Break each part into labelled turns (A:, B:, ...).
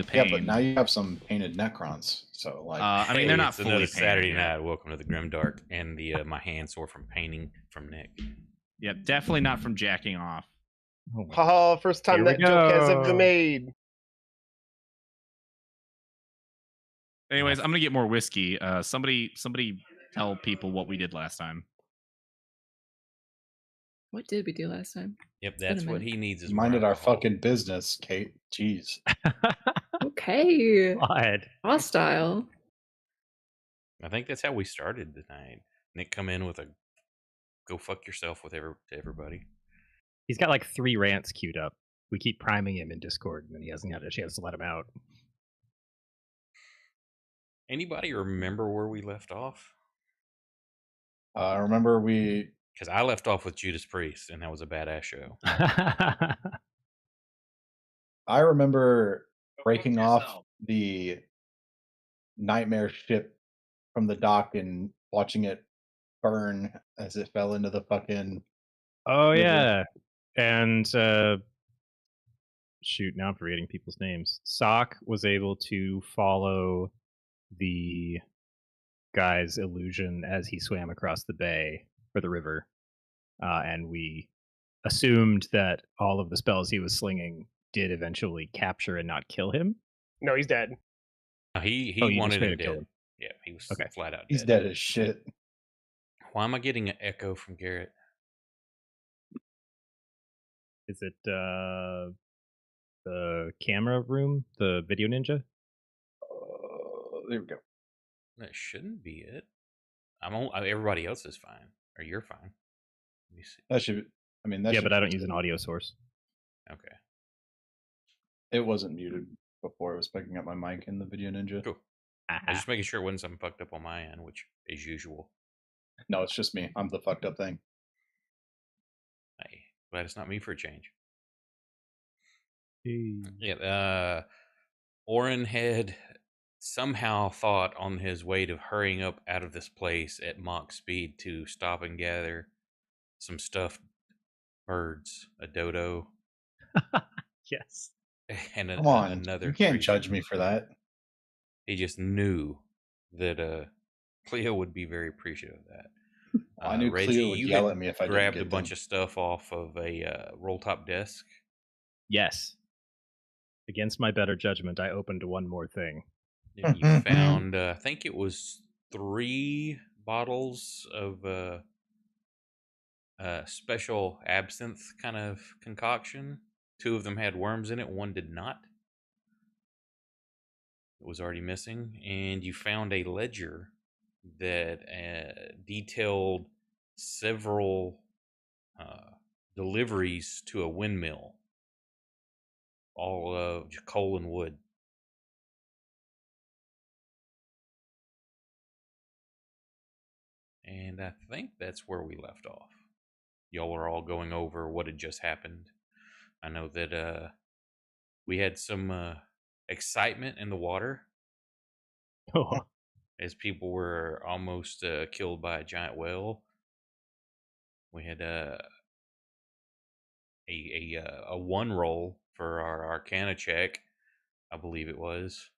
A: the pain.
B: Yeah, but now you have some painted Necrons, so like.
A: I mean, they're not
C: it's
A: fully
C: another
A: painted
C: Saturday
A: yet.
C: night. Welcome to the GrimDark and the my hand sore from painting from Nick.
A: Yeah, definitely not from jacking off.
D: Haha, first time that joke has ever been made.
A: Anyways, I'm gonna get more whiskey. Somebody tell people what we did last time.
E: What did we do last time?
C: Yep, that's what he needs. Is
B: Minded our fucking business, Kate. Jeez.
E: Okay.
F: God.
E: Hostile.
C: I think that's how we started tonight. Nick come in with a "go fuck yourself" with to everybody.
F: He's got like 3 rants queued up. We keep priming him in Discord, and he hasn't had a chance to let him out.
C: Anybody remember where we left off?
B: Remember
C: because I left off with Judas Priest, and that was a badass show.
B: I remember breaking off the nightmare ship from the dock and watching it burn as it fell into the fucking.
F: Oh river. Yeah, and shoot, now I'm forgetting people's names. Sock was able to follow the guy's illusion as he swam across the bay or the river, and we assumed that all of the spells he was slinging did eventually capture and not kill him.
D: No, he's dead.
C: He wanted him dead. Yeah, he was flat out dead.
B: He's dead as shit.
C: Why am I getting an echo from Garrett?
F: Is it the camera room, the video ninja?
B: There we go.
C: That shouldn't be it. Everybody else is fine, or you're fine. Let me see.
B: That should. I mean, that.
F: Yeah, but I don't use an audio source.
C: Okay.
B: It wasn't muted before. It was picking up my mic in the video ninja.
C: Cool. I was just making sure it wasn't something fucked up on my end, which is usual.
B: No, it's just me. I'm the fucked up thing.
C: Hey, glad it's not me for a change.
F: Hey.
C: Yeah, Oren had somehow thought on his way to hurrying up out of this place at Mach speed to stop and gather some stuffed birds, a dodo.
F: Yes.
C: And
B: come on,
C: another.
B: You can't judge me for that.
C: He just knew that Cleo would be very appreciative of that.
B: I knew
C: Reggie,
B: Cleo would yell at me if I
C: grabbed
B: didn't get
C: a bunch of stuff off of a roll top desk.
F: Yes. Against my better judgment, I opened one more thing.
C: You found, I think it was 3 bottles of special absinthe kind of concoction. 2 of them had worms in it, 1 did not. It was already missing. And you found a ledger that detailed several deliveries to a windmill, all of coal and wood. And I think that's where we left off. Y'all are all going over what had just happened. I know that we had some excitement in the water.
F: Oh.
C: As people were almost killed by a giant whale. We had a 1 roll for our Arcana check, I believe it was.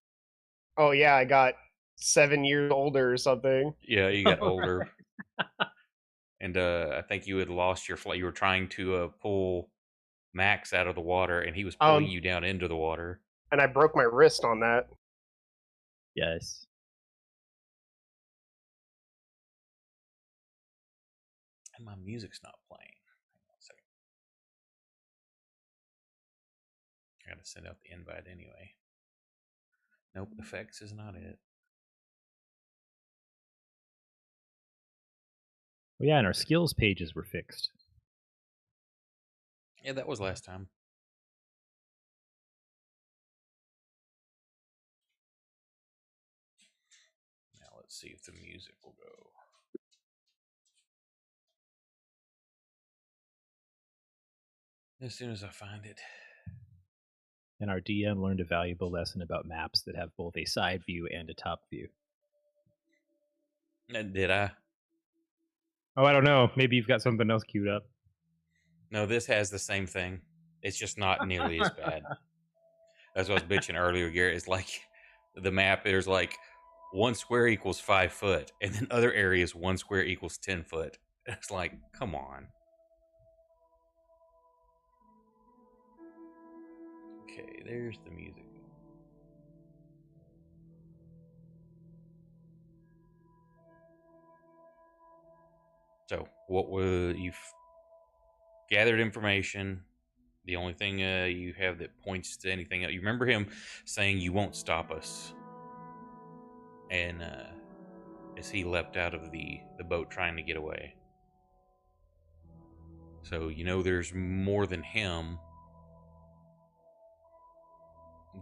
D: Oh yeah, I got 7 years older or something.
C: Yeah, you got older. And I think you had lost your flight. You were trying to pull Max out of the water, and he was pulling you down into the water.
D: And I broke my wrist on that.
F: Yes.
C: And my music's not playing. Hang on a second. I gotta send out the invite anyway. Nope, effects is not it.
F: Well, yeah, and our skills pages were fixed.
C: Yeah, that was last time. Now let's see if the music will go. As soon as I find it.
F: And our DM learned a valuable lesson about maps that have both a side view and a top view.
C: Did I?
F: Oh, I don't know. Maybe you've got something else queued up.
C: No, this has the same thing. It's just not nearly as bad. That's what I was bitching earlier, Garrett. It's like the map, there's like 1 square equals 5 foot, and then other areas 1 square equals 10 foot. It's like, come on. Okay, there's the music. So, what were you've gathered information? The only thing you have that points to anything else. You remember him saying, "You won't stop us," and as he leapt out of the boat trying to get away. So you know there's more than him.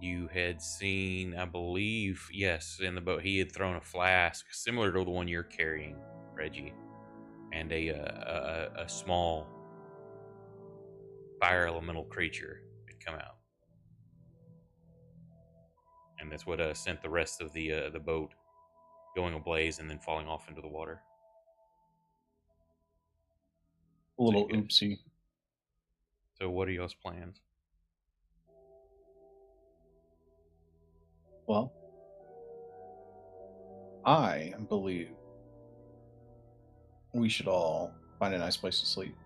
C: You had seen, I believe, yes, in the boat he had thrown a flask similar to the one you're carrying, Reggie, and a small fire elemental creature had come out, and that's what sent the rest of the boat going ablaze and then falling off into the water.
B: A little
C: you guys-
B: oopsie.
C: So what are y'all's plans?
B: Well, I believe we should all find a nice place to sleep.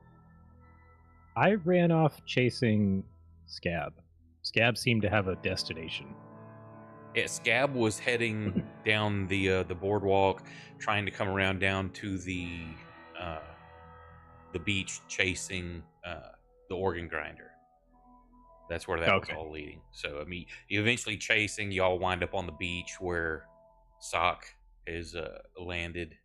F: I ran off chasing Scab. Scab seemed to have a destination.
C: Yeah, Scab was heading down the boardwalk, trying to come around down to the beach, chasing the organ grinder. That's where that was
F: Okay.
C: all leading. So I mean, you eventually chasing, y'all wind up on the beach where Sock is landed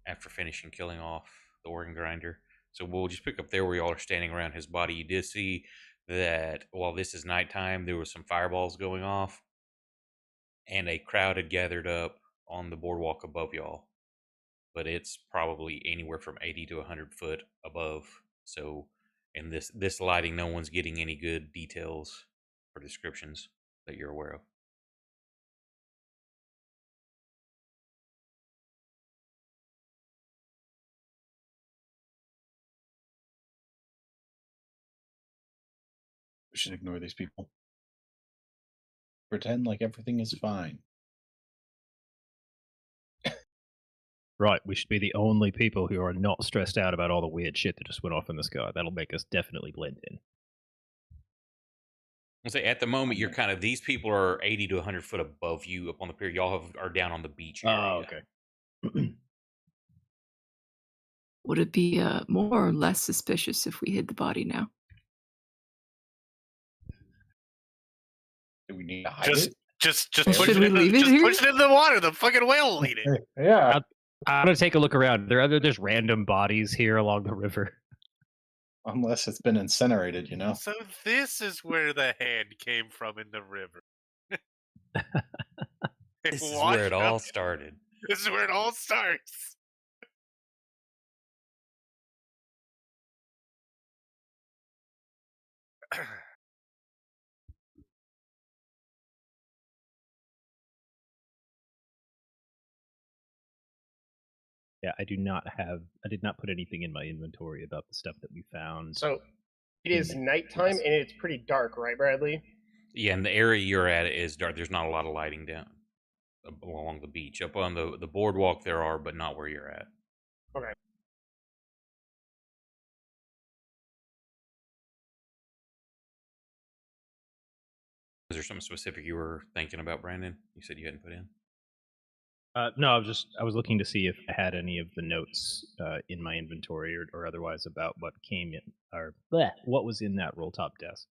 C: after finishing killing off the organ grinder. So we'll just pick up there where y'all are standing around his body. You did see that while this is nighttime, there was some fireballs going off, and a crowd had gathered up on the boardwalk above y'all. But it's probably anywhere from 80 to 100 foot above. So in this lighting, no one's getting any good details or descriptions that you're aware of.
B: We should ignore these people. Pretend like everything is fine.
F: Right, we should be the only people who are not stressed out about all the weird shit that just went off in the sky. That'll make us definitely blend in.
C: I'll say at the moment, you're kind of, these people are 80 to 100 foot above you up on the pier. Y'all are down on the beach area.
F: Oh, okay.
E: Would it be more or less suspicious if we hid the body now?
B: Do we need to hide
D: Just
B: it?
D: just
E: Well,
D: push
E: should
D: it
E: we
D: in
E: leave
D: the,
E: it
D: just
E: here?
D: push it in the water. The fucking whale will eat it.
B: Yeah.
F: I'm gonna take a look around. There's random bodies here along the river.
B: Unless it's been incinerated, you know?
G: So this is where the hand came from in the river. It
C: This is where
G: washed
C: it all
G: up.
C: started.
G: This is where it all starts.
F: Yeah, I did not put anything in my inventory about the stuff that we found.
D: So it is nighttime and it's pretty dark, right, Bradley?
C: Yeah, and the area you're at is dark. There's not a lot of lighting down along the beach. Up on the boardwalk there are, but not where you're at.
D: Okay.
C: Is there something specific you were thinking about, Brandon? You said you hadn't put in?
F: No, I was looking to see if I had any of the notes in my inventory or otherwise about what came in or what was in that roll top desk,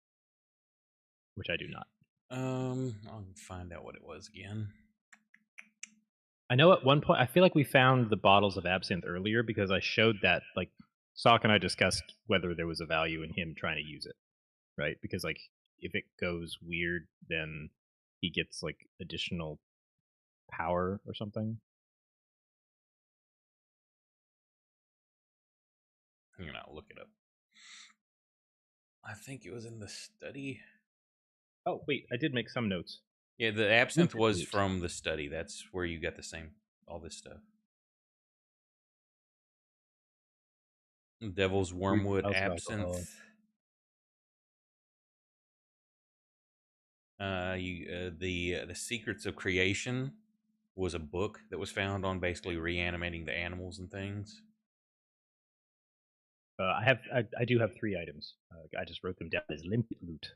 F: which I do not.
C: I'll find out what it was again.
F: I know at one point I feel like we found the bottles of absinthe earlier because I showed that, like, Sock and I discussed whether there was a value in him trying to use it, right? Because, like, if it goes weird, then he gets like additional power or something.
C: Hang on, I'll look it up. I think it was in the study.
F: Oh wait, I did make some notes.
C: Yeah, the absinthe was
F: Intricate.
C: from the study. That's where you got the same, all this stuff. Devil's Wormwood
F: House of
C: absinthe.
F: alcohol.
C: The Secrets of Creation was a book that was found on basically reanimating the animals and things.
F: I do have 3 items. I just wrote them down as limp loot.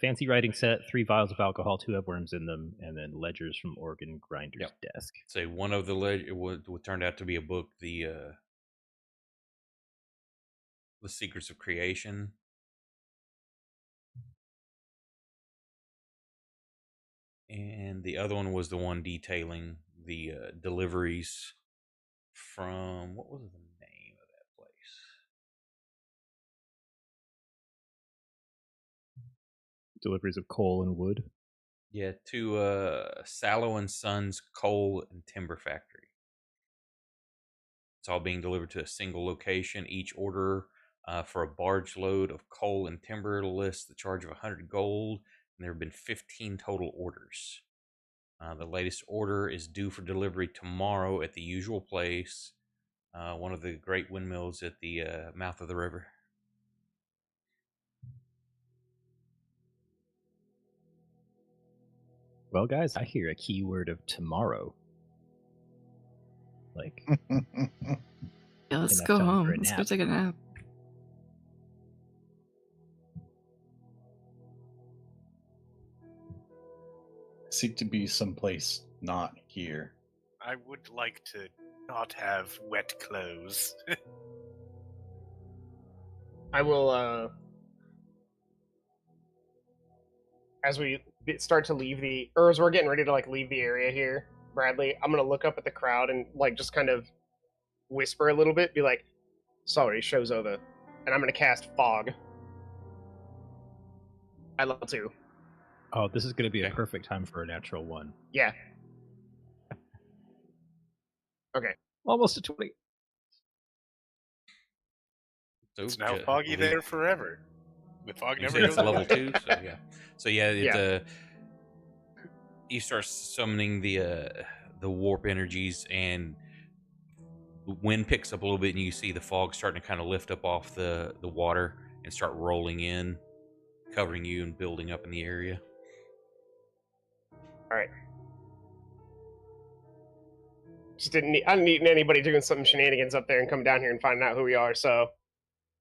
F: Fancy writing set, 3 vials of alcohol, 2 have worms in them, and then ledgers from organ grinder's
C: Yep.
F: desk.
C: Say one of the what turned out to be a book, the Secrets of Creation. And the other one was the one detailing the deliveries from, what was the name of that place?
F: Deliveries of coal and wood.
C: Yeah, to Sallow and Sons Coal and Timber Factory. It's all being delivered to a single location. Each order for a barge load of coal and timber lists the charge of 100 gold, and there have been 15 total orders. The latest order is due for delivery tomorrow at the usual place, one of the great windmills at the mouth of the river.
F: Well, guys, I hear a keyword of tomorrow. Like,
E: Yeah, let's
F: enough
E: go
F: time
E: home.
F: for a
E: Let's go
F: nap.
E: take a nap.
B: Seek to be someplace not here.
G: I would like to not have wet clothes.
D: I will, as we start to leave or as we're getting ready to like leave the area here, Bradley, I'm gonna look up at the crowd and like just kind of whisper a little bit, be like, "Sorry, show's over," and I'm gonna cast fog. I love to.
F: Oh, this is going to be a
C: Okay.
F: perfect time for a natural 1.
D: Yeah. Okay.
F: Almost a 20.
C: So
G: It's now
C: I
G: foggy
C: believe-
G: there forever. The fog
C: You
G: never
C: said
G: goes
C: it's level
G: away.
C: 2, so yeah. So yeah,
D: Yeah.
C: You start summoning the warp energies, and the wind picks up a little bit, and you see the fog starting to kind of lift up off the water and start rolling in, covering you and building up in the area.
D: All right. I didn't need anybody doing some shenanigans up there and come down here and find out who we are. So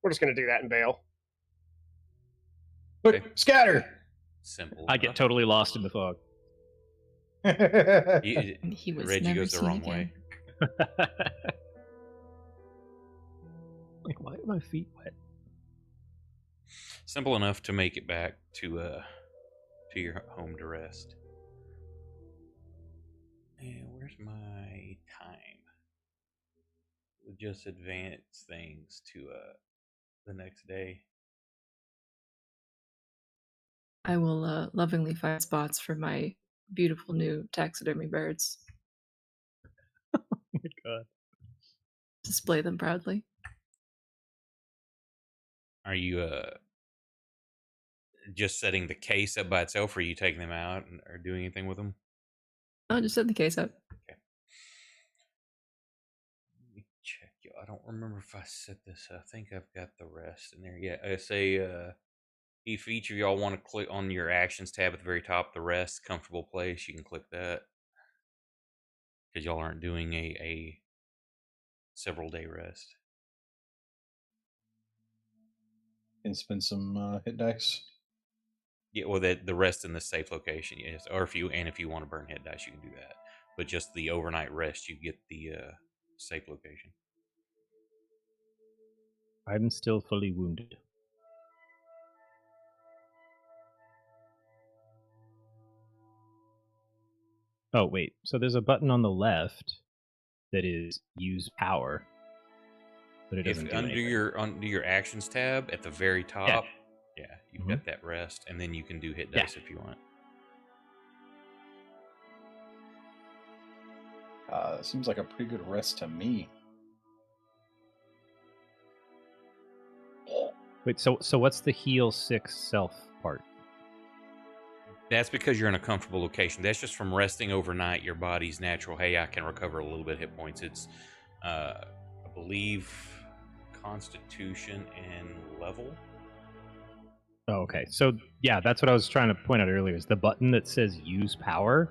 D: we're just gonna do that and bail.
B: Quick,
C: Okay.
B: scatter!
C: Simple.
F: I get
C: enough.
F: totally lost in the fog.
E: He was
C: Reggie
E: never
C: goes the
E: seen
C: wrong
E: again.
C: way.
F: Like, why are my feet wet?
C: Simple enough to make it back to your home to rest. And where's my time? We'll just advance things to the next day.
E: I will lovingly find spots for my beautiful new taxidermy birds.
F: Oh my god.
E: Display them proudly.
C: Are you just setting the case up by itself, or are you taking them out or doing anything with them?
E: Oh, just set the case up.
C: Okay. Let me check. I don't remember if I set this. I think I've got the rest in there. Yeah, I say if each of y'all want to click on your actions tab at the very top, the rest comfortable place, you can click that, because y'all aren't doing a several day rest.
B: And spend some hit dice.
C: Yeah, well, the rest in the safe location, yes. Or if you want to burn hit dice, you can do that. But just the overnight rest, you get the safe location.
F: I'm still fully wounded. Oh, wait. So there's a button on the left that is use power. But it doesn't do
C: Under
F: anything.
C: your actions tab at the very top, yeah, you've
F: Mhm.
C: got that rest, and then you can do hit
F: Yeah.
C: dice if you want.
B: Seems like a pretty good rest to me.
F: Wait, so what's the heal 6 self part?
C: That's because you're in a comfortable location. That's just from resting overnight. Your body's natural. Hey, I can recover a little bit of hit points. It's, I believe, Constitution and level.
F: Oh, okay. So yeah, that's what I was trying to point out earlier. Is the button that says "Use Power"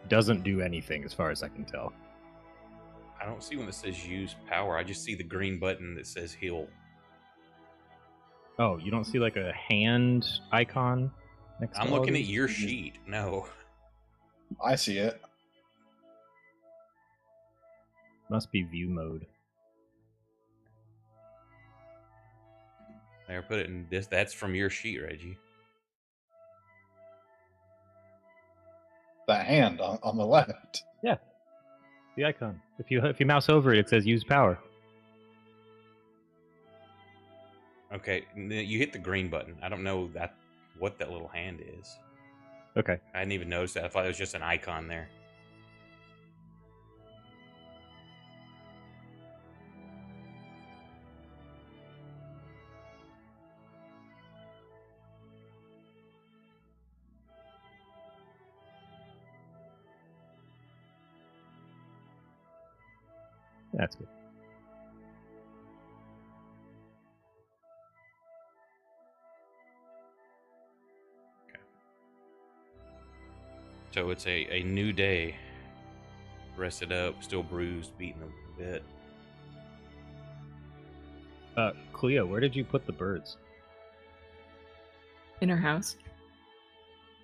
F: doesn't do anything, as far as I can tell.
C: I don't see one that says use power. I just see the green button that says heal.
F: Oh, you don't see like a hand icon next to
C: I'm
F: all
C: looking at
F: these?
C: your sheet. No.
B: I see it.
F: Must be view mode.
C: There, put it in this. That's from your sheet, Reggie.
B: That hand on the left.
F: Yeah, the icon. If you mouse over it, it says "Use Power."
C: Okay, you hit the green button. I don't know what that little hand is.
F: Okay.
C: I hadn't even noticed that. I thought it was just an icon there.
F: That's good.
C: So it's a new day. Rested up, still bruised, beaten a bit.
F: Cleo, where did you put the birds?
E: In her house.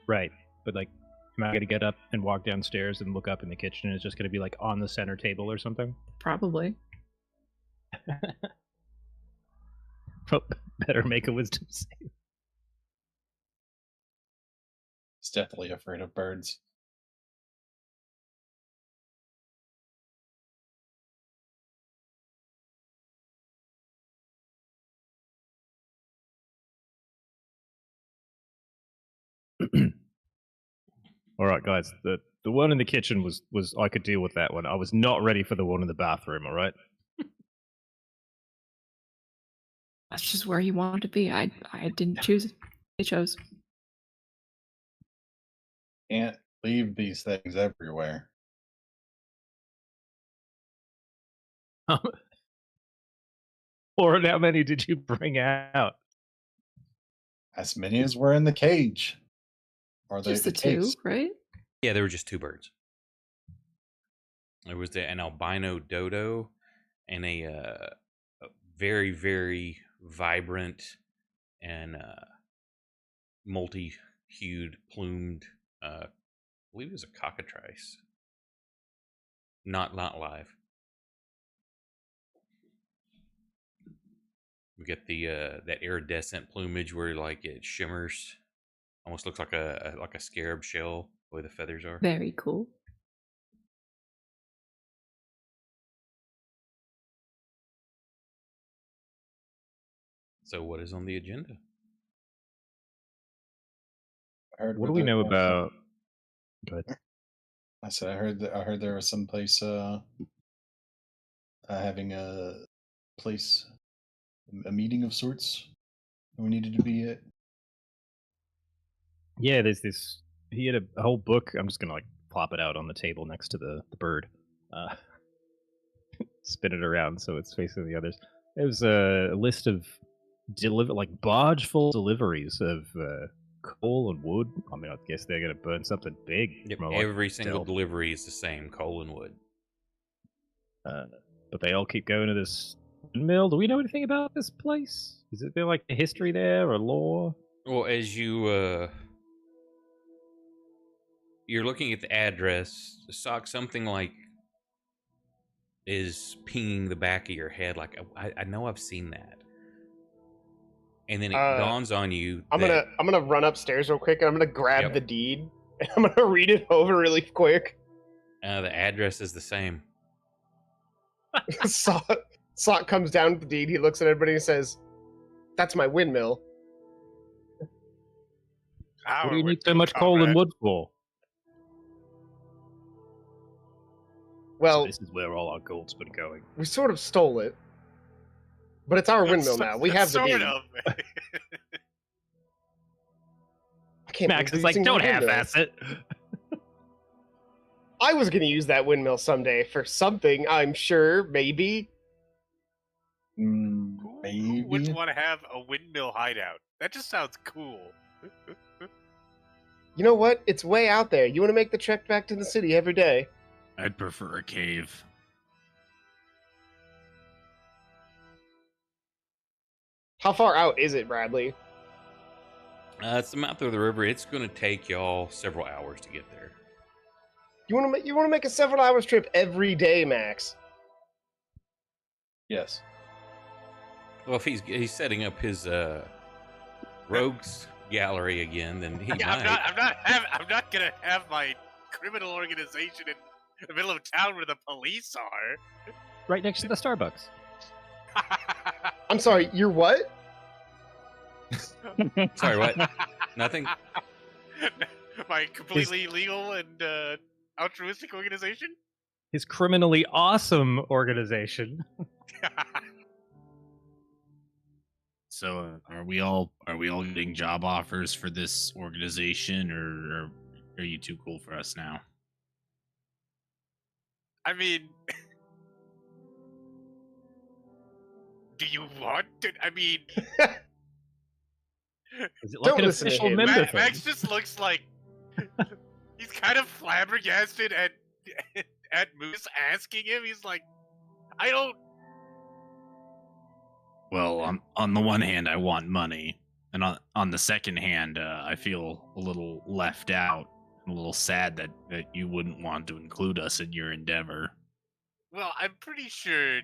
F: Right, but like, am I gonna get up and walk downstairs and look up in the kitchen, and it's just gonna be like on the center table or something?
E: Probably.
F: Well, better make a wisdom save.
B: It's definitely afraid of birds.
F: All right, guys. The one in the kitchen was I could deal with that one. I was not ready for the one in the bathroom. All right.
E: That's just where he wanted to be. I didn't choose it. They chose.
B: Can't leave these things everywhere.
F: Or how many did you bring out?
B: As many as were in the cage. Or
E: Just the
B: case.
E: two, right?
C: Yeah, there were just two birds. There was an albino dodo and a very, very vibrant and multi-hued, plumed, I believe it was a cockatrice. Not live. We get the that iridescent plumage where like it shimmers, almost looks like a scarab shell the way the feathers are.
E: Very cool.
C: So what is on the agenda?
B: I heard
F: What do we know about? Go ahead.
B: I said I heard there was some place having a place, a meeting of sorts. We needed to be at.
F: Yeah, there's this. He had a whole book. I'm just gonna like plop it out on the table next to the bird. Spin it around so it's facing the others. It was a list of barge full deliveries of coal and wood. I mean, I guess they're gonna burn something big.
C: Yep,
F: more like
C: every single
F: delve.
C: delivery is the same, coal and wood.
F: But they all keep going to this mill. Do we know anything about this place? Is there like a history there or lore?
C: Well, as you're looking at the address, something like is pinging the back of your head. Like I know I've seen that, and then it dawns on you.
D: I'm gonna run upstairs real quick and I'm gonna grab the deed and I'm gonna read it over really quick.
C: The address is the same.
D: Sock comes down with the deed. He looks at everybody and says, "That's my windmill."
F: What do you need so much coal and wood for?
D: Well,
F: So this is where all our gold's been going.
D: we sort of stole it, but it's our windmill now. We have the deed.
G: Sort of.
D: I can't
F: Max
D: believe
F: is like,
D: using
F: don't
D: my windmill."
F: half-ass it.
D: I was going to use that windmill someday for something, I'm sure, maybe.
G: Who
B: Maybe.
G: wouldn't want to have a windmill hideout? That just sounds cool.
D: You know what? It's way out there. You want to make the trek back to the city every day?
A: I'd prefer a cave.
D: How far out is it, Bradley?
C: It's the mouth of the river. It's going to take y'all several hours to get there.
D: You want to make a several hours trip every day, Max?
B: Yes.
C: Well, if he's setting up his rogues gallery again, then he
G: Yeah,
C: might.
G: I'm not gonna have my criminal organization in the middle of town where the police are.
F: Right next to the Starbucks.
D: I'm sorry, you're what?
C: Sorry, what? Nothing.
G: My completely legal and altruistic organization.
F: His criminally awesome organization.
A: So, are we all getting job offers for this organization, or are you too cool for us now?
G: I mean, do you want to? I mean,
F: Is it like
D: Don't
F: an
D: listen to
F: official
D: him.
F: member
G: Max
F: thing?
G: just looks like he's kind of flabbergasted at Moose asking him. He's like, I don't.
A: Well, on the one hand, I want money, and on the second hand, I feel a little left out, and a little sad that you wouldn't want to include us in your endeavor.
G: Well, I'm pretty sure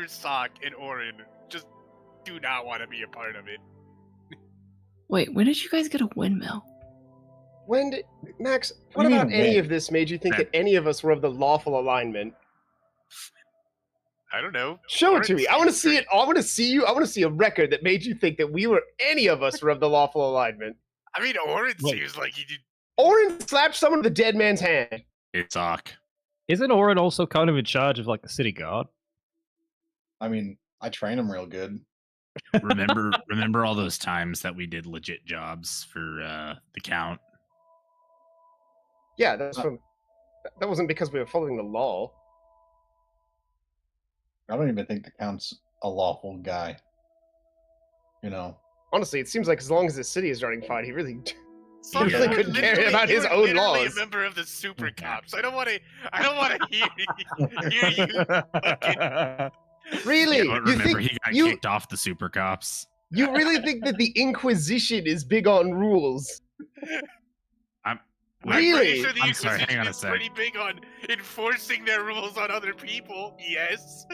G: Sock and Orin just do not want to be a part of it.
E: Wait, when did you guys get a windmill?
D: Max,
B: What
D: what
B: do you
D: about
B: mean,
D: any
B: when?
D: of this made you think
A: That-
D: that any of us were of the lawful alignment?
G: I don't know.
D: Show it
G: Orin
D: to me. I want to
G: seems
D: see it. I want to see you. I want to see a record that made you think that any of us were of the lawful alignment.
G: I mean, Orin
F: Wait.
G: seems like he did.
D: Orin slapped someone with a dead man's hand.
A: It's Ock.
F: Isn't Orin also kind of in charge of like the city guard?
B: I mean, I train him real good.
A: Remember all those times that we did legit jobs for the count?
D: Yeah, that wasn't because we were following the law.
B: I don't even think the count's a lawful guy. You know.
D: Honestly, it seems like as long as the city is running fine, he really
G: Sock,
D: really
G: you were
D: couldn't care
G: literally-
D: about
G: you
D: his
G: were
D: own
G: literally
D: laws.
G: A member of the super cops. I don't want to hear you.
D: Really.
A: Yeah, but
D: You
A: remember,
D: think
A: he got
D: you
A: kicked off the super cops.
D: you really think that the Inquisition is big on rules?
G: I'm
D: Really?
G: pretty sure the
A: I'm sorry, hang
G: Inquisition
A: on a
G: is
A: sec.
G: pretty big on enforcing their rules on other people. Yes.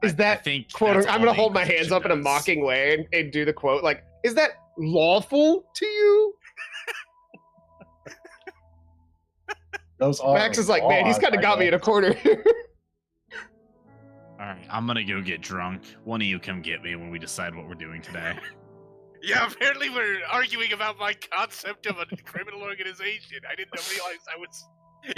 D: Is
A: I
D: that
A: think
D: quote?
A: that's
D: I'm
A: all
D: gonna
A: the
D: hold my hands
A: Inquisition
D: up in a
A: does.
D: mocking way and do the quote. Like, is that lawful to you?
B: Those are
D: Max is like, man, he's
B: laws,
D: kind of
B: I
D: got me in a
B: guess.
D: corner.
A: All right, I'm gonna go get drunk. One of you come get me when we decide what we're doing today.
G: Yeah, apparently we're arguing about my concept of a criminal organization. I didn't realize I was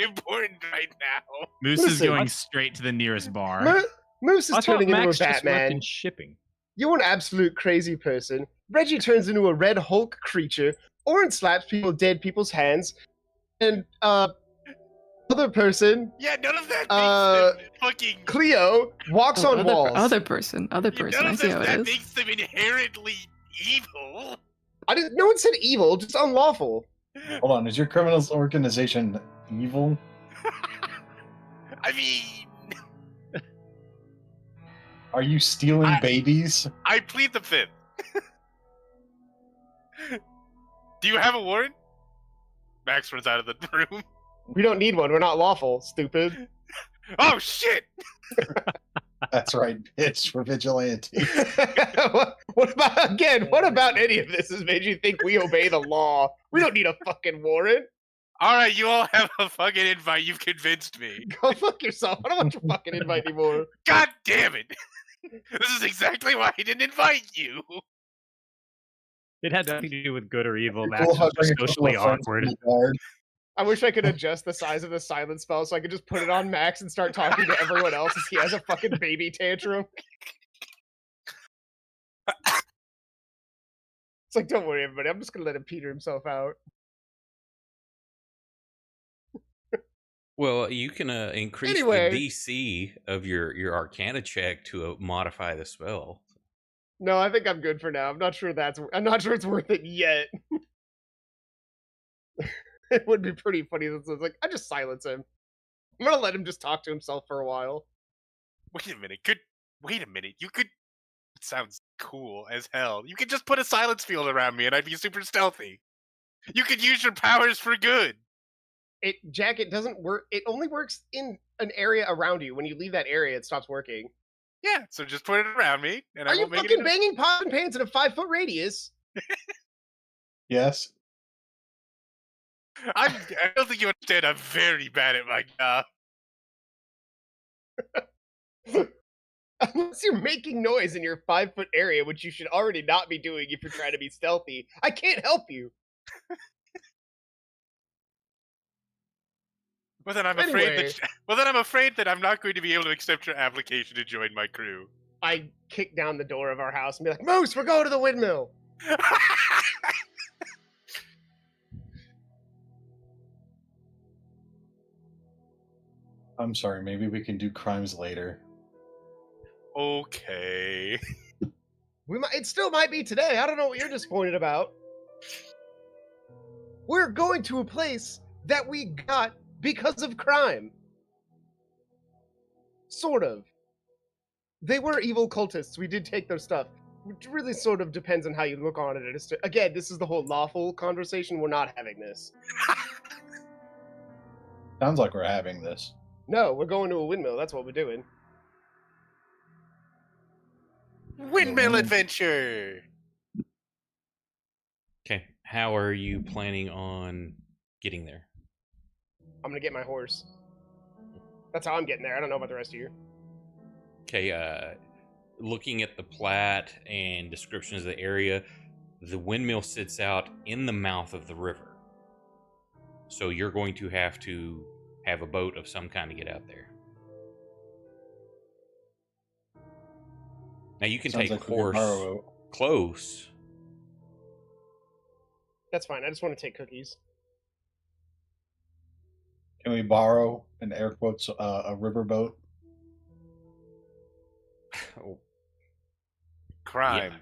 G: important right now.
A: Moose is
D: Listen,
A: going straight to the nearest bar.
D: Moose is
F: I thought
D: turning into a
F: Max just worked
D: Batman.
F: in shipping.
D: You're an absolute crazy person. Reggie turns into a red Hulk creature. Orin slaps people with dead people's hands. And, other person,
G: Yeah, none of that
D: Uh,
G: makes them fucking.
D: Cleo, walks on walls.
E: Other person.
G: None
E: I
G: of
E: see how
G: that
E: it is.
G: makes them inherently evil.
D: No one said evil, just unlawful.
B: Hold on, is your criminals organization evil?
G: I mean,
B: Are you stealing babies?
G: I plead the fifth. Do you have a warrant? Max runs out of the room.
D: We don't need one. We're not lawful, stupid.
G: Oh shit!
B: That's right, bitch, for vigilante.
D: what about any of this has made you think we obey the law? We don't need a fucking warrant.
G: All right, you all have a fucking invite. You've convinced me.
D: Go fuck yourself. I don't want your fucking invite anymore.
G: God damn it! This is exactly why I didn't invite you.
F: It had nothing to do with good or evil. Max
B: Cool,
F: was
B: how
F: just
B: bring a couple
F: socially
B: of friends
F: awkward.
B: to the guard.
D: I wish I could adjust the size of the silent spell so I could just put it on Max and start talking to everyone else as he has a fucking baby tantrum. It's like, don't worry, everybody. I'm just gonna let him peter himself out.
C: Well, you can increase
D: Anyway.
C: the DC of your Arcana check to modify the spell.
D: No, I think I'm good for now. I'm not sure it's worth it yet. It would be pretty funny. It's like I just silence him. I'm gonna let him just talk to himself for a while.
G: Wait a minute. You could. It sounds cool as hell. You could just put a silence field around me, and I'd be super stealthy. You could use your powers for good.
D: Jack, it doesn't work. It only works in an area around you. When you leave that area, it stops working.
G: Yeah, so just put it around me, and I
D: Are you
G: won't make
D: fucking
G: it.
D: banging pots and pans in a 5-foot radius?
B: Yes.
G: I don't think you understand. I'm very bad at my job.
D: Unless you're making noise in your 5-foot area, which you should already not be doing if you're trying to be stealthy, I can't help you.
G: Well, then I'm
D: Anyway.
G: afraid that I'm not going to be able to accept your application to join my crew.
D: I kick down the door of our house and be like, Moose, we're going to the windmill.
B: I'm sorry, maybe we can do crimes later.
G: Okay.
D: It still might be today. I don't know what you're disappointed about. We're going to a place that we got because of crime. Sort of. They were evil cultists. We did take their stuff. Which really sort of depends on how you look on it. Again, this is the whole lawful conversation. We're not having this.
B: Sounds like we're having this.
D: No, we're going to a windmill. That's what we're doing.
G: Windmill adventure.
C: Okay, how are you planning on getting there?
D: I'm going to get my horse. That's how I'm getting there. I don't know about the rest of you.
C: Okay, looking at the plat and descriptions of the area, the windmill sits out in the mouth of the river. So you're going to have a boat of some kind to get out there. Now you can
B: Sounds
C: take
B: like we could
C: horse
B: borrow
C: close.
D: That's fine. I just want to take cookies.
B: Can we borrow, in air quotes, a riverboat?
G: Crime.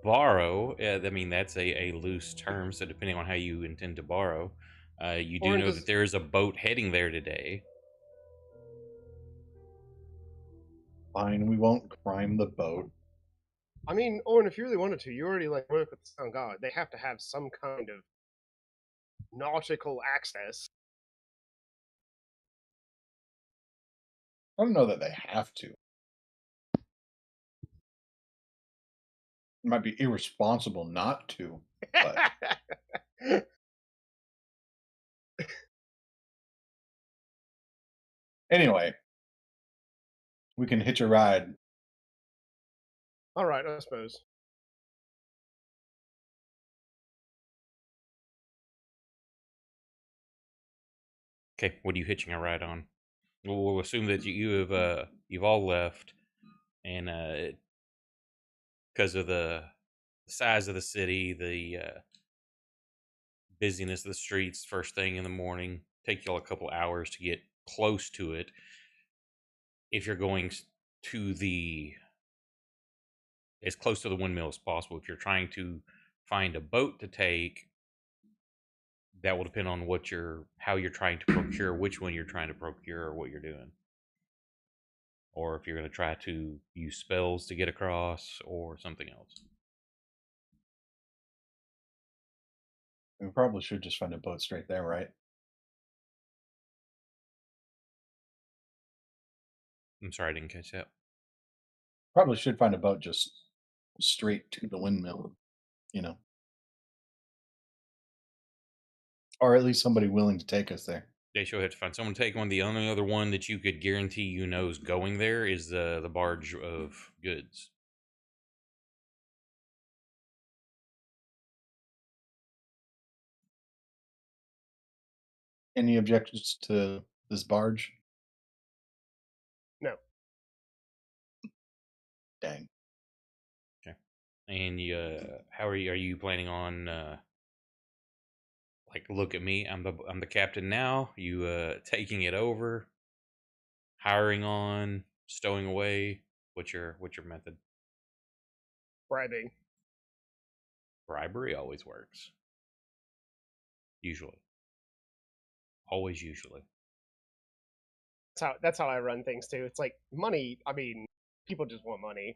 C: Borrow, I mean, that's a loose term, so depending on how you intend to borrow, you do
D: Or
C: know
D: does-
C: that there is a boat heading there today.
B: Fine, we won't crime the boat.
D: I mean, Owen, if you really wanted to, you already work with the Sun God. They have to have some kind of nautical access.
B: I don't know that they have to. It might be irresponsible not to. But anyway, we can hitch a ride.
D: All right, I suppose.
C: Okay, what are you hitching a ride on? We'll assume that you've all left, and because of the size of the city, the busyness of the streets, first thing in the morning, take y'all a couple hours to get close to it. If you're going to as close to the windmill as possible, if you're trying to find a boat to take, that will depend on how you're trying to procure, which one you're trying to procure, or what you're doing. Or if you're going to try to use spells to get across, or something else.
B: We probably should just find a boat straight there, right?
C: I'm sorry, I didn't catch that.
B: Probably should find a boat just straight to the windmill, you know. Or at least somebody willing to take us there.
C: Yeah, you'll have to find someone to take one. The only other one that you could guarantee is going there is the barge of goods.
B: Any objections to this barge?
D: No.
B: Dang.
C: And how are you planning on like, look at me, I'm the captain now, you taking it over, hiring on, stowing away? What's your method?
D: Bribing.
C: Bribery always works. Usually. Always usually.
D: That's how I run things too. It's like money. I mean, people just want money.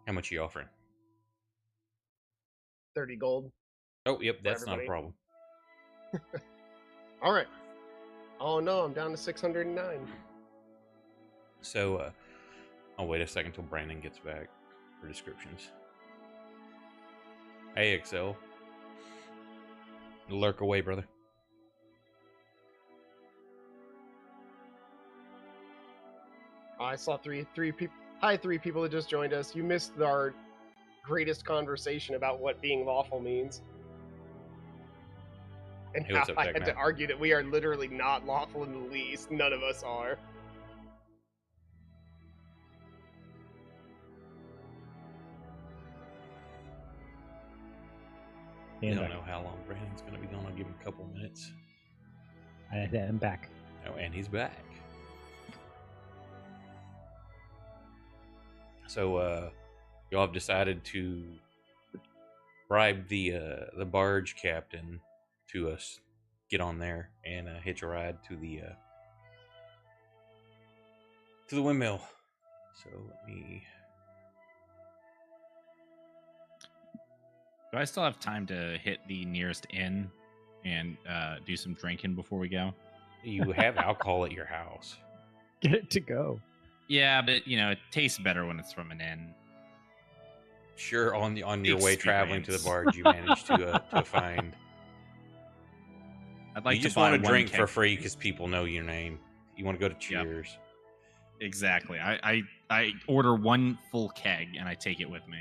C: How much are you offering?
D: 30 gold.
C: Oh, yep, that's not a
D: everybody.
C: problem.
D: All right. Oh no, I'm down to 609.
C: So, I'll wait a second till Brandon gets back for descriptions. Hey, XL. Lurk away, brother.
D: I saw three people. Hi, three people that just joined us. You missed our greatest conversation about what being lawful means, and
C: Hey,
D: how
C: what's up,
D: I
C: Jack
D: had to
C: Matt?
D: argue that we are literally not lawful in the least. None of us are.
C: I
F: And
C: don't know how long Brandon's going to be gone. I'll give him a couple minutes.
F: I'm back.
C: Oh, and he's back. So, y'all have decided to bribe the barge captain to us get on there and hitch a ride to the windmill. So let me.
A: Do I still have time to hit the nearest inn and do some drinking before we go?
C: You have alcohol at your house.
F: Get it to go.
A: Yeah, but it tastes better when it's from an inn.
C: Sure, on your way traveling to the barge, you managed to find.
A: I'd like
C: You
A: to
C: just
A: buy
C: want to
A: one
C: drink
A: keg
C: for free
A: please.
C: because people know your name. You want to go to Cheers.
A: Exactly. I order one full keg and I take it with me.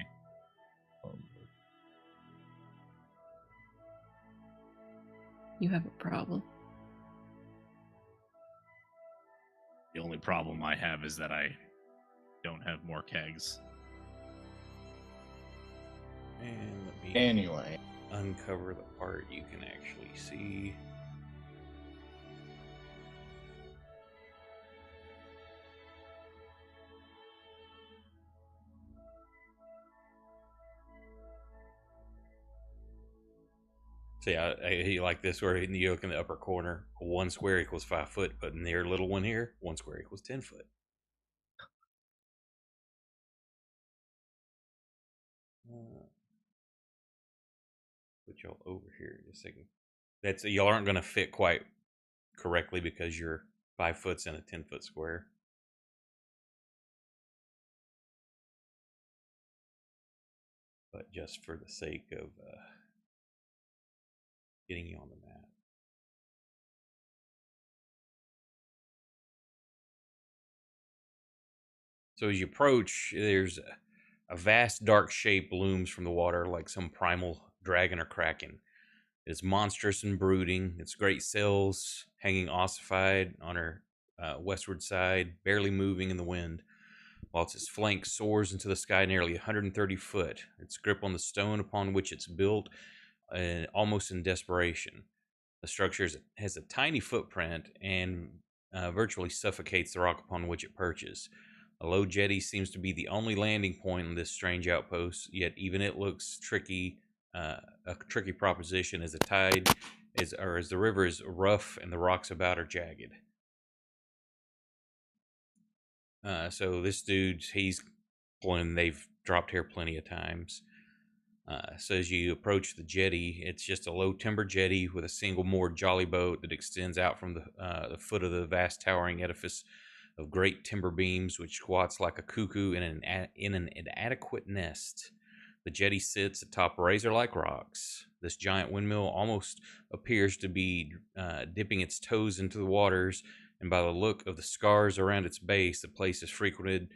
E: You have a problem.
A: The only problem I have is that I don't have more kegs.
C: And let me
B: Anyway,
C: uncover the part you can actually see. So yeah, you like this where you look in the upper corner, 1 square equals 5 foot, but in their little one here, 1 square equals 10 foot. Put y'all over here in a second. Y'all aren't going to fit quite correctly because you're 5 foot in a 10-foot square. But just for the sake of getting you on the map. So as you approach, there's a vast dark shape looms from the water like some primal dragon or kraken. It's monstrous and brooding. Its great sails hanging ossified on her westward side, barely moving in the wind, whilst its flank soars into the sky nearly 130 foot. Its grip on the stone upon which it's built, almost in desperation. The structure has a tiny footprint and virtually suffocates the rock upon which it perches. A low jetty seems to be the only landing point on this strange outpost, yet even it looks tricky, a tricky proposition as as the river is rough and the rocks about are jagged. So this dude, they've dropped here plenty of times. So as you approach the jetty, it's just a low timber jetty with a single moored jolly boat that extends out from the foot of the vast towering edifice of great timber beams, which squats like a cuckoo in an inadequate nest. The jetty sits atop razor-like rocks. This giant windmill almost appears to be dipping its toes into the waters, and by the look of the scars around its base, the place is frequented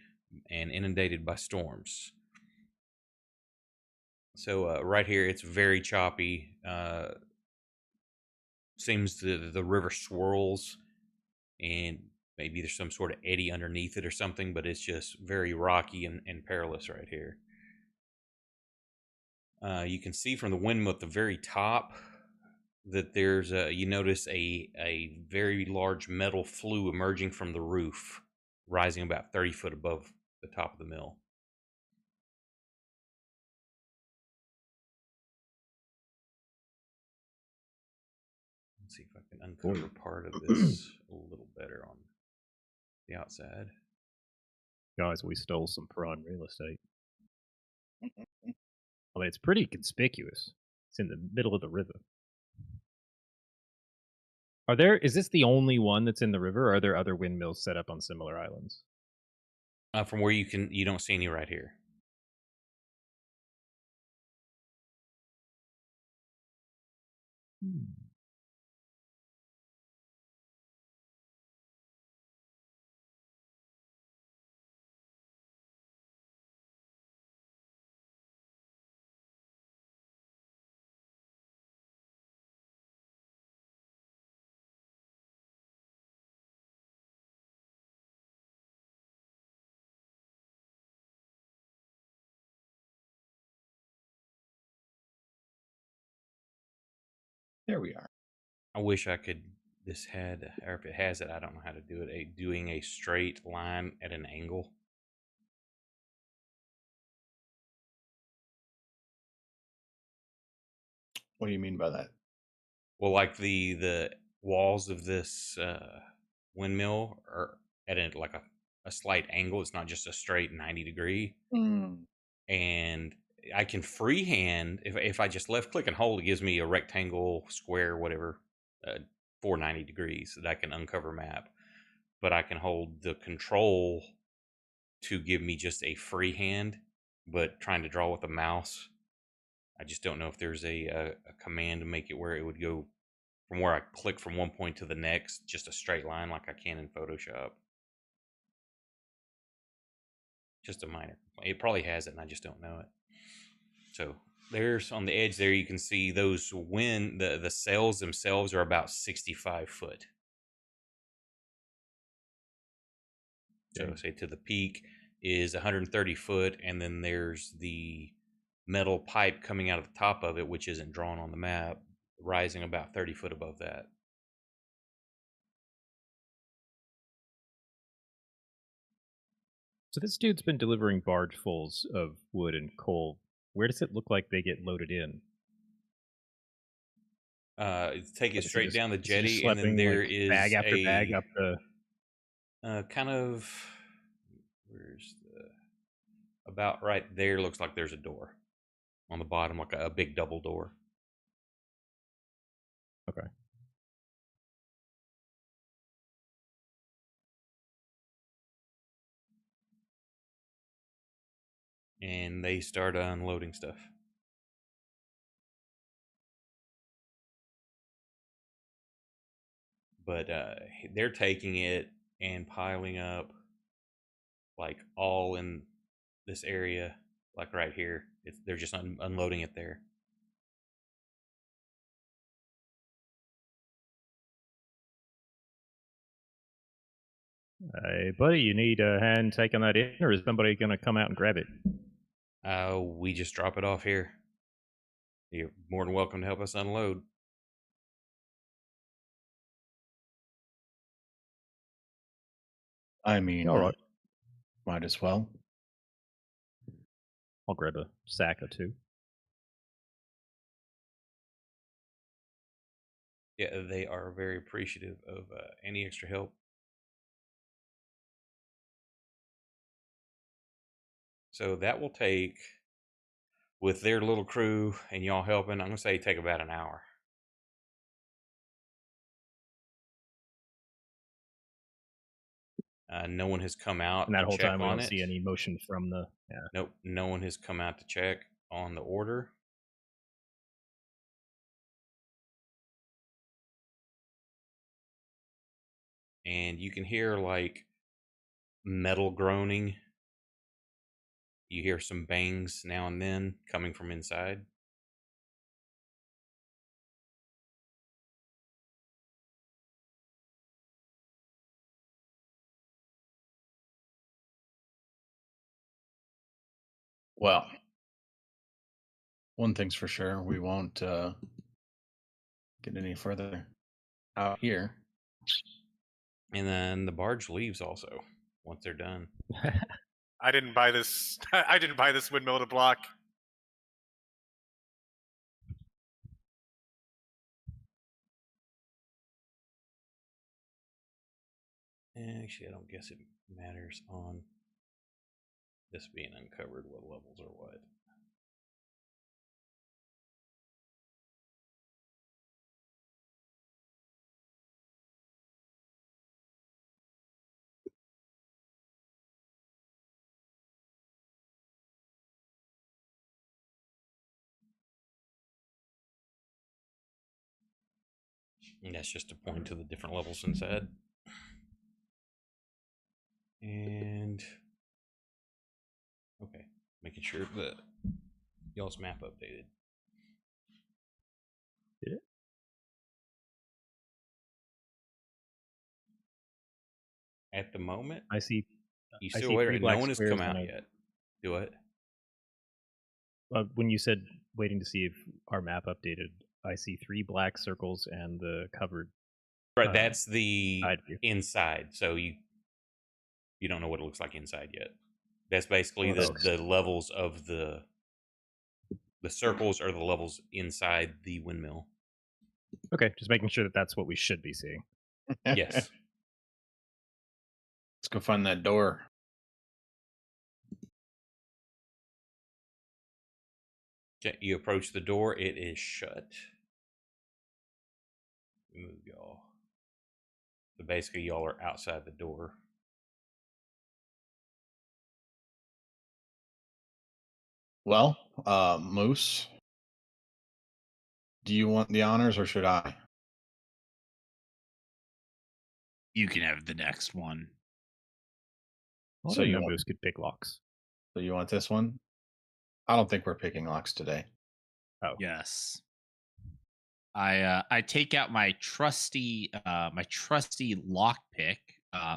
C: and inundated by storms. So right here, it's very choppy. Seems the river swirls, and maybe there's some sort of eddy underneath it or something, but it's just very rocky and perilous right here. You can see from the windmill at the very top, that there's you notice a very large metal flue emerging from the roof, rising about 30 foot above the top of the mill. Let's see if I can uncover part of this a little better on the outside.
F: Guys, we stole some prime real estate. I mean, it's pretty conspicuous. It's in the middle of the river. Is this the only one that's in the river, or are there other windmills set up on similar islands?
C: From where you don't see any right here.
B: There we are.
C: I wish I could. This had, or if it has it, I don't know how to do it. Doing a straight line at an angle.
B: What do you mean by that?
C: Well, like the walls of this windmill are at a slight angle. It's not just a straight 90-degree. And I can freehand if I just left click and hold, it gives me a rectangle, square, whatever, 490 degrees that I can uncover map. But I can hold the control to give me just a freehand. But trying to draw with a mouse, I just don't know if there's a command to make it where it would go from where I click from one point to the next, just a straight line like I can in Photoshop. Just a minor. It probably has it, and I just don't know it. So there's on the edge there, you can see those the cells themselves are about 65 foot. So say to the peak is 130 foot, and then there's the metal pipe coming out of the top of it, which isn't drawn on the map, rising about 30 foot above that.
F: So this dude's been delivering bargefuls of wood and coal. Where does it look like they get loaded in?
C: Take it straight down the
F: Is he just
C: jetty, and then
F: schlepping,
C: there
F: like,
C: is
F: bag after bag up the.
C: kind of about right there. Looks like there's a door on the bottom, like a big double door.
F: Okay.
C: And they start unloading stuff. But they're taking it and piling up, like, all in this area, like right here. They're just unloading it there.
F: Hey, buddy, you need a hand taking that in, or is somebody going to come out and grab it?
C: We just drop it off here. You're more than welcome to help us unload.
B: I mean,
F: All right.
B: might as well.
F: I'll grab a sack or two.
C: Yeah, they are very appreciative of any extra help. So that will take, with their little crew and y'all helping, I'm going to say take about an hour. No one has come out
F: And that
C: to
F: whole
C: check
F: time we
C: on
F: don't
C: it.
F: see any motion from the. Yeah.
C: Nope, no one has come out to check on the order. And you can hear like metal groaning. You hear some bangs now and then coming from inside.
B: Well, one thing's for sure, we won't get any further out here.
C: And then the barge leaves also once they're done.
G: I didn't buy this. I didn't buy this windmill to block.
C: Actually, I don't guess it matters on this being uncovered what levels are what. And that's just to point to the different levels inside. And okay, making sure that y'all's map updated.
F: Did it?
C: At the moment,
F: I see.
C: you
F: I
C: still
F: see
C: wait.
F: 3
C: No
F: black
C: one has
F: squares
C: come
F: and
C: out
F: a-
C: yet. Do it.
F: When you said waiting to see if our map updated, I see 3 black circles and the covered.
C: Right, that's the
F: side view.
C: inside. So you don't know what it looks like inside yet. That's basically
F: Oh,
C: the levels of the circles are the levels inside the windmill.
F: Okay, just making sure that that's what we should be seeing.
C: Yes.
B: Let's go find that door.
C: Okay, you approach the door. It is shut. Move y'all. So basically, y'all are outside the door.
B: Well, Moose, do you want the honors or should I?
A: You can have the next one.
F: Well,
B: So
F: then
B: you
F: no
B: want-
F: moose could pick locks.
B: So you want this one? I don't think we're picking locks today.
F: Oh,
A: Yes. I take out my trusty lockpick,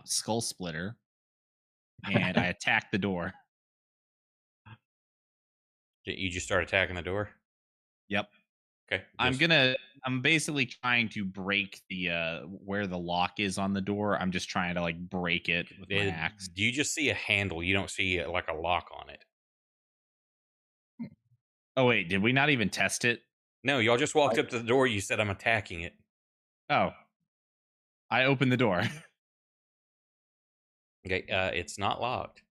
A: skull splitter, and I attack the door.
C: You just start attacking the door.
A: Yep.
C: Okay.
A: I'm basically trying to break the where the lock is on the door. I'm just trying to like break it with my axe.
C: You just see a handle. You don't see like a lock on it.
A: Oh wait, did we not even test it?
C: No, y'all just walked up to the door. You said I'm attacking it.
A: Oh. I opened the door.
C: Okay, it's not locked.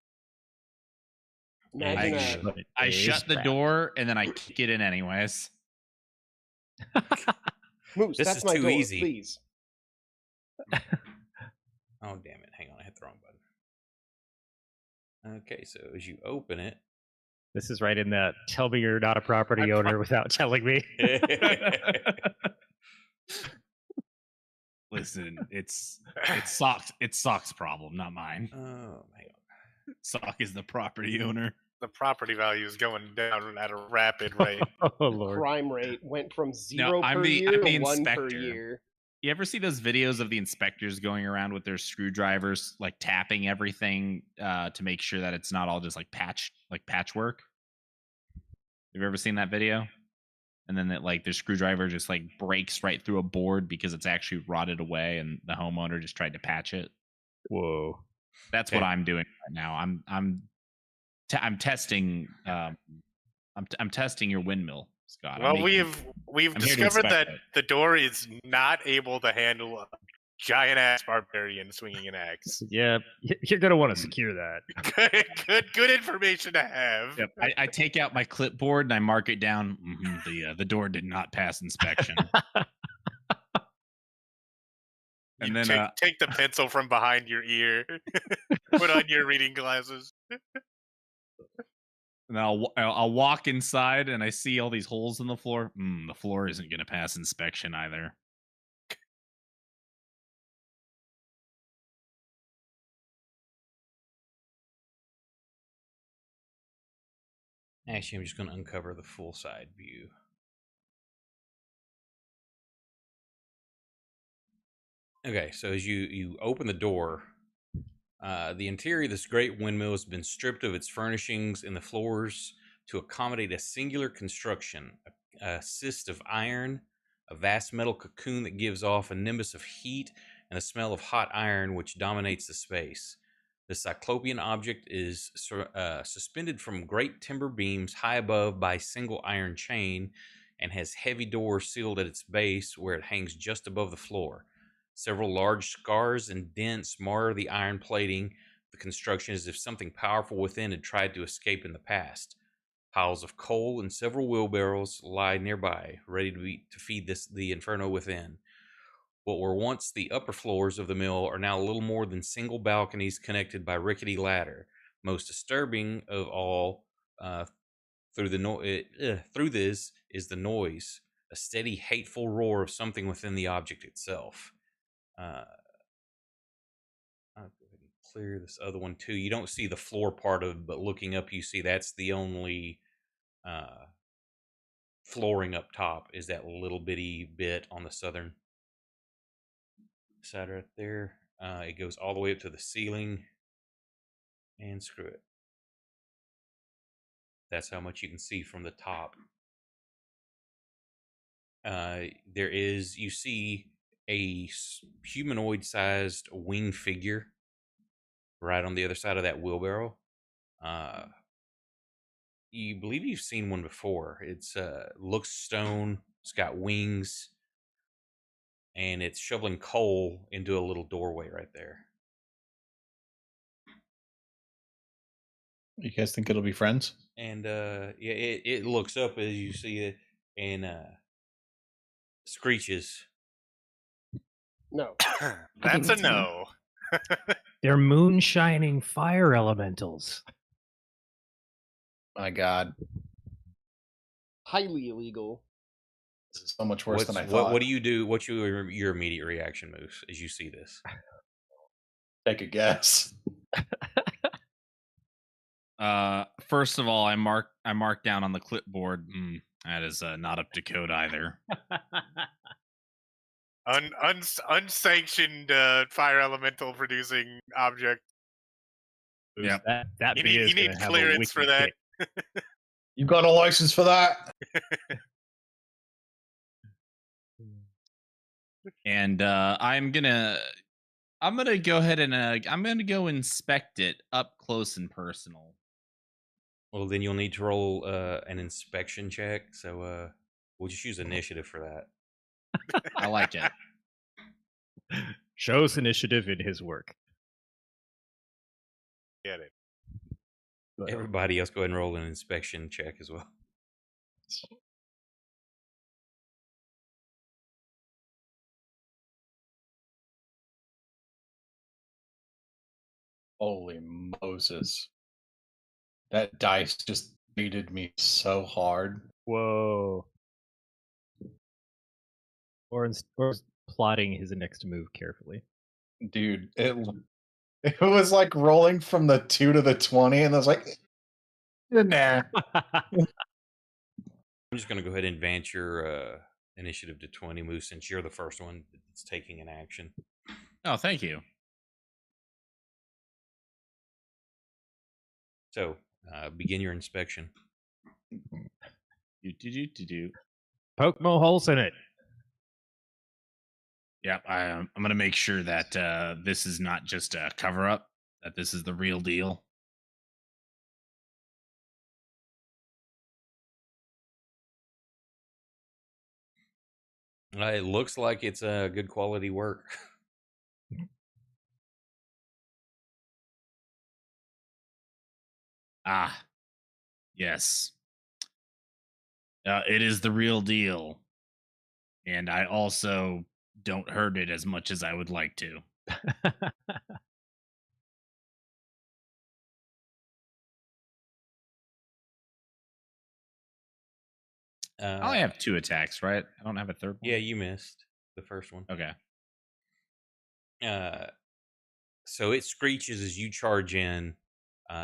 D: Imagine
A: I
D: that.
F: but it
A: I
F: is
A: shut the
F: trapped.
A: door and then I kick it in anyways.
D: Moose,
C: This
D: that's
C: is
D: my
C: too
D: door,
C: easy.
D: please.
C: Oh, damn it. Hang on. I hit the wrong button. Okay, so as you open it.
F: This is right in that tell me you're not a property owner without telling me.
A: Listen, it's Sock's problem, not mine.
C: Oh, hang on.
A: Sock is the property owner.
G: The property value is going down at a rapid rate.
F: Oh
D: The
F: lord.
D: crime rate went from 0
A: I'm
D: per
A: the
D: year to 1 per
A: inspector.
D: year.
A: You ever see those videos of the inspectors going around with their screwdrivers, like tapping everything to make sure that it's not all just like patchwork? Have you ever seen that video? And then that like their screwdriver just like breaks right through a board because it's actually rotted away, and the homeowner just tried to patch it.
F: Whoa.
A: That's what I'm doing right now. I'm testing. I'm testing your windmill, Scott.
G: Well, we've
A: I'm here to
G: discovered
A: inspect
G: that
A: it.
G: the door is not able to handle a giant ass barbarian swinging an axe.
F: Yeah, you're gonna want to secure that.
G: good information to have.
A: Yep. I take out my clipboard and I mark it down. The door did not pass inspection. And
G: You
A: then
G: take the pencil from behind your ear, put on your reading glasses.
A: and I'll walk inside and I see all these holes in the floor. The floor isn't going to pass inspection either.
C: Actually, I'm just going to uncover the full side view. Okay, so as you open the door, the interior of this great windmill has been stripped of its furnishings and the floors to accommodate a singular construction, a cyst of iron a vast metal cocoon that gives off a nimbus of heat and a smell of hot iron which dominates the space. The cyclopean object is suspended from great timber beams high above by a single iron chain and has heavy doors sealed at its base where it hangs just above the floor. Several large scars and dents mar the iron plating. The construction as if something powerful within had tried to escape in the past. Piles of coal and several wheelbarrows lie nearby, ready to feed the inferno within. What were once the upper floors of the mill are now little more than single balconies connected by rickety ladder. Most disturbing of all, through this is the noise, a steady, hateful roar of something within the object itself. I'll go ahead and clear this other one too. You don't see the floor part of it, but looking up, you see that's the only flooring up top is that little bitty bit on the southern side right there. It goes all the way up to the ceiling, and screw it. That's how much you can see from the top. You see a humanoid-sized winged figure right on the other side of that wheelbarrow. You believe you've seen one before. It's looks stone. It's got wings, and it's shoveling coal into a little doorway right there.
B: You guys think it'll be friends?
C: And yeah, it looks up as you see it and screeches.
D: No.
G: That's a
E: it's a no.
G: no.
F: They're moonshining fire elementals.
B: My God,
D: Highly illegal.
B: this is so much worse than I thought.
C: What do you do? What's your immediate reaction, Moose, as you see this?
B: Take a guess.
A: First of all, I mark down on the clipboard. That is not up to code either.
G: Unsanctioned fire elemental producing object.
A: Yep.
F: That
G: You
F: bit is
G: need
F: gonna have a
G: clearance for
F: wiki
G: that.
F: kick.
B: You got a license for that?
A: And I'm gonna go ahead and I'm gonna go inspect it up close and personal.
C: Well, then you'll need to roll an inspection check. So we'll just use initiative for that.
A: I like it.
F: Shows initiative in his work.
G: Get it.
C: Everybody else, go ahead and roll an inspection check as well.
B: Holy Moses. That dice just baited me so hard.
F: Whoa. Orin's plotting his next move carefully.
B: Dude, it was like rolling from the 2 to the 20, and I was like, nah.
C: I'm just going to go ahead and advance your initiative to 20, Moose, since you're the first one that's taking an action.
A: Oh, thank you.
C: So begin your inspection.
A: Do.
F: Poke more holes in it.
A: Yep, I'm gonna make sure that this is not just a cover up. That this is the real deal.
C: It looks like it's good quality work.
A: Ah, yes. It is the real deal. And I also don't hurt it as much as I would like to. I only have 2 attacks, right? I don't have a third one.
C: Yeah, you missed the first one.
A: Okay.
C: So it screeches as you charge in.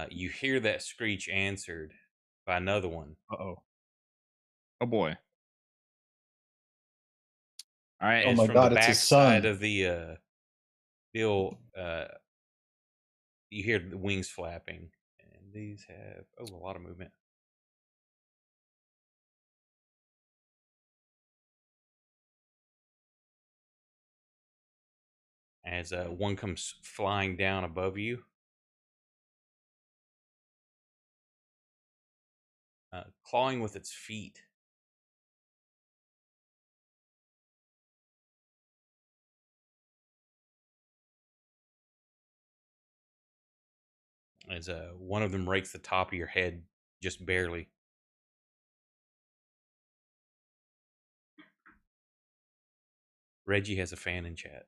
C: You hear that screech answered by another one.
A: Uh-oh. Oh boy. All right.
B: Oh
C: It's
B: my
C: from
B: God,
C: the
B: it's
C: back
B: his son.
C: side of the bill. You hear the wings flapping, and these have a lot of movement. as one comes flying down above you. Clawing with its feet. As one of them rakes the top of your head just barely. Reggie has a fan in chat.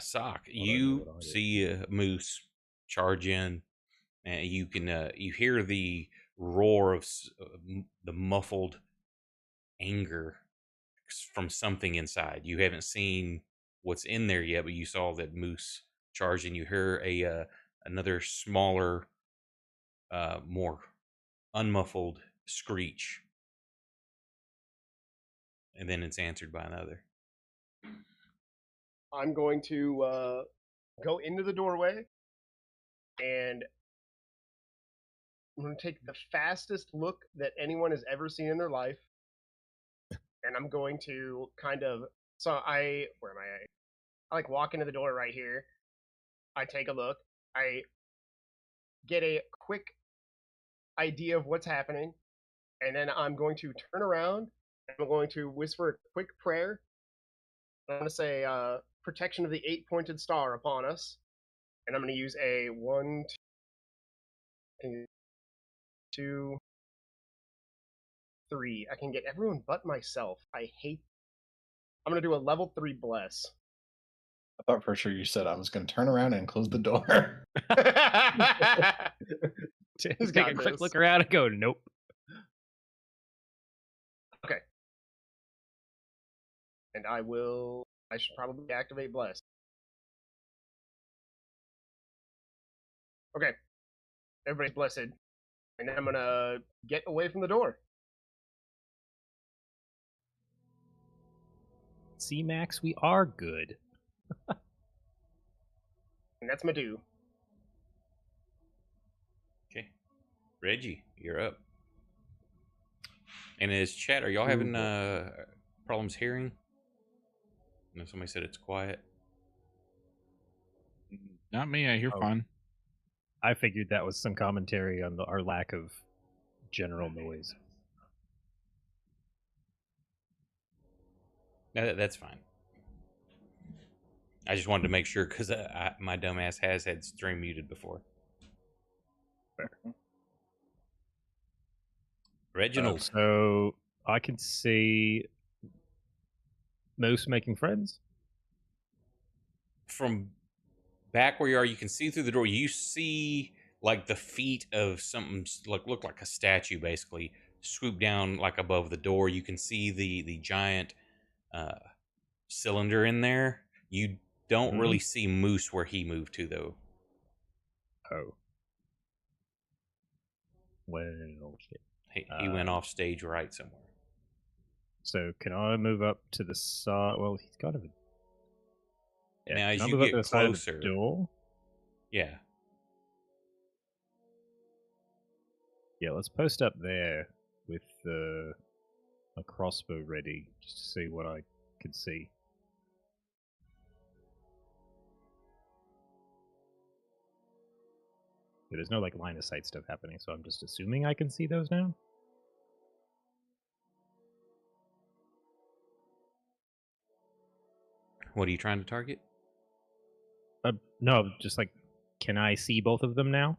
C: Sock, you see a moose charge in, and you can you hear the roar of the muffled anger from something inside. You haven't seen what's in there yet, but you saw that moose charge, and you hear a another smaller, more unmuffled screech, and then it's answered by another.
D: I'm going to go into the doorway, and I'm going to take the fastest look that anyone has ever seen in their life, and I'm going to kind of, where am I? I like walk into the door right here. I take a look. I get a quick idea of what's happening, and then I'm going to turn around, and I'm going to whisper a quick prayer. I'm going to say, protection of the 8-pointed star upon us. And I'm going to use a 1, 2, 3. I can get everyone but myself. I'm going to do a level 3 bless.
B: I thought for sure you said I was going to turn around and close the door.
F: Take a quick look around and go, nope.
D: Okay. And I should probably activate bless. Okay. Everybody's blessed. And then I'm going to get away from the door.
F: See, Max, we are good.
D: And that's my do.
C: Okay. Reggie, you're up. And as chat, are y'all having problems hearing? I know somebody said it's quiet.
A: Not me. I hear fine.
F: I figured that was some commentary on our lack of general noise.
C: No, that's fine. I just wanted to make sure because my dumbass has had stream muted before.
F: Fair.
C: Reginald.
F: So I can see Moose making friends.
C: From back where you are, you can see through the door. You see like the feet of something look like a statue, basically swoop down like above the door. You can see the giant cylinder in there. You don't really see Moose where he moved to, though.
F: Oh. Well, shit.
C: He went off stage right somewhere.
F: So can I move up to the side? Well, he's kind of a... Yeah,
C: now, as
F: can I
C: you
F: move up to
C: get
F: the side of the
C: closer,
F: door?
C: yeah,
F: Yeah, let's post up there with a crossbow ready, just to see what I can see. Yeah, there's no like line of sight stuff happening, so I'm just assuming I can see those now.
C: what are you trying to target?
F: No, just like, can I see both of them now?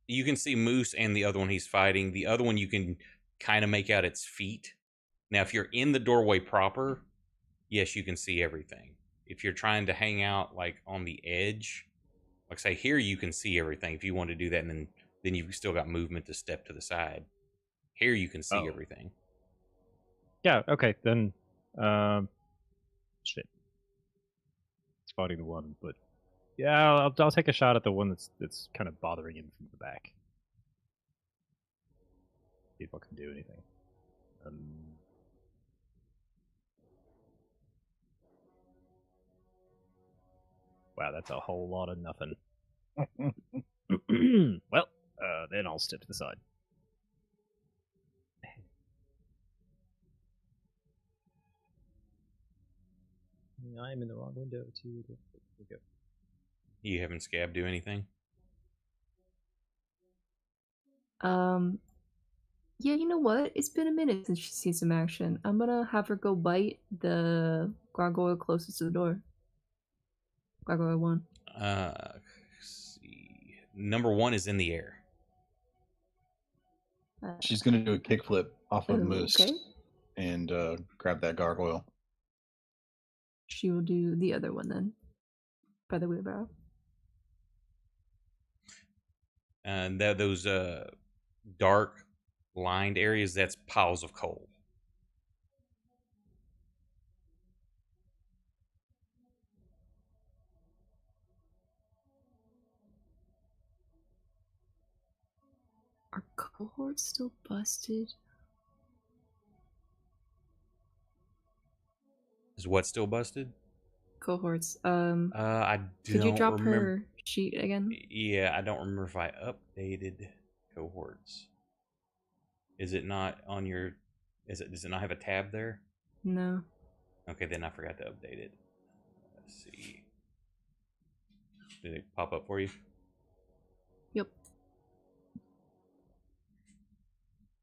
C: You can see Moose and the other one he's fighting. The other one you can kind of make out its feet. Now, if you're in the doorway proper, yes, you can see everything. If you're trying to hang out like on the edge, like say here, you can see everything. If you want to do that, and then you've still got movement to step to the side. Here, you can see everything.
F: Yeah. Okay. Then, shit. It's fighting the one, but yeah, I'll take a shot at the one that's kind of bothering him from the back. See if I can do anything. Wow, that's a whole lot of nothing. Well, Then I'll step to the side. I'm in the wrong window too. There we go.
C: You having Scab do anything?
E: Yeah, you know what? It's been a minute since she's seen some action. I'm gonna have her go bite the gargoyle closest to the door. Gargoyle 1.
C: Let's see. Number 1 is in the air.
B: She's gonna do a kickflip off of
E: Oh,
B: Moose
E: okay.
B: and grab that gargoyle.
E: She will do the other one then. By the wheelbarrow.
C: And those dark lined areas, that's piles of coal.
E: Are cohorts still busted?
C: Is what still busted?
E: Cohorts.
C: I
E: Could you drop
C: remember.
E: her sheet again?
C: Yeah, I don't remember if I updated cohorts. Is it not on your? Does it not have a tab there?
E: No.
C: Okay, then I forgot to update it. Let's see. Did it pop up for you?
E: Yep.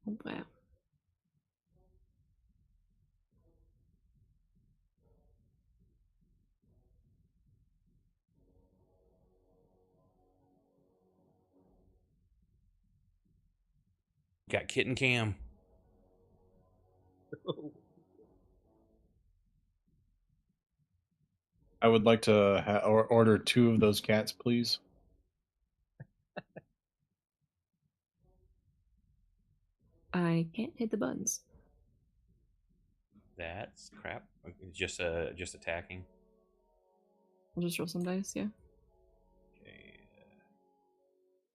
E: Oh wow.
C: Got Kitten Cam.
B: I would like to order 2 of those cats, please.
E: I can't hit the buttons.
C: That's crap. Just attacking.
E: I'll just roll some dice, yeah.
C: Okay.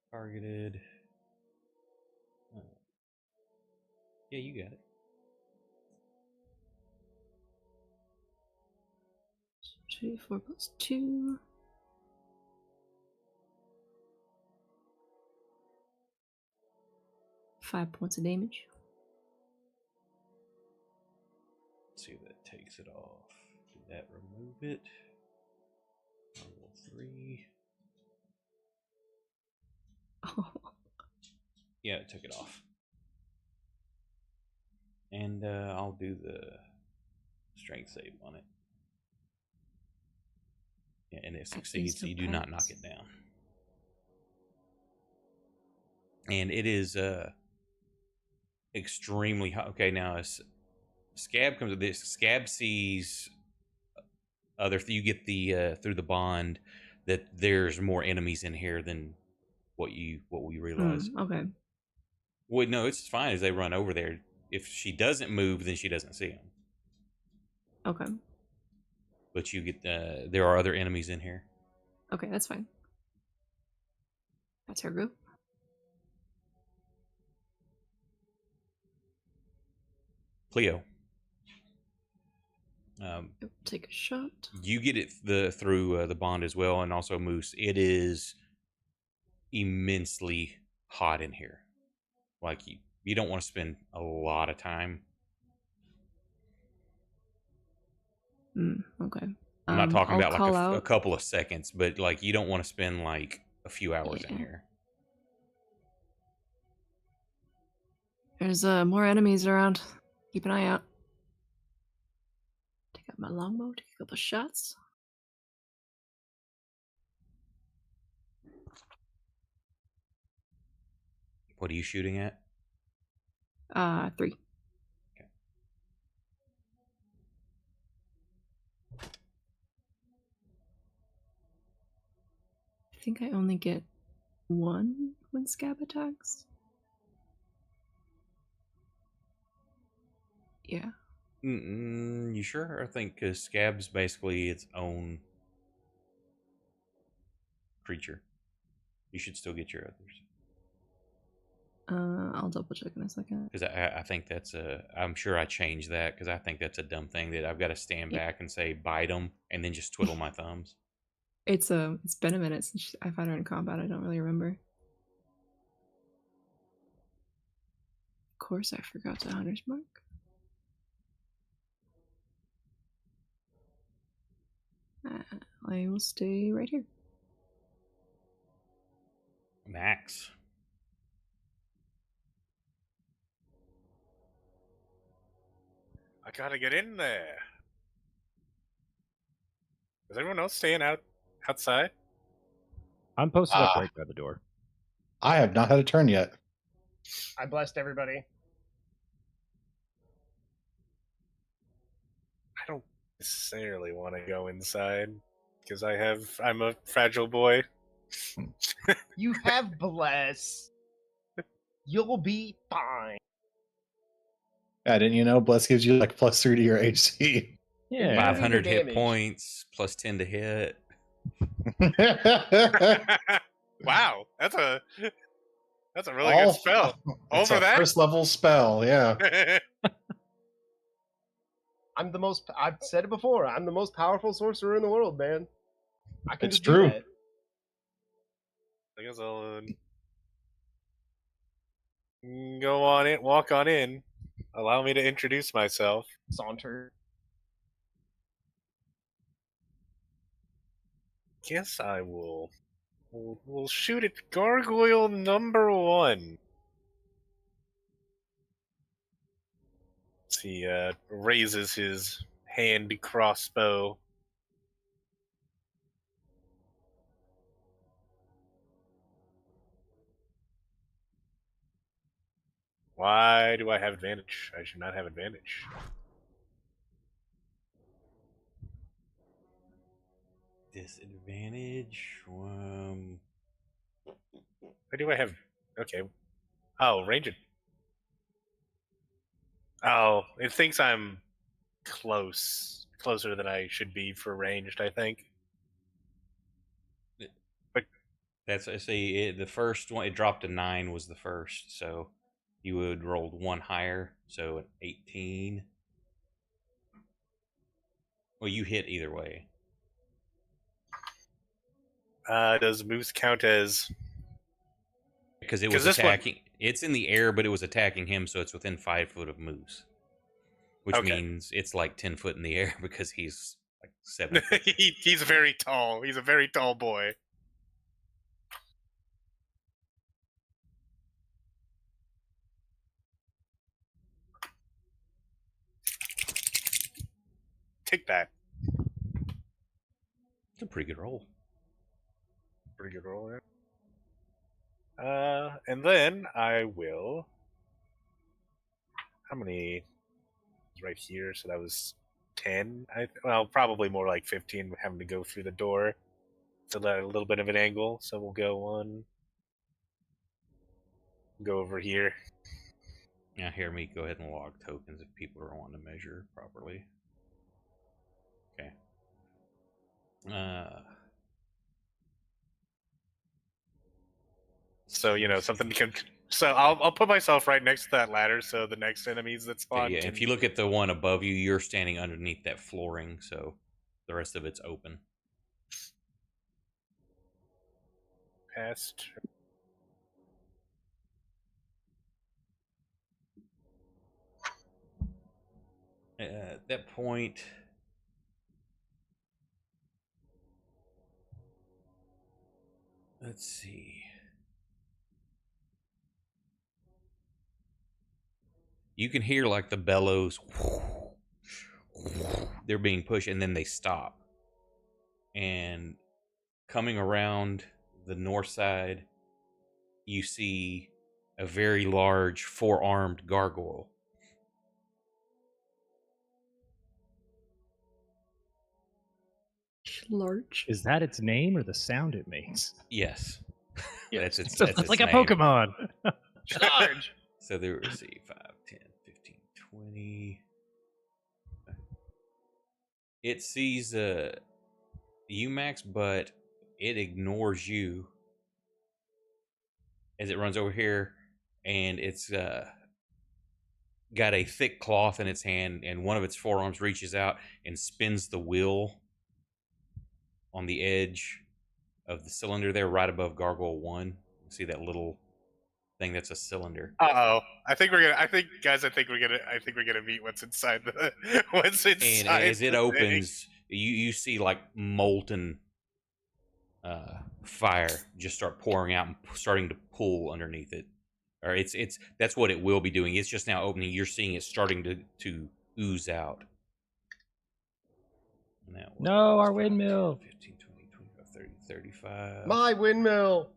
C: Targeted. Yeah, you got it.
E: 4 plus 2. Five points of damage.
C: Let's see if that takes it off. Did that remove it? Level 3.
E: Oh.
C: Yeah, it took it off. And I'll do the strength save on it. Yeah, and it succeeds, so you do not knock it down. And it is extremely hot. Okay, now Scab comes with this. Scab sees you get the through the bond that there's more enemies in here than what we realize.
E: Okay.
C: Well, no, it's fine as they run over there. If she doesn't move, then she doesn't see them.
E: Okay.
C: But you get there are other enemies in here.
E: Okay, that's fine. That's her go.
C: Cleo.
E: Take a shot.
C: You get it through the bond as well, and also Moose. It is immensely hot in here. Like you don't want to spend a lot of time.
E: Okay.
C: I'm not talking
E: I'll
C: about like a couple of seconds, but like you don't want to spend like a few hours in here.
E: There's more enemies around. Keep an eye out. Take out my longbow, take a couple shots.
C: What are you shooting at?
E: 3.
C: Okay.
E: I think I only get 1 when Scab attacks. Yeah.
C: You sure? I think because Scab's basically its own creature. You should still get your others.
E: I'll double check in a second.
C: Because I think that's I'm sure I changed that because I think that's a dumb thing that I've got to stand back and say bite them and then just twiddle my thumbs.
E: It's been a minute since I've had her in combat. I don't really remember. course I forgot to Hunter's Mark. I will stay right here.
C: Max.
G: I gotta get in there. Is everyone else staying outside?
F: I'm posted up
B: Ah.
F: right by the door.
B: I have not had a turn yet.
D: I blessed everybody.
G: I don't necessarily want to go inside because I'm a fragile boy.
D: You have bless. You'll be fine.
B: Yeah, didn't you know? Bless gives you like +3 to your AC.
F: Yeah.
D: You don't
C: 500
D: need the
C: hit
D: damage.
C: points plus 10 to hit.
G: Wow, that's a really good spell.
B: It's
G: Over
B: a
G: that?
B: first level spell, yeah.
D: I've said it before, I'm the most powerful sorcerer in the world, man. I can
B: It's
D: just do
B: true.
D: that.
G: I guess I'll go on in, walk on in. Allow me to introduce myself.
D: Saunter.
G: Guess I will. We'll shoot at gargoyle number 1. He raises his hand crossbow. Why do I have advantage? I should not have advantage.
C: Disadvantage.
G: Why do I have... Okay. Oh, ranged. Oh, it thinks I'm closer than I should be for ranged, I think.
C: That's, I see, the first one, it dropped to 9 was the first, so you would rolled 1 higher, so an 18. Well, you hit either way.
G: Does Moose count as...
C: Because it was attacking. It's in the air, but it was attacking him, so it's within 5 foot of Moose. Which means it's like 10 foot in the air because he's like 7 foot.
G: He's very tall. He's a very tall boy. Take that.
C: It's a pretty good roll.
G: Pretty good roll, yeah. And then I will... How many... Right here, so that was 10. Well, probably more like 15 having to go through the door. It's a little bit of an angle, so we'll go on. Go over here.
C: Now, hear me go ahead and log tokens if people are wanting to measure properly. Okay.
G: So, something can... So I'll put myself right next to that ladder, so the next enemies that spawn...
C: Yeah, if you look at the one above you, you're standing underneath that flooring, so the rest of it's open.
G: Past...
C: At that point... Let's see... You can hear like the bellows. They're being pushed, and then they stop. And coming around the north side, you see a very large 4-armed gargoyle.
E: Large.
F: Is that its name or the sound it makes?
C: Yes.
F: Yeah,
C: That's its
F: like a
C: name.
F: Pokemon.
D: Charge!
C: So there, let's see, 5, 10, 15, 20. It sees you, Max, but it ignores you as it runs over here, and it's got a thick cloth in its hand, and one of its forearms reaches out and spins the wheel on the edge of the cylinder there, right above Gargoyle 1. You see that little thing that's a cylinder.
G: Uh-oh. I think we're gonna meet what's inside the what's inside.
C: And as it
G: the thing.
C: opens, you see like molten fire just start pouring out and starting to pull underneath it. Or it's that's what it will be doing. It's just now opening. You're seeing it starting to ooze out. And that
F: No, our
C: 5,
F: windmill.
C: 10, 15, 20, 25, 30, 35.
D: My windmill.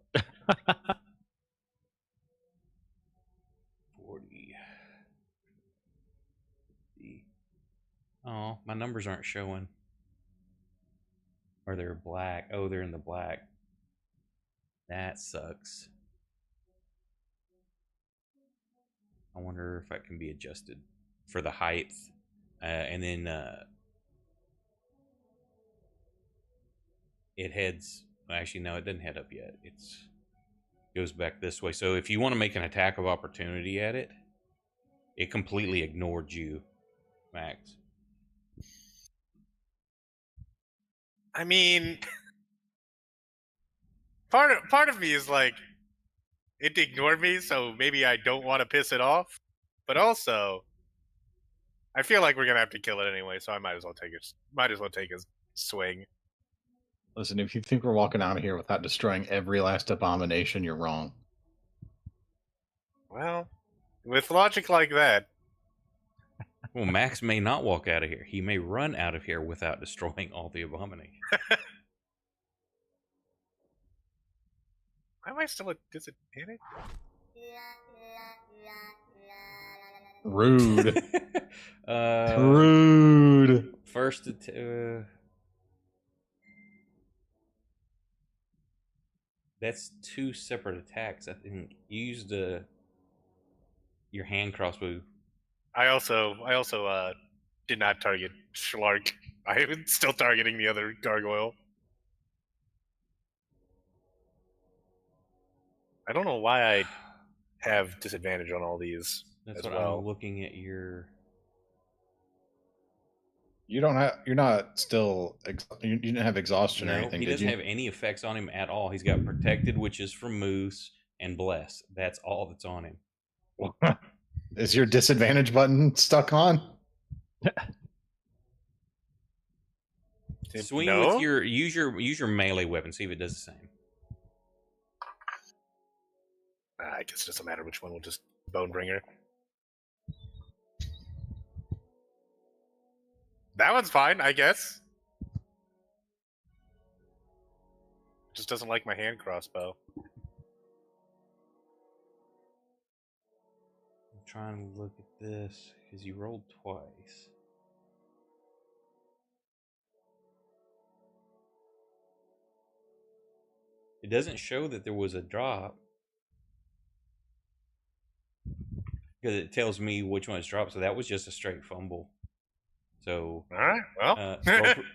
C: 40. 50. Oh, my numbers aren't showing. Or they're black. Oh, they're in the black. That sucks. I wonder if that can be adjusted for the height. And then it heads. Actually, no, it doesn't head up yet. It goes back this way. So if you want to make an attack of opportunity at it, it completely ignored you, Max.
G: I mean, part of me is like, it ignored me, so maybe I don't want to piss it off. But also, I feel like we're gonna have to kill it anyway, so I might as well take a swing.
B: Listen, if you think we're walking out of here without destroying every last abomination, you're wrong.
G: Well, with logic like that,
C: Well, Max may not walk out of here. He may run out of here without destroying all the abominations.
G: why am I still at disadvantage?
B: Rude.
C: Rude.
B: Rude.
C: First, that's 2 separate attacks. I think you used your hand crossbow.
G: I also did not target Schlark. I am still targeting the other gargoyle. I don't know why I have disadvantage on all these.
C: That's
G: as
C: what
G: well.
C: I'm looking at your.
B: You don't have. You're not still. You didn't have exhaustion or
C: No,
B: anything.
C: he
B: did
C: doesn't
B: you?
C: have any effects on him at all. He's got protected, which is from Moose, and bless. That's all that's on him.
B: Is your disadvantage button stuck on?
C: Swing
G: No?
C: with your use your melee weapon. See if it does the same.
G: I guess it doesn't matter which one. We'll just Bonebringer. That one's fine, I guess. Just doesn't like my hand crossbow.
C: I'm trying to look at this because you rolled twice. It doesn't show that there was a drop because it tells me which one is dropped. So that was just a straight fumble. So
G: All right, well.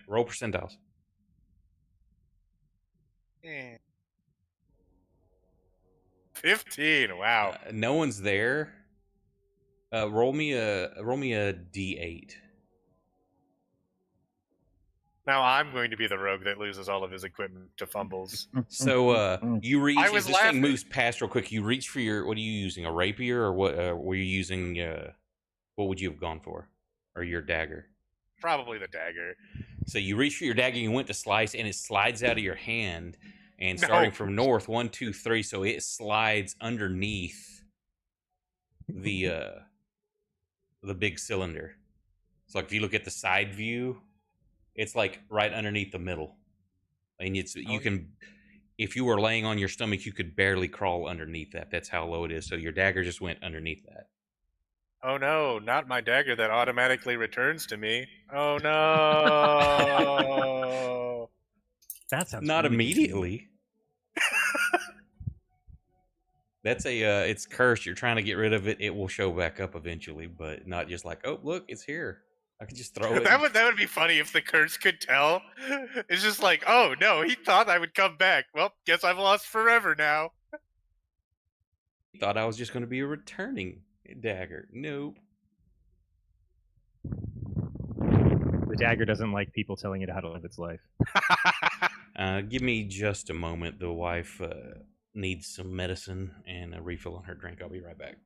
C: roll percentiles.
G: Yeah. 15. Wow.
C: No one's there. Roll me a D8.
G: Now I'm going to be the rogue that loses all of his equipment to fumbles.
C: So you reach.
G: I was
C: this thing
G: laughing.
C: moves past real quick. You reach for your. What are you using? A rapier or what? Were you using? What would you have gone for? Or your dagger?
G: Probably the dagger.
C: So you reach for your dagger. You went to slice, and it slides out of your hand. And starting from north, 1, 2, 3. So it slides underneath the big cylinder. So like if you look at the side view, it's like right underneath the middle, and you can, if you were laying on your stomach, you could barely crawl underneath that. That's how low it is. So your dagger just went underneath that.
G: Oh no, not my dagger that automatically returns to me. Oh no.
F: That sounds
C: Not
F: really
C: immediately. That's it's cursed. You're trying to get rid of it. It will show back up eventually, but not just like, oh look, it's here. I could just throw it.
G: That would be funny if the curse could tell. It's just like, oh no, he thought I would come back. Well, guess I've lost forever now.
C: Thought I was just going to be a returning dagger. Nope.
F: The dagger doesn't like people telling it how to live its life.
C: Give me just a moment. The wife needs some medicine and a refill on her drink. I'll be right back.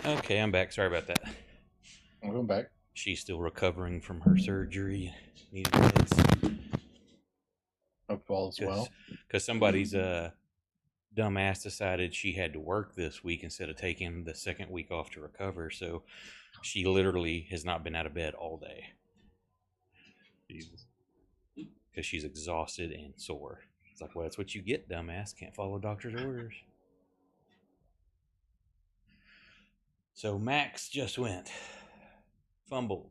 C: Okay, I'm back. Sorry about that.
B: Welcome back.
C: She's still recovering from her surgery. Needed meds.
B: Hope all is well.
C: Because somebody's dumbass decided she had to work this week instead of taking the second week off to recover. So she literally has not been out of bed all day.
F: Jesus.
C: Because she's exhausted and sore. It's like, well, that's what you get, dumbass. Can't follow doctor's orders. So Max just went. Fumbled.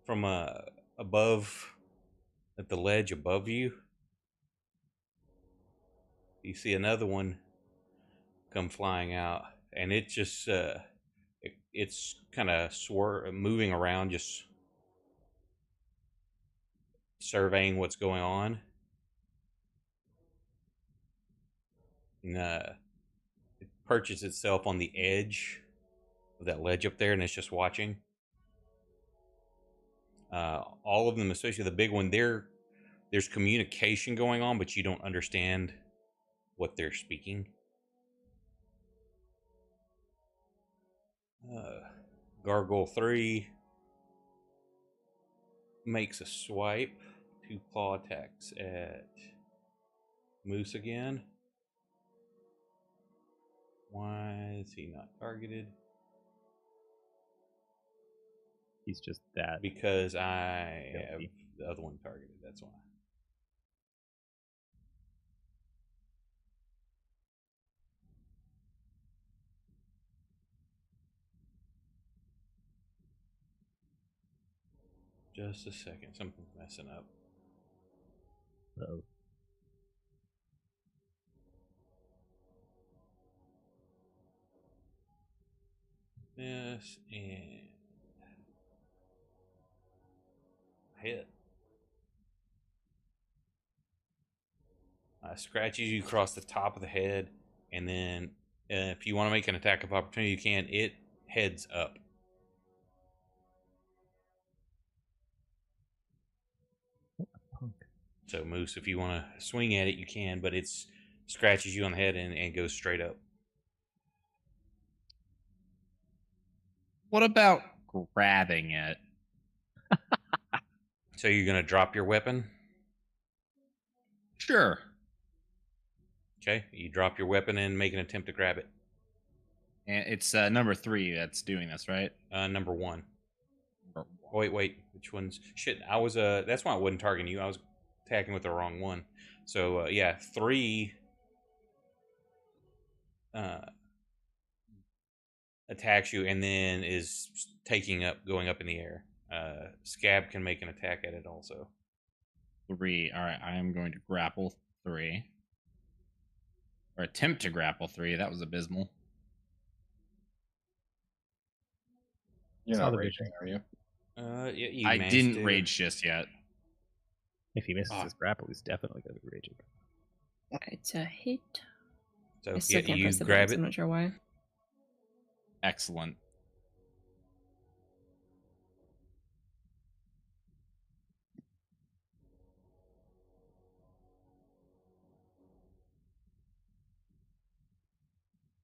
C: From above, at the ledge above you, you see another one come flying out, and it just it's kind of moving around, just surveying what's going on. And it perches itself on the edge of that ledge up there, and it's just watching. All of them, especially the big one, there's communication going on, but you don't understand what they're speaking. Gargoyle 3 makes a swipe. 2 claw attacks at Moose again. Why is he not targeted?
F: He's just that.
C: Because I have
F: Guilty.
C: the other one targeted, that's why. Just a second, something's messing up.
F: Uh-oh.
C: This and hit. Scratches you across the top of the head, and then if you want to make an attack of opportunity, you can. It heads up.
F: Punk.
C: So Moose, if you want to swing at it, you can, but it's scratches you on the head and goes straight up.
A: What about grabbing it?
C: So you're gonna drop your weapon.
A: Sure.
C: Okay, you drop your weapon and make an attempt to grab it.
A: And it's number 3 that's doing this, right?
C: Number 1.
A: Number 1.
C: Wait, which one's shit? I was that's why I wasn't targeting you. I was attacking with the wrong one. So yeah, 3 attacks you and then is going up in the air. Scab can make an attack at it also.
A: 3. All right, I am going to grapple 3. Or attempt to grapple 3. That was abysmal.
B: You're
F: Saw
B: not
F: the
B: raging, are you?
C: Yeah, you
A: I
C: managed
A: didn't
C: to-
A: rage just yet.
F: If he misses
A: Ah.
F: his grapple, he's definitely going to be raging.
E: It's a hit.
C: So
E: I still
C: yeah,
E: can't
C: you
E: press the
C: grab
E: buttons.
C: it.
E: I'm not sure why.
A: Excellent.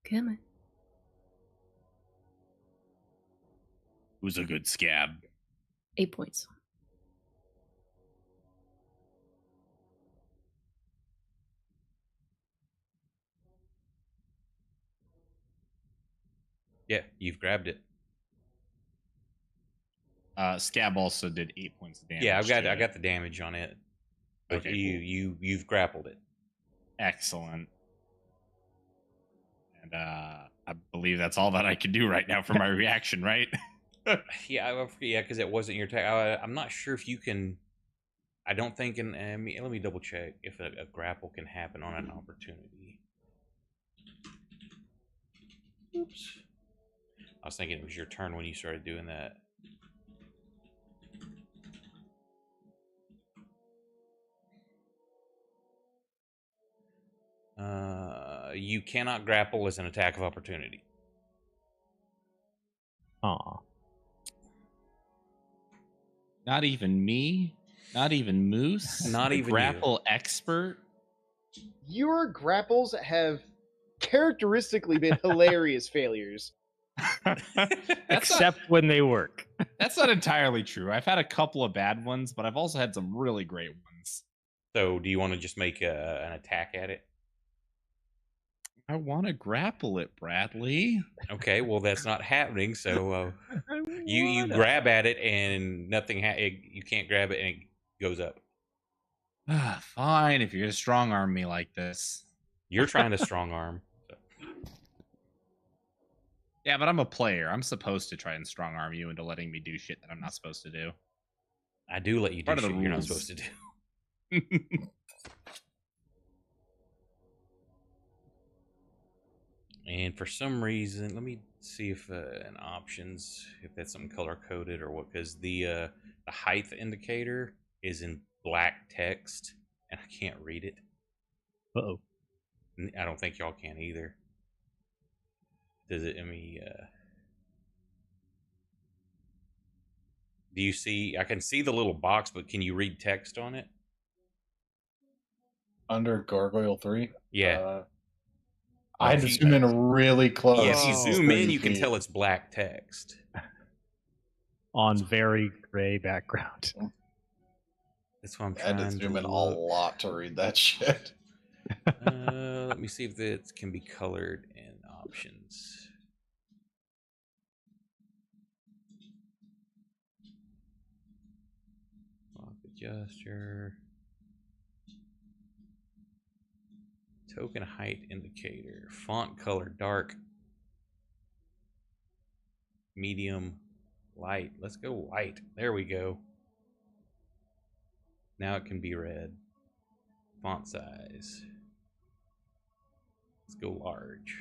E: Come on.
A: Who's a good scab?
E: 8 points.
C: Yeah, you've grabbed it.
A: Scab also did 8 points of damage.
C: Yeah,
A: to
C: I
A: it.
C: got the damage on it. But
A: Okay,
C: you've grappled it.
A: Excellent. And I believe that's all that I can do right now for my reaction, right?
C: Yeah, because it wasn't your attack. I'm not sure if you can. I don't think. Let me double check if a grapple can happen on an opportunity. Oops. I was thinking it was your turn when you started doing that. You cannot grapple as an attack of opportunity.
F: Aw.
A: Not even me. Not even Moose.
C: Not
A: the
C: even you.
A: grapple expert.
D: Your grapples have characteristically been hilarious failures.
F: Except when they work.
A: That's not entirely true. I've had a couple of bad ones, but I've also had some really great ones.
C: So, do you want to just make an attack at it?
A: I want to grapple it, Bradley.
C: Okay, well that's not happening. So you grab at it and nothing. You can't grab it and it goes up.
A: Fine, if you're gonna strong arm me like this.
C: You're trying to strong arm. So.
A: Yeah, but I'm a player. I'm supposed to try and strong arm you into letting me do shit that I'm not supposed to do.
C: I do let you do
A: Part of the
C: shit you're not
A: rules.
C: supposed to do. And for some reason, let me see if in options, if that's something color coded or what, because the height indicator is in black text and I can't read it.
F: Uh-oh.
C: I don't think y'all can either. Does it? Do you see? I can see the little box, but can you read text on it?
B: Under Gargoyle 3?
C: Yeah.
B: I had to
C: If you-
B: zoom in really close.
C: Yeah, if you
D: Oh.
C: zoom in, you can
B: See.
C: tell it's black text.
F: On very gray background.
C: That's why I'm
B: I had to
C: trying to
B: zoom in a
C: look.
B: lot to read that shit.
C: Let me see if it can be colored in options. Lock adjuster. Token height indicator. Font color dark. Medium. Light. Let's go light. There we go. Now it can be read. Font size. Let's go large.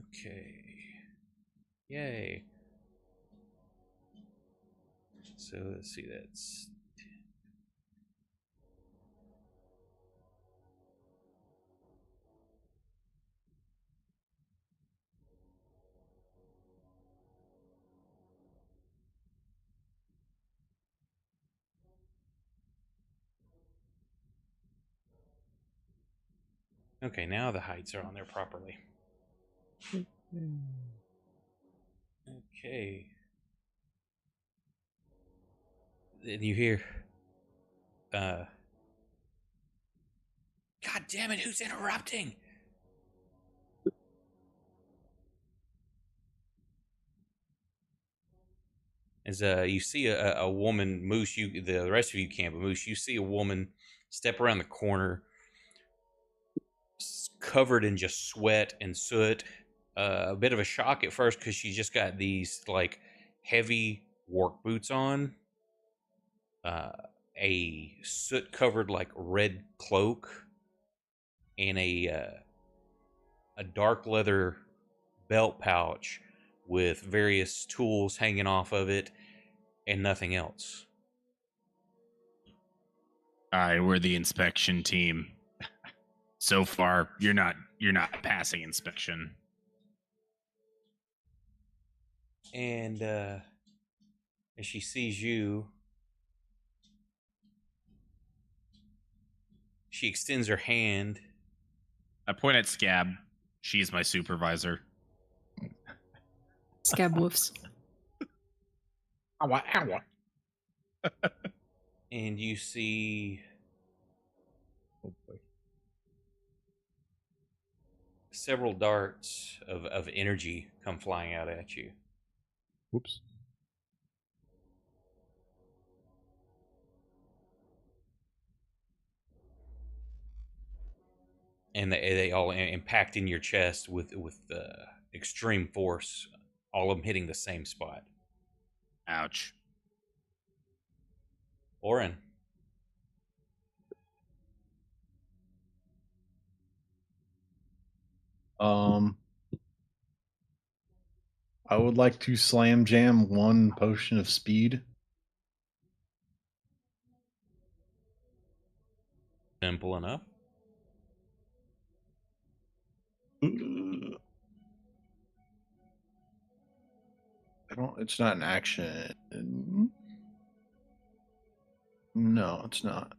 C: Okay. Yay. So let's see, that's okay. Now the heights are on there properly. Okay. Then you hear, God damn it! Who's interrupting? As you see a woman, Moose, the rest of you can't, but Moose, you see a woman step around the corner, covered in just sweat and soot. A bit of a shock at first because she just got these like heavy work boots on, a soot covered like red cloak, and a dark leather belt pouch with various tools hanging off of it, and nothing else.
A: All right, we're the inspection team. So far, you're not passing inspection.
C: And as she sees you, she extends her hand.
A: I point at Scab. She's my supervisor.
E: Scab woofs.
C: And you see
F: Oh boy.
C: several darts of energy come flying out at you.
F: Whoops.
C: And they all impact in your chest with extreme force, all of them hitting the same spot.
A: Ouch.
C: Oren.
B: I would like to slam jam one potion of speed.
C: Simple enough.
B: I don't. It's not an action. No, it's not.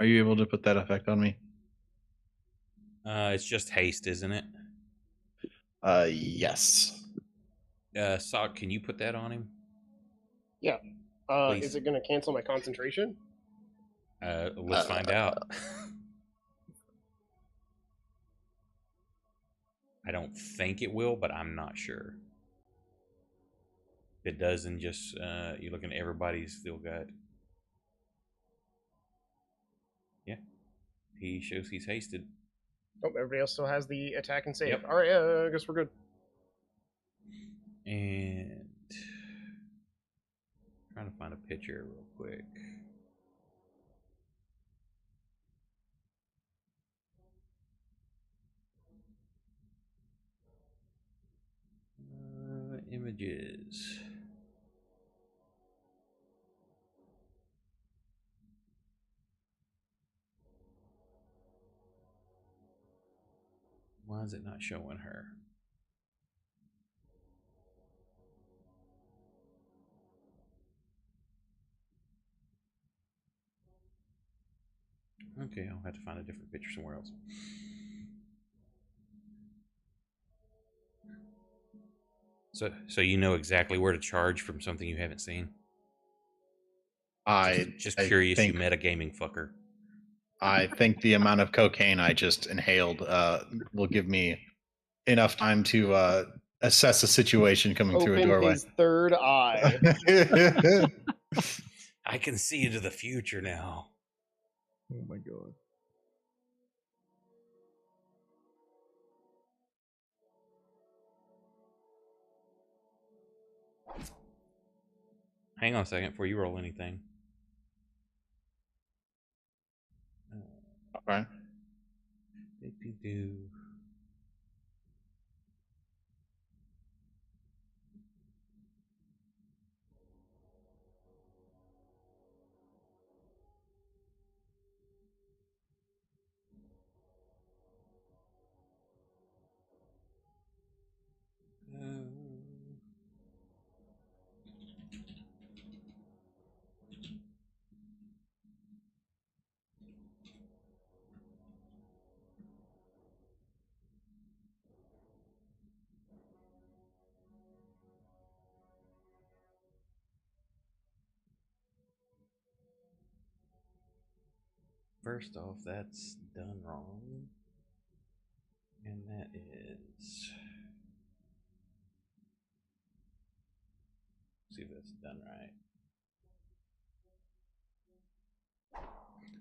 B: Are you able to put that effect on me?
C: It's just haste, isn't it?
B: Yes.
C: Sock, can you put that on him?
D: Yeah.
C: Please.
D: Is it going to cancel my concentration?
C: Let's find out. I don't think it will, but I'm not sure. If it doesn't, just you're looking at everybody's still got. Yeah, he shows he's hasted.
D: Oh, everybody else still has the attack and save.
C: Yep.
D: All right, I guess we're good.
C: And trying to find a picture real quick. Images. Why is it not showing her? Okay, I'll have to find a different picture somewhere else. So you know exactly where to charge from something you haven't seen? Just
B: I
C: curious, you
B: think
C: metagaming fucker.
B: I think the amount of cocaine I just inhaled will give me enough time to assess a situation coming through a
D: Open
B: doorway.
D: his third eye.
C: I can see into the future now.
F: Oh my god.
C: Hang on a second before you roll anything.
B: Okay.
C: Do-do-do. First off, that's done wrong. And that is. See if that's done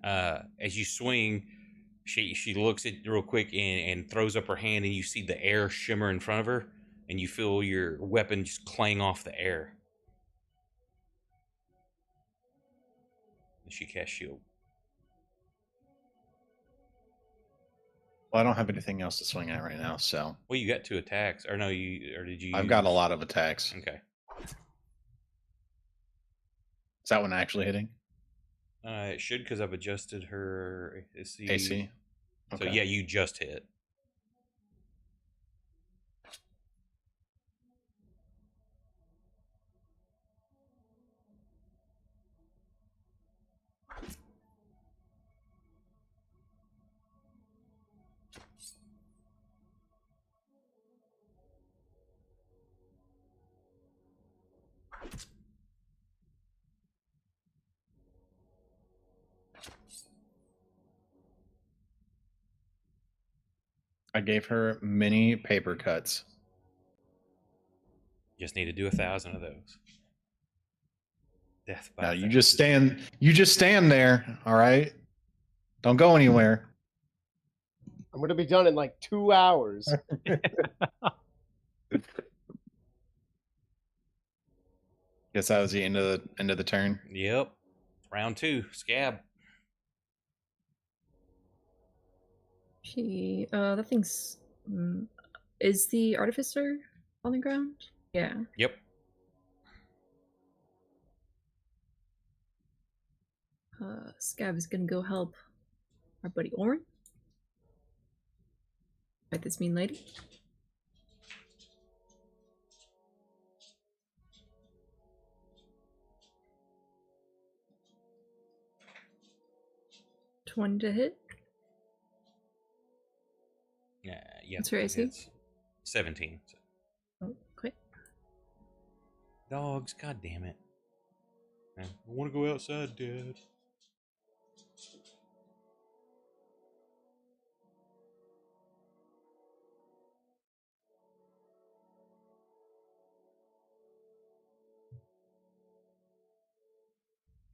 C: right. As you swing, she looks at real quick and throws up her hand, and you see the air shimmer in front of her, and you feel your weapon just clang off the air. And she casts shield.
B: Well, I don't have anything else to swing at right now, so
C: Well, you got 2 attacks, or no? Did you?
B: I've got a lot of attacks.
C: Okay.
B: Is that one actually hitting?
C: It should, because I've adjusted her AC.
B: AC.
C: So yeah, you just hit.
B: I gave her many paper cuts.
C: Just need to do 1,000 of those. Death by
B: Now
C: thousand.
B: you just stand there, all right? Don't go anywhere.
D: I'm gonna be done in like 2 hours.
B: Guess that was the end of the turn.
C: Yep. Round 2, scab.
E: That thing's. Is the artificer on the ground? Yeah.
C: Yep.
E: Scab is gonna go help our buddy Orin. Fight this mean lady. $20 to hit.
C: Yeah.
E: What's her AC?
C: It's 17.
E: Oh, okay.
C: Dogs, god damn it. I want to go outside, Dad.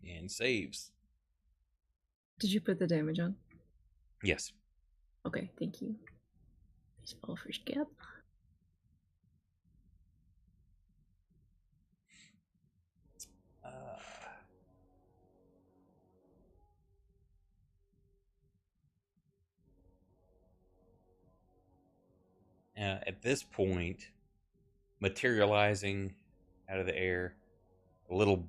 C: And saves.
E: Did you put the damage on?
C: Yes.
E: Okay, thank you. Please fall for Scab.
C: At this point, materializing out of the air, a little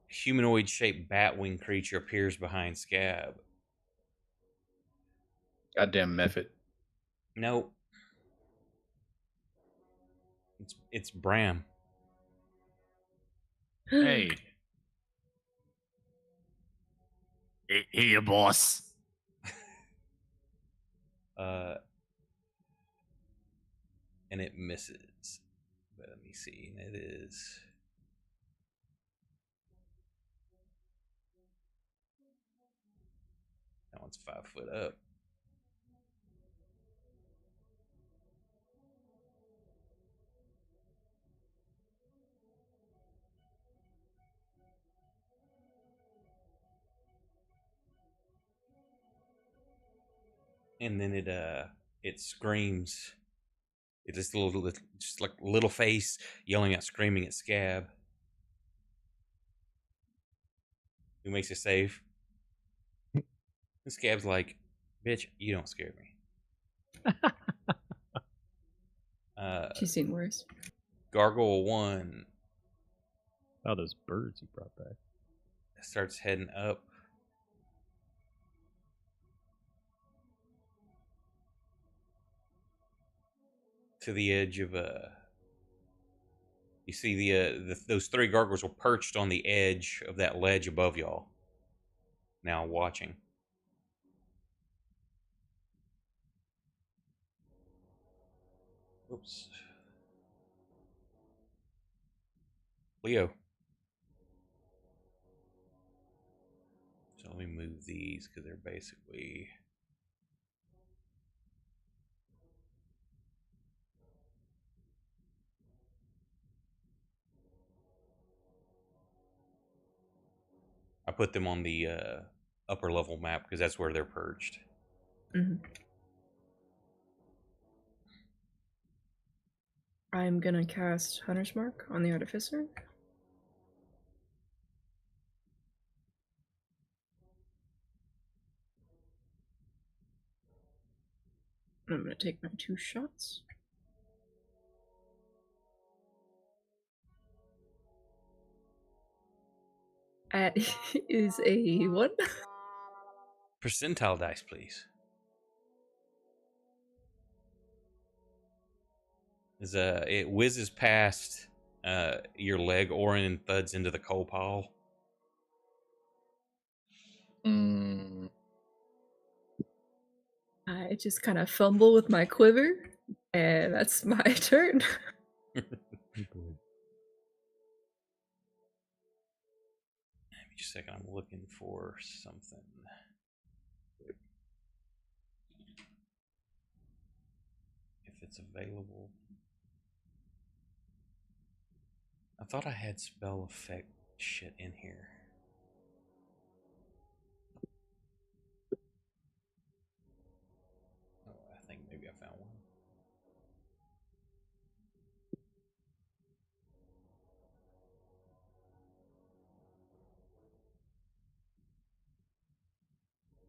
C: humanoid-shaped bat-wing creature appears behind Scab.
B: Goddamn method.
C: No. It's Bram.
A: Hey. Here, boss.
C: And it misses. But let me see. It is. That one's 5 foot up. And then it screams. It just just like little face yelling out, screaming at Scab. Who makes it safe? And Scab's like, "Bitch, you don't scare me."
E: She's seen worse.
C: Gargoyle 1
F: Oh, those birds you brought back.
C: starts heading up. To the edge of you see those 3 gargoyles were perched on the edge of that ledge above y'all. Now watching. Oops. Leo. So let me move these because they're basically. I put them on the upper level map because that's where they're perched.
E: Mm-hmm. I'm gonna cast Hunter's Mark on the Artificer. I'm gonna take my 2 shots. That is a what?
C: Percentile dice, please. It whizzes past your leg, Orin, and thuds into the coal pile.
E: I just kind of fumble with my quiver, and that's my turn.
C: Give me just a second. I'm looking for something. If it's available. I thought I had spell effect shit in here. Oh, I think maybe I found one.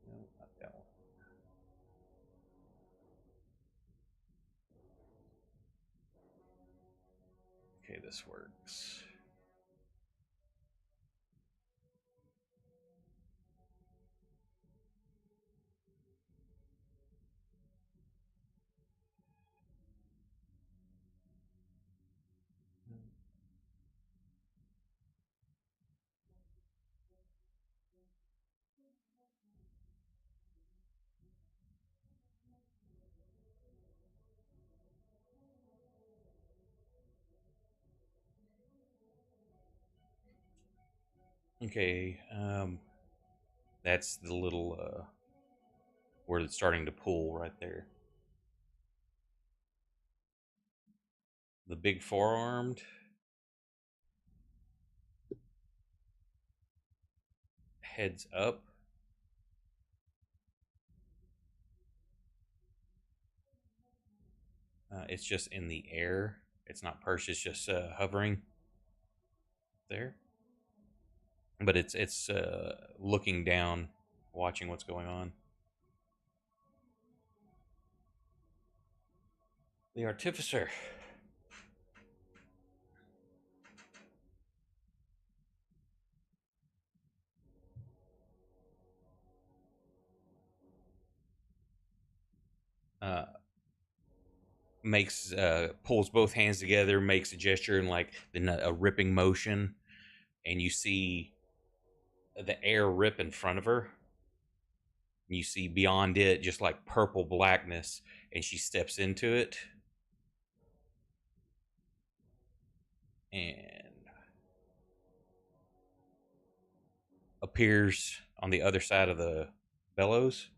C: No, not that one. Okay, this works. Okay, that's the little where it's starting to pull right there. The big 4-armed heads up. It's just in the air. It's not perched. It's just hovering there. But it's looking down, watching what's going on. The Artificer. Pulls both hands together, makes a gesture and like then a ripping motion, and you see the air rip in front of her, You see beyond it just like purple blackness, and she steps into it. And appears on the other side of the bellows.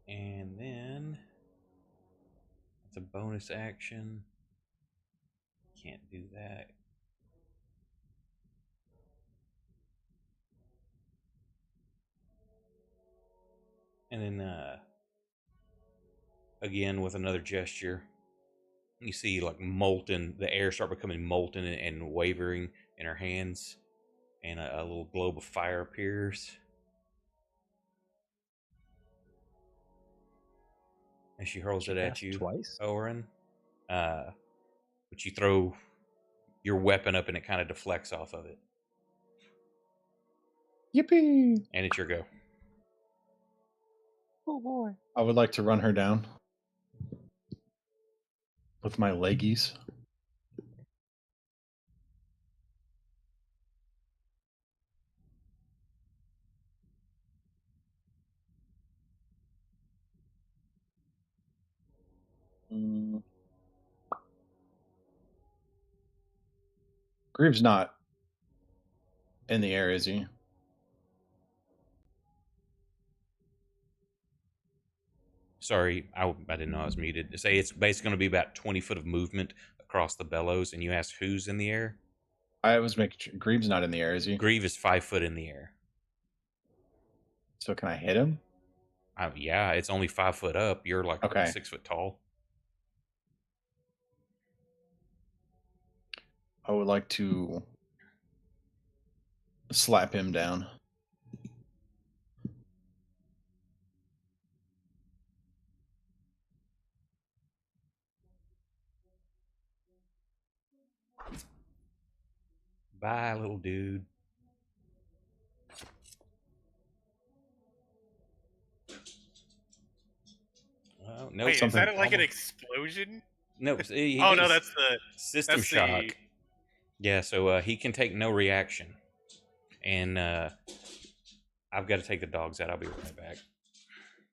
C: And then it's a bonus action. Can't do that. And then again with another gesture, you see like molten, the air start becoming molten and wavering in her hands, and a little globe of fire appears. And she hurls it at you
F: twice.
C: Oren. But you throw your weapon up and it kind of deflects off of it.
B: Yippee!
C: And it's your go.
B: Oh boy. I would like to run her down with my leggies. Greaves not in the air, is he?
C: Sorry, I didn't know I was muted. To say it's basically going to be about 20 foot of movement across the bellows, and you asked who's in the air?
B: I was making sure. Greaves not in the air, is he?
C: Grieve is 5 foot in the air.
B: So can I hit him?
C: Yeah, it's only 5 foot up. You're like
B: Okay.
C: 6 foot tall.
B: I would like to slap him down.
C: Bye, little dude. Well, no,
G: Wait, is
B: something
G: that like an
C: almost-
G: explosion?
C: No. he
G: Oh no,
C: gets
G: that's the
C: system
G: that's
C: shock.
G: the-
C: Yeah, so he can take no reaction, and I've got to take the dogs out. I'll be right back.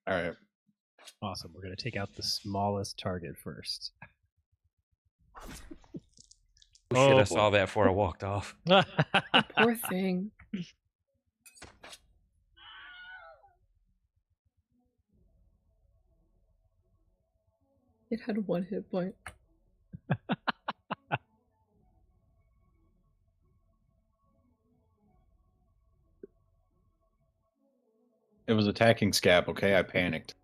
B: All right.
F: Awesome. We're going to take out the smallest target first.
C: Oh, shit, I
F: boy.
C: saw that before I walked off.
E: Poor thing. It had 1 hit point.
B: It was attacking Scab, okay? I panicked.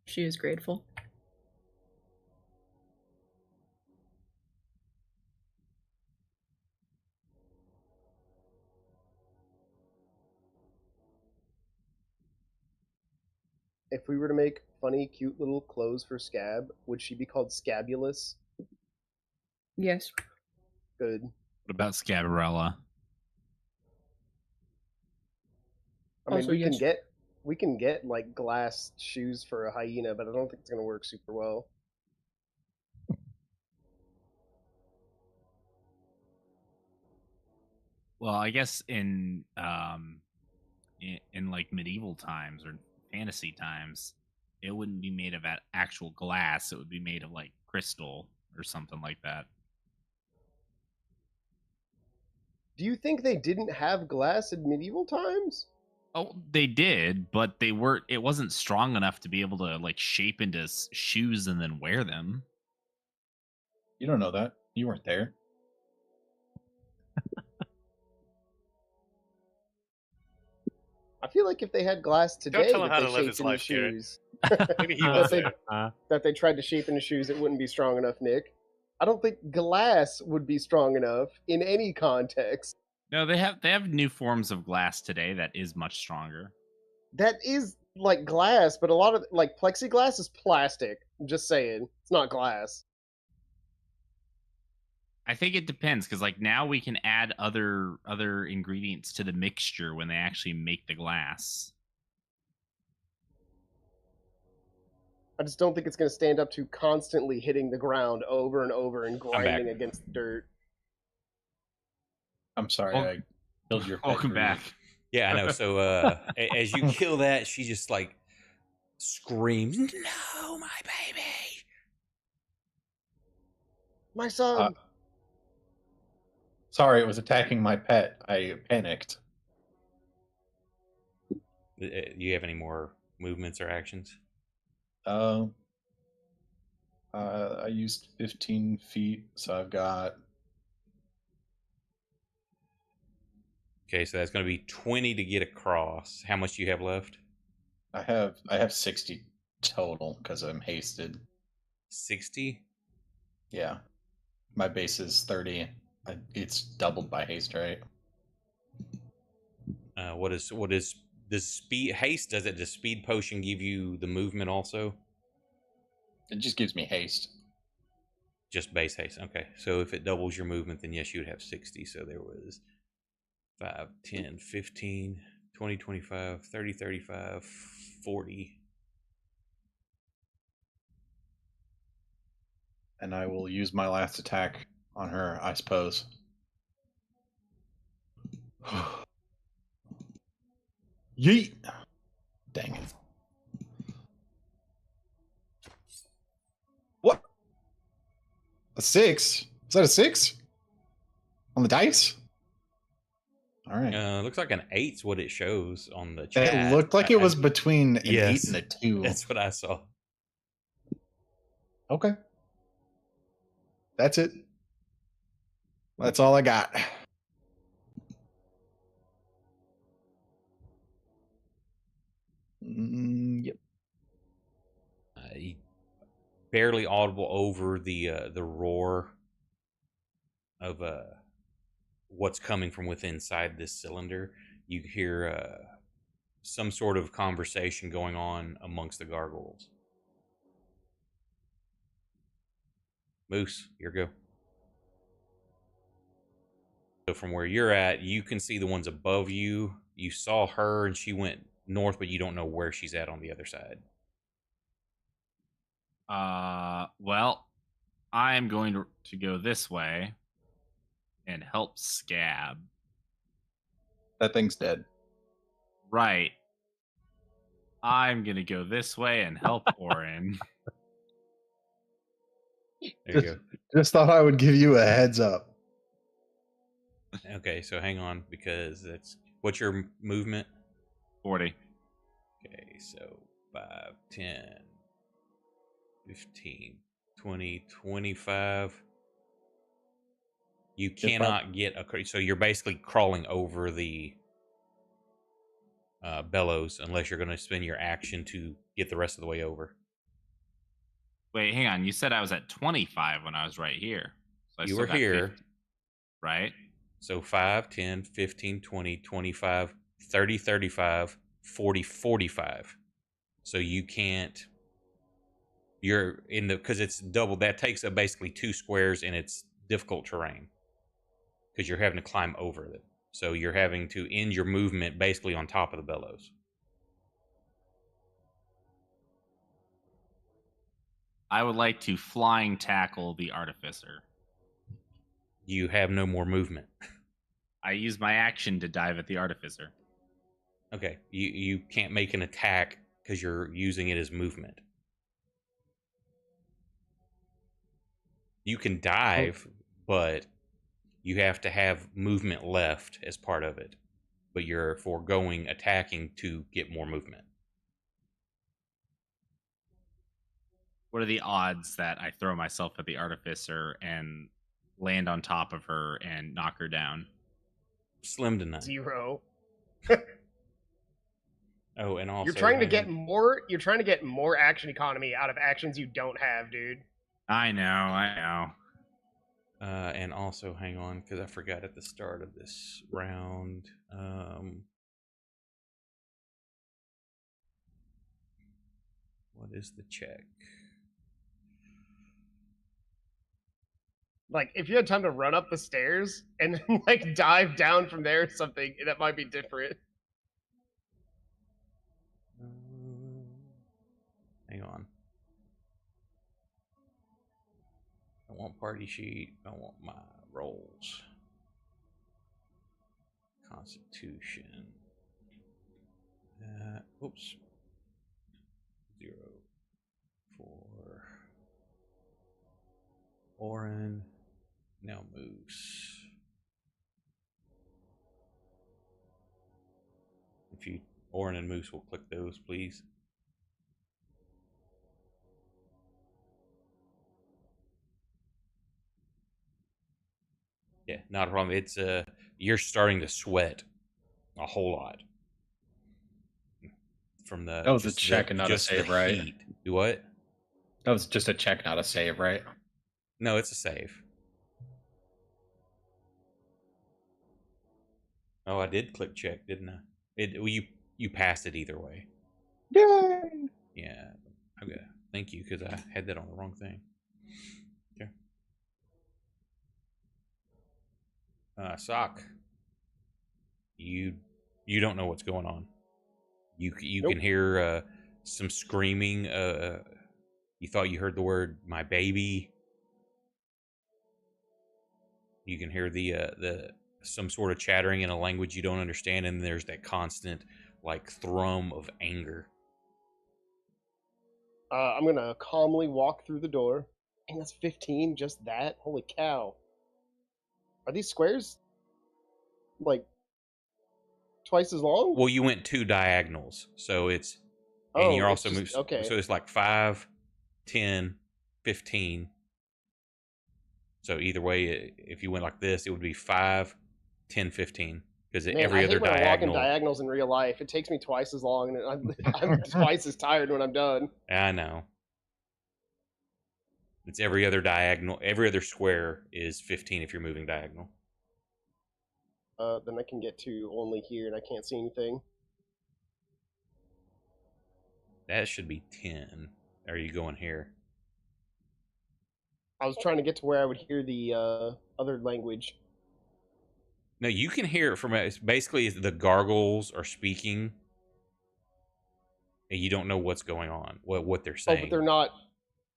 E: She is grateful.
D: If we were to make funny, cute little clothes for Scab, would she be called Scabulous?
E: Yes.
D: Good.
A: What about Scabarella?
D: I mean,
E: Also,
D: we
E: yes.
D: can get like glass shoes for a hyena, but I don't think it's gonna work super well.
A: Well, I guess in like medieval times or fantasy times, it wouldn't be made of actual glass. It would be made of like crystal or something like that.
D: Do you think they didn't have glass in medieval times?
A: Oh, they did, but they weren't. It wasn't strong enough to be able to like shape into shoes and then wear them.
B: You don't know that. You weren't there.
D: I feel like if they had glass today
G: tell him
D: that
G: how
D: they
G: to live
D: shaped
G: his
D: into
G: life, Garrett.
D: shoes,
G: Maybe he
D: that
G: was
D: they,
G: there.
D: that they tried to shape into shoes, it wouldn't be strong enough, Nick. I don't think glass would be strong enough in any context.
A: No, they have new forms of glass today that is much stronger.
D: That is like glass, but a lot of like plexiglass is plastic. I'm just saying, it's not glass.
A: I think it depends because like now we can add other ingredients to the mixture when they actually make the glass.
D: I just don't think it's going to stand up to constantly hitting the ground over and over and
C: back.
D: grinding against the dirt.
B: I'm sorry,
A: Wel-
B: I killed your pet
A: Welcome
B: for
A: back.
C: Yeah, I know. So as you kill that, she just like screams, "No, my baby!"
D: My son!
B: Sorry, it was attacking my pet. I panicked.
C: Do you have any more movements or actions?
B: I used 15 feet, so I've got.
C: Okay, so that's going to be 20 to get across. How much do you have left?
B: I have 60 total because I'm hasted.
C: 60.
B: Yeah, my base is 30. It's doubled by haste, right?
C: What is does speed haste? Does speed potion give you the movement also?
B: It just gives me haste.
C: Just base haste. Okay, so if it doubles your movement, then yes, you would have 60. So there was 5, 10, 15, 20, 25, 30, 35, 40.
B: And I will use my last attack on her, I suppose. Yeet! Dang it. What? A 6? Is that a 6? On the dice? Alright.
C: Looks like an 8's what it shows on the chat.
B: It looked like it was between an
C: yes,
B: 8 and a 2.
C: That's what I saw.
B: Okay. That's it. That's all I got. Yep.
C: Barely audible over the roar of what's coming from within inside this cylinder. You hear some sort of conversation going on amongst the gargoyles. Moose, your go. So from where you're at, you can see the ones above you. You saw her and she went north, but you don't know where she's at on the other side.
A: Well, I'm going to go this way and help Scab.
B: That thing's dead.
A: Right. I'm going to go this way and help Orin.
C: There you go.
B: Just thought I would give you a heads up.
C: Okay, so hang on, because that's what's your movement?
A: 40.
C: Okay, so 5, 10, 15, 20, 25. You cannot get a, so you're basically crawling over the bellows unless you're going to spend your action to get the rest of the way over.
A: Wait, hang on. You said I was at 25 when I was right here. So
C: You were here.
A: 50, right?
C: So 5, 10, 15, 20, 25, 30, 35, 40, 45. So you can't, you're in the, because it's double, that takes up basically 2 squares and it's difficult terrain because you're having to climb over it. So you're having to end your movement basically on top of the bellows.
A: I would like to flying tackle the artificer.
C: You have no more movement.
A: I use my action to dive at the artificer.
C: Okay, you can't make an attack because you're using it as movement. You can dive, but you have to have movement left as part of it. But you're foregoing attacking to get more movement.
A: What are the odds that I throw myself at the artificer and land on top of her and knock her down?
C: Slim to none.
D: 0.
C: Oh, and also
D: You're trying to get more action economy out of actions you don't have, dude.
A: I know.
C: And also, hang on, because I forgot at the start of this round. What is the check?
D: Like, if you had time to run up the stairs and then, like, dive down from there or something, that might be different.
C: Hang on. party sheet. I want my rolls. Constitution. Oops. 0, 4. Orin. Now Moose. If you, Orin and Moose will click those, please. Yeah, not a problem. It's you're starting to sweat a whole lot from the.
B: That was a check and not a
C: just
B: save,
C: the
B: right?
C: heat. Do what?
B: That was just a check, not a save, right?
C: No, it's a save. Oh, I did click check, didn't I? Well, you passed it either way.
B: Yay!
C: Yeah. Okay. Thank you, because I had that on the wrong thing. Okay. Sock. You don't know what's going on. You
D: Nope.
C: can hear some screaming. You thought you heard the word "my baby." You can hear the some sort of chattering in a language you don't understand, and there's that constant like thrum of anger.
D: I'm gonna calmly walk through the door. And that's 15, just that? Holy cow. Are these squares like twice as long?
C: Well, you went 2 diagonals, so it's
D: Oh,
C: and you're
D: it's
C: also
D: just-
C: moved.
D: okay.
C: So it's like 5, 10, 15. So either way, if you went like this, it would be 5, 10, 15. Because
D: Man,
C: every
D: I
C: other
D: hate when I walk in
C: diagonal.
D: diagonals in real life. It takes me twice as long, and I'm twice as tired when I'm done.
C: I know. It's every other diagonal. Every other square is 15 if you're moving diagonal.
D: Then I can get to only here, and I can't see anything.
C: That should be 10. Are you going here?
D: I was trying to get to where I would hear the other language.
C: No, you can hear it from basically the gargoyles are speaking, and you don't know what's going on, what they're
D: Oh,
C: saying.
D: but they're not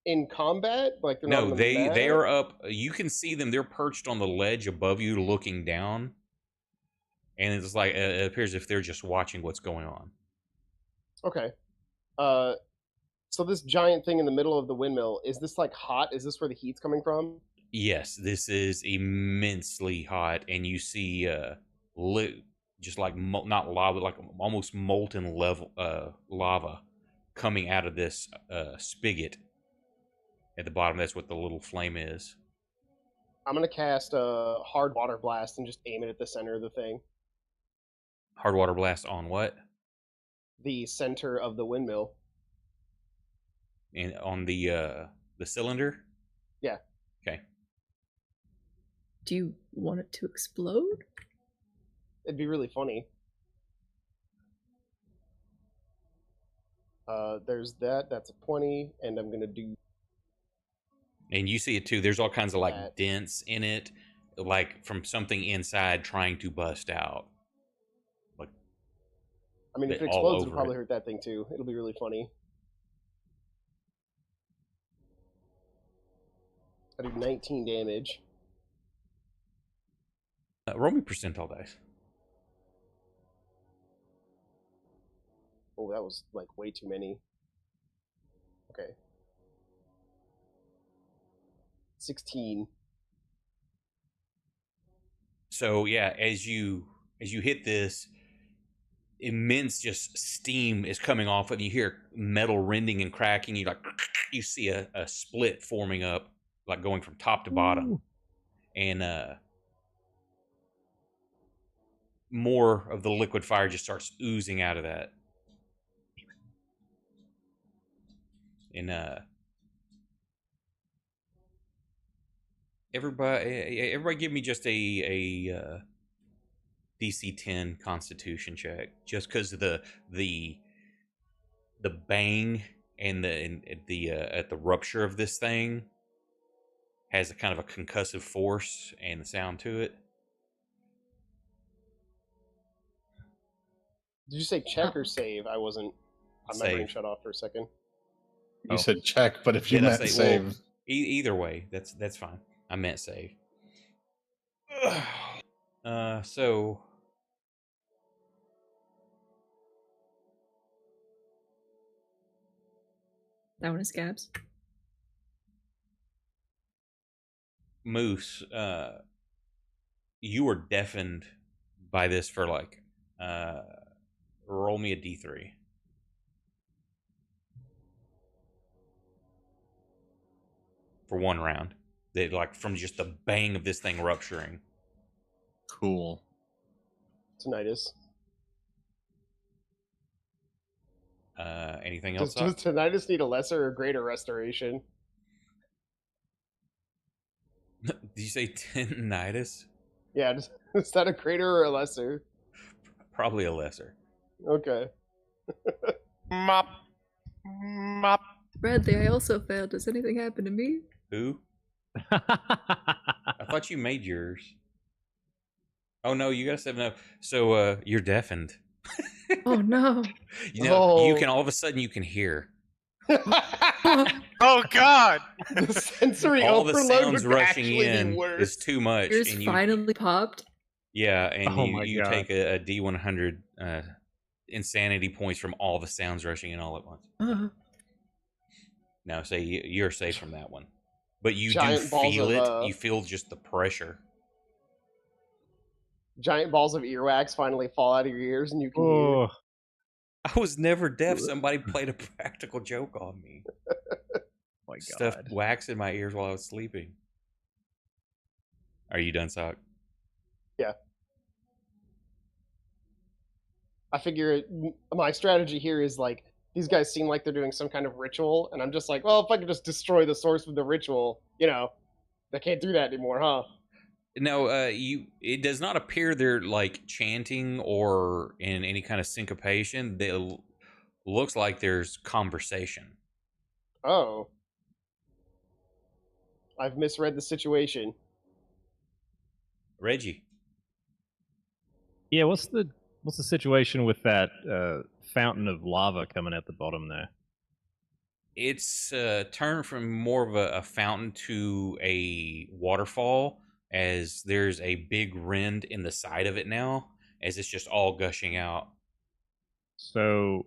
D: in combat? Like they're not
C: No,
D: on the map?
C: they are up. You can see them. They're perched on the ledge above you, looking down, and it's like it appears if they're just watching what's going on.
D: Okay. So this giant thing in the middle of the windmill, is this like hot? Is this where the heat's coming from?
C: Yes, this is immensely hot, and you see just like not lava, like almost molten lava coming out of this spigot at the bottom. That's what the little flame is.
D: I'm gonna cast a hard water blast and just aim it at the center of the thing.
C: Hard water blast on what?
D: The center of the windmill.
C: And on the cylinder?
D: Yeah.
C: Okay.
E: Do you want it to explode?
D: It'd be really funny. There's that. That's a 20, and I'm gonna do.
C: And you see it too. There's all kinds of like
D: That.
C: dents in it, like from something inside trying to bust out. Like,
D: I mean, if it
C: all
D: explodes,
C: over
D: it'll probably
C: it.
D: hurt that thing too. It'll be really funny. I do 19 damage.
C: Roll me percentile dice.
D: Oh, that was like way too many. Okay. 16.
C: So yeah, as you hit this, immense just steam is coming off, and you hear metal rending and cracking. You see a split forming up, like going from top to bottom, and more of the liquid fire just starts oozing out of that. And everybody give me just a DC 10 Constitution check, just because the bang and the rupture of this thing has a kind of a concussive force and the sound to it.
D: Did you say check or save? I wasn't. My brain
C: Save.
D: shut off for a second.
B: You said check, but if you
C: Did I
B: meant
C: say-
B: save,
C: well, either way, that's fine. I meant save. So
E: That one is scabs.
C: Moose, you were deafened by this for like roll me a d3 for 1 round. They like from just the bang of this thing rupturing.
A: Cool.
D: Tinnitus.
C: Anything else?
D: Does tinnitus need a lesser or greater restoration?
C: Did you say tinnitus?
D: Yeah, is that a greater or a lesser?
C: Probably a lesser.
D: Okay.
G: Mop. Mop.
E: Bradley, I also failed. Does anything happen to me?
C: Who? I thought you made yours. Oh no, you got 7-0. So you're deafened.
E: Oh no.
C: You know, you
D: Oh.
C: can all of a sudden you can hear
G: Oh God!
D: The sensory
C: all the
D: overload
C: sounds
D: would
C: rushing
D: actually
C: in
D: be worse.
C: is too much,
E: Yours
C: and you
E: finally popped.
C: yeah, and
F: Oh my
C: you
F: God.
C: take a D100 insanity points from all the sounds rushing in all at once. Now, say you're safe from that one, but you
D: Giant
C: do
D: balls
C: feel
D: of,
C: it. You feel just the pressure.
D: Giant balls of earwax finally fall out of your ears, and you can hear.
F: Oh,
C: I was never deaf. Somebody played a practical joke on me.
F: my
C: Stuffed
F: God.
C: wax in my ears while I was sleeping. Are you done, Sock?
D: I figure my strategy here is like these guys seem like they're doing some kind of ritual, and I'm just like, well, if I could just destroy the source of the ritual, they can't do that anymore, huh?
C: No, it does not appear they're like chanting or in any kind of syncopation. Looks like there's conversation.
D: Oh, I've misread the situation.
C: Reggie,
F: Yeah, what's the situation with that fountain of lava coming at the bottom there?
C: it's turned from more of a fountain to a waterfall, as there's a big rend in the side of it now, as it's just all gushing out.
F: So,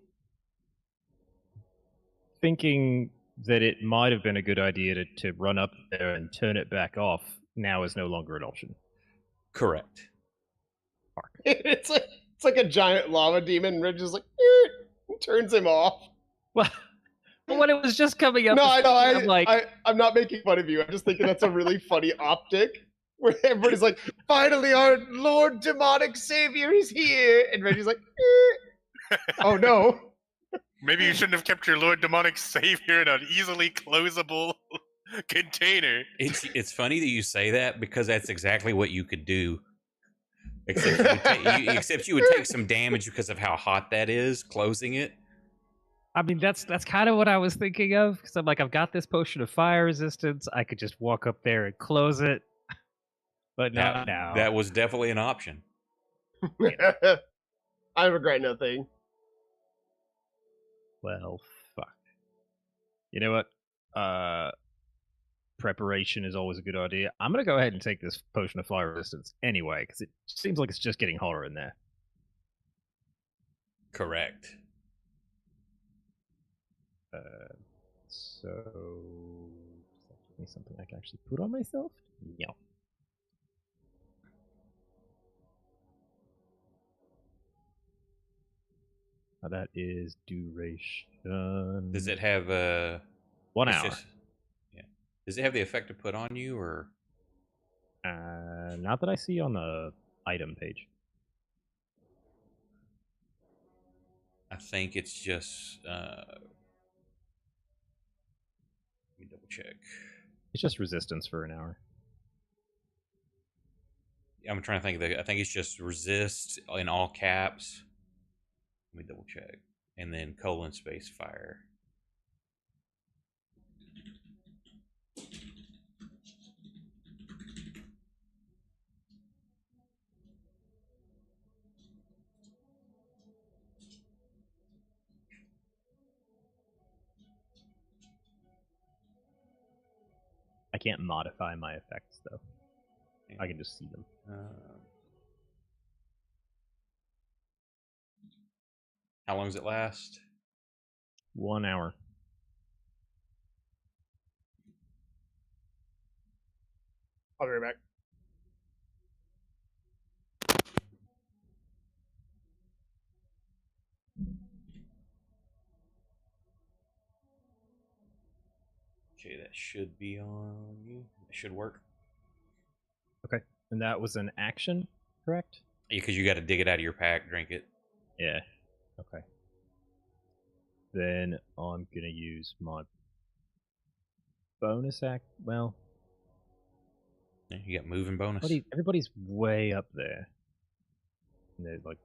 F: thinking that it might have been a good idea to run up there and turn it back off now is no longer an option.
C: Correct.
D: it's like a giant lava demon, and Ridge is like, and turns him off.
F: Well, when it was just coming up,
D: No, I know.
F: I'm like,
D: I'm not making fun of you. I'm just thinking that's a really funny optic where everybody's like, finally, our Lord Demonic Savior is here. And Reggie's like, oh no.
G: Maybe you shouldn't have kept your Lord Demonic Savior in an easily closable container.
C: It's funny that you say that, because that's exactly what you could do. Except you would take some damage because of how hot that is, closing it.
F: I mean, that's kind of what I was thinking of, because I'm like, I've got this potion of fire resistance. I could just walk up there and close it. But no.
C: That was definitely an option.
D: I regret nothing.
F: Well, fuck. You know what? Preparation is always a good idea. I'm gonna go ahead and take this potion of fire resistance anyway, because it seems like it's just getting hotter in there.
C: Correct.
F: So, does that give me something I can actually put on myself? Yeah. That is duration.
C: Does it have
F: 1
C: it's
F: hour?
C: yeah. Does it have the effect to put on you, or?
F: Not that I see on the item page.
C: I think it's just. Let me double check.
F: It's just resistance for an hour.
C: I'm trying to think of I think it's just resist in all caps. Let me double check. And then : space fire.
F: I can't modify my effects though. I can just see them.
C: How long does it last?
F: 1 hour.
D: I'll be right back.
C: Okay, that should be on you. It should work.
F: Okay. And that was an action, correct?
C: Yeah, because you got to dig it out of your pack, drink it.
F: Yeah. Okay. Then I'm gonna use my bonus act. Well,
C: Yeah, you got moving bonus.
F: everybody's way up there. And they're like,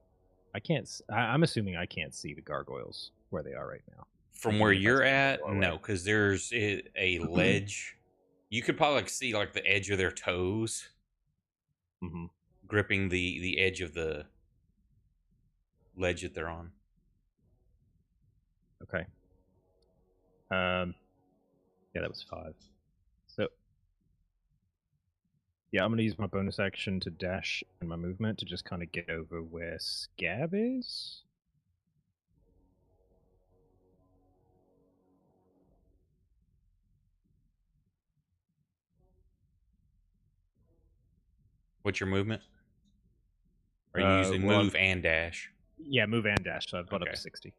F: I can't. I'm assuming I can't see the gargoyles where they are right now.
C: From where you're at, no, because there's a ledge. You could probably see like the edge of their toes, gripping the edge of the ledge that they're on.
F: Okay. Yeah, that was 5. So, yeah, I'm gonna use my bonus action to dash and my movement to just kind of get over where Scab is.
C: What's your movement? Are you using move and dash?
F: Yeah, move and dash, so I've got up to 60.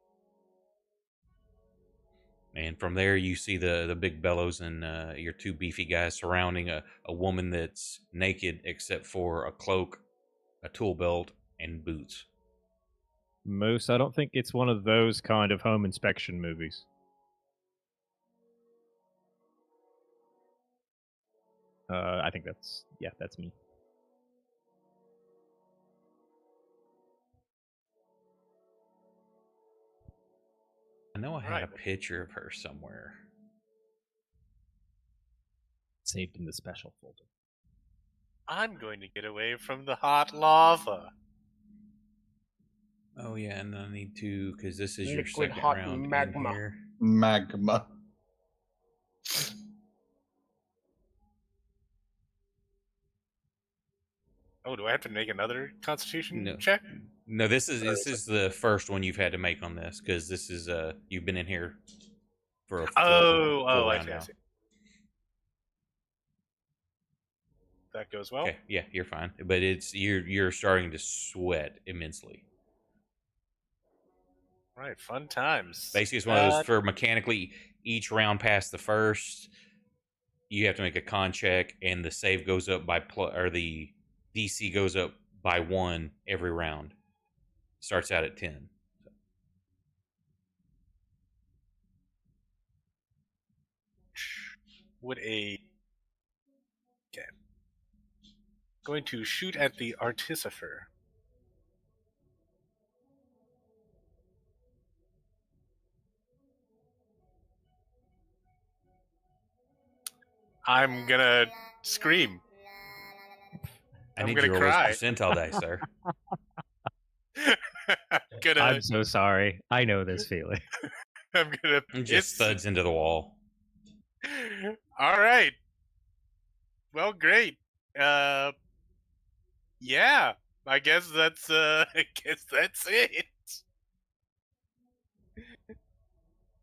C: And from there, you see the big bellows and your 2 beefy guys surrounding a woman that's naked except for a cloak, a tool belt, and boots.
F: Moose, I don't think it's one of those kind of home inspection movies. I think that's me.
C: I know I had a picture of her somewhere.
F: Saved in the special folder.
G: I'm going to get away from the hot lava.
C: Oh yeah, and I need to, because this is your
D: Liquid
C: second
D: hot
C: round
D: magma.
C: in here.
B: Magma.
G: Oh, do I have to make another Constitution check?
C: No, this is the first one you've had to make on this, because this is you've been in here for a full round now.
G: I see. That goes well.
C: Okay, yeah, you're fine, but you're starting to sweat immensely.
G: Right, fun times.
C: Basically, it's one of those for mechanically each round past the first, you have to make a con check, and the save goes up by or the DC goes up by 1 every round. Starts out at 10.
G: Okay. Going to shoot at the Artificer. I'm gonna scream.
C: I need your
G: cry.
C: percentile die, sir.
F: I'm so sorry. I know this feeling.
G: I'm gonna
C: just thuds into the wall.
G: All right. Well, great. Yeah. I guess that's it.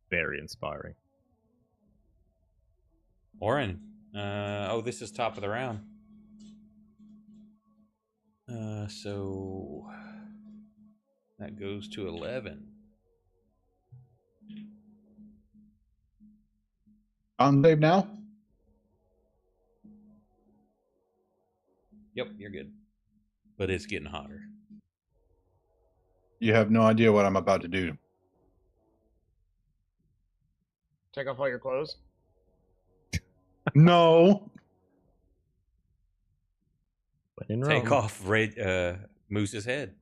F: Very inspiring.
C: Oren. This is top of the round. So that goes to 11.
B: On save now?
C: Yep, you're good. But it's getting hotter.
B: You have no idea what I'm about to do.
D: Take off all your clothes?
B: No.
C: Take off Moose's head.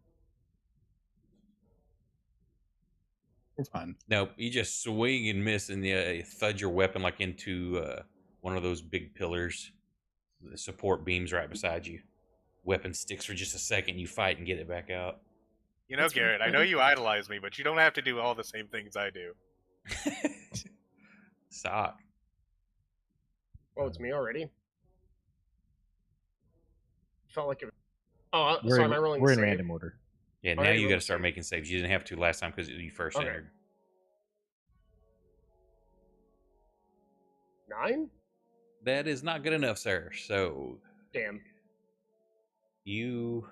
B: It's fine.
C: No, you just swing and miss, and you thud your weapon like into one of those big pillars. The support beams right beside you. Weapon sticks for just a second. You fight and get it back out.
G: You know, Garrett, I know you idolize me, but you don't have to do all the same things I do.
C: Sock.
D: Oh, it's me already. Felt like it. Oh,
F: We're
D: so
F: in,
D: am I rolling
F: we're
D: a
F: in
D: save?
F: random order.
C: Yeah,
D: Oh,
C: now
D: yeah,
C: you
D: roll
C: got
D: a
C: to start
D: save.
C: making saves. You didn't have to last time because you first
D: Okay.
C: entered.
D: 9?
C: That is not good enough, sir. So
D: Damn.
C: you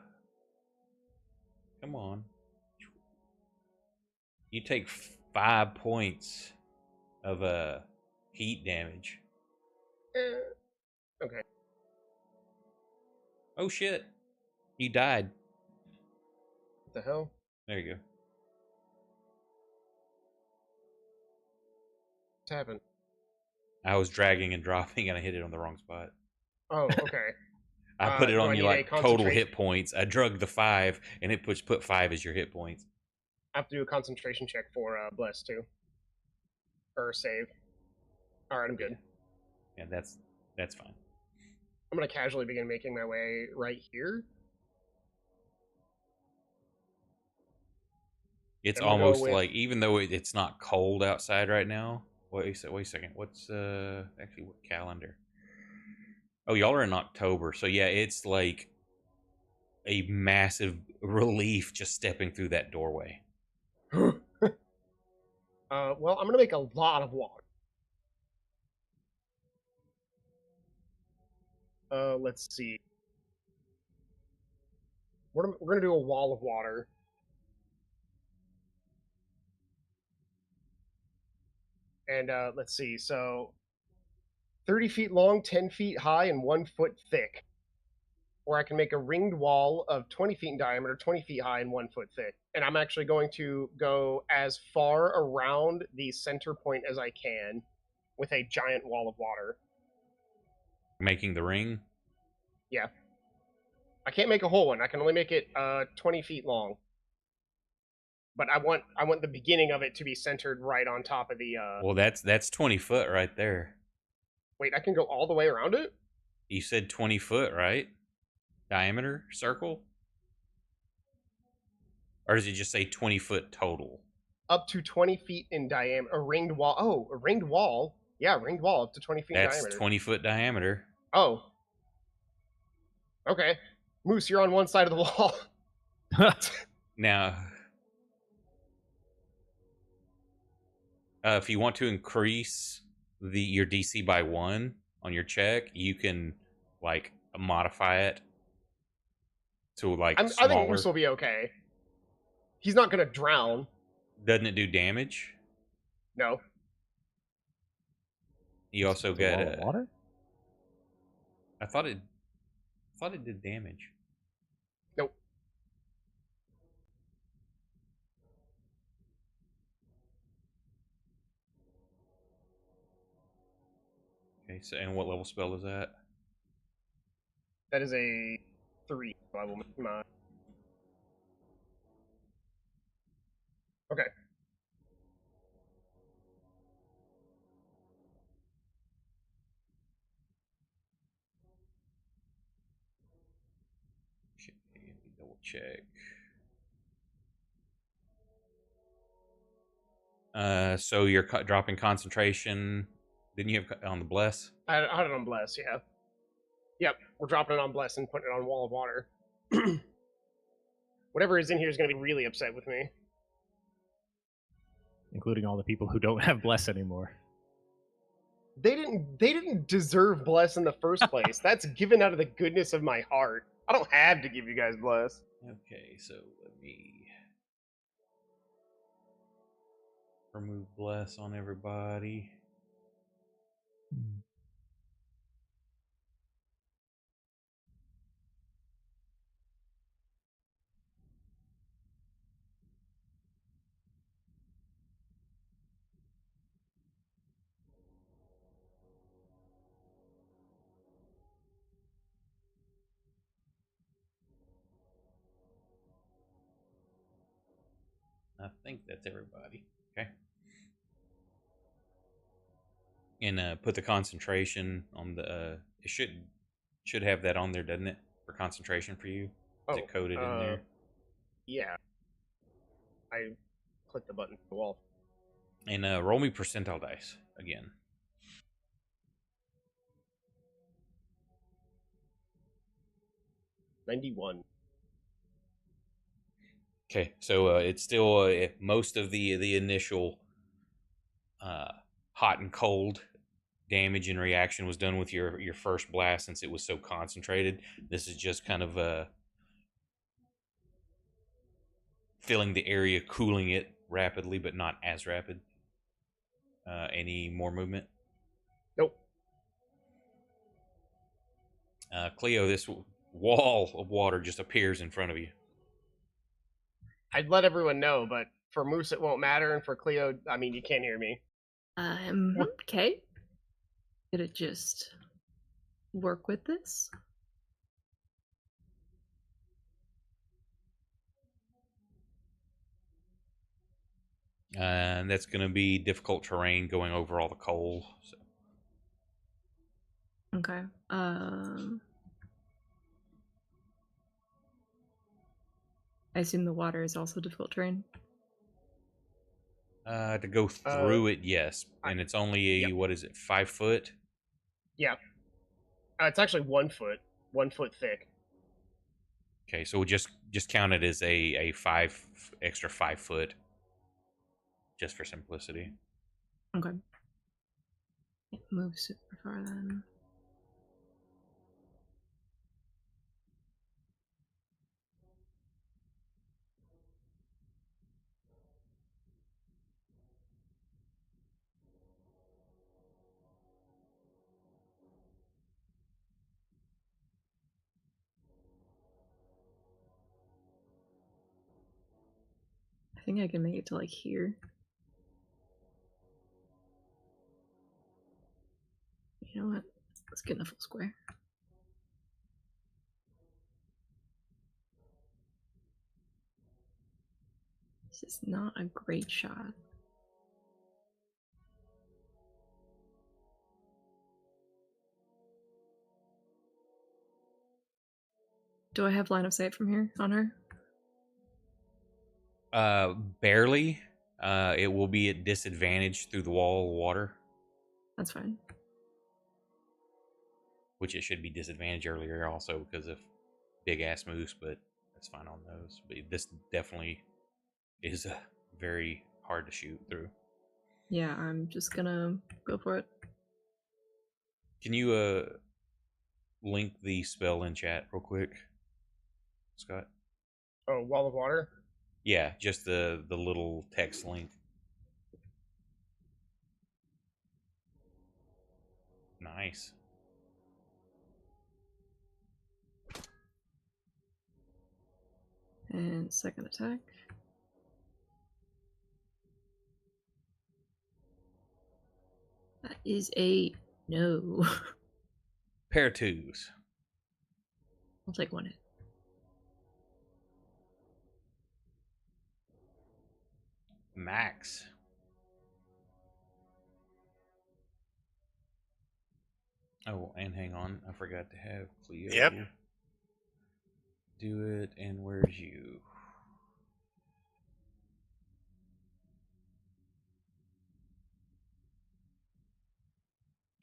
C: come on. You take 5 points of heat damage.
D: Okay.
C: Oh shit! You died.
D: What the hell?
C: There you go.
D: What's happened?
C: I was dragging and dropping, and I hit it on the wrong spot.
D: Oh, okay.
C: I put it
D: Do
C: on
D: I
C: your
D: need a
C: like total
D: concentration?
C: hit points. I drug the 5, and it put 5 as your hit points.
D: I have to do a concentration check for bless too, or save. All right, I'm good.
C: Yeah, that's fine.
D: I'm gonna casually begin making my way right here.
C: It's
D: I'm gonna go
C: almost
D: with-
C: like, even though it's not cold outside right now. Wait a second. What's actually what calendar? Oh, y'all are in October, so yeah, it's like a massive relief just stepping through that doorway.
D: Well, I'm gonna make a lot of water. Let's see. We're gonna do a wall of water. And let's see. So, 30 feet long, 10 feet high, and 1 foot thick. Or I can make a ringed wall of 20 feet in diameter, 20 feet high, and 1 foot thick. And I'm actually going to go as far around the center point as I can with a giant wall of water.
C: Making the ring?
D: Yeah. I can't make a whole one. I can only make it 20 feet long. But I want the beginning of it to be centered right on top of the.
C: Well, that's 20 foot right there.
D: Wait, I can go all the way around it?
C: You said 20 foot, right? Diameter circle? Or does it just say 20 foot total?
D: Up to 20 feet in diameter. A ringed wall. Oh, a ringed wall. Yeah, ringed wall up to 20 feet in
C: That's
D: diameter.
C: 20 foot diameter.
D: Oh. Okay. Moose, you're on one side of the wall.
C: Now, if you want to increase your DC by 1 on your check, you can like modify it to like
D: I
C: smaller.
D: think Moose will be okay. He's not gonna drown.
C: Doesn't it do damage?
D: No.
C: You also
F: It's a wall
C: get
F: of water?
C: I thought it did damage.
D: Nope.
C: Okay, so and what level spell is that?
D: That is a 3 level. Okay.
C: Okay, let me double check. So you're dropping concentration. Didn't you have on the bless?
D: I had it on Bless, yeah. Yep, we're dropping it on Bless and putting it on Wall of Water. Whatever is in here is going to be really upset with me.
F: Including all the people who don't have bless anymore.
D: They didn't deserve Bless in the first place. That's given out of the goodness of my heart. I don't have to give you guys Bless.
C: Okay, so let me remove bless on everybody. I think that's everybody. Okay. And put the concentration on the. It should have that on there, doesn't it? For concentration for you. Is it coded in there?
D: Yeah. I clicked the button for the wall.
C: And roll me percentile dice again.
D: 91.
C: Okay, so it's still most of the initial hot and cold damage and reaction was done with your first blast, since it was so concentrated. This is just kind of filling the area, cooling it rapidly, but not as rapid. Any more movement?
D: Nope.
C: Cleo, this wall of water just appears in front of you.
D: I'd let everyone know, but for Moose it won't matter, and for Cleo, I mean, you can't hear me.
E: Okay. Gonna just work with this.
C: And that's going to be difficult terrain going over all the coal. So.
E: Okay. I assume the water is also difficult terrain.
C: To go through it, yes, and it's only
D: Yep.
C: What is it, 5 foot?
D: Yeah. It's actually 1 foot, 1 foot thick.
C: Okay, so we'll just count it as a extra 5 foot, just for simplicity.
E: Okay. It moves super far then. I think I can make it to like here. You know what? Let's get in a full square. This is not a great shot. Do I have line of sight from here on her?
C: Barely. It will be at disadvantage through the wall of water,
E: That's fine.
C: which it should be disadvantage earlier also because of big ass moose, but that's fine on those. But this definitely is very hard to shoot through.
E: Yeah, I'm just gonna go for it.
C: Can you link the spell in chat real quick, Scott?
D: Oh, wall of water?
C: Yeah, just the little text link. Nice.
E: And second attack. That is a no.
C: Pair of twos.
E: I'll take one hit.
C: Max. Oh, and hang on, I forgot to have Cleo.
G: Yep.
C: Do it, and where's you?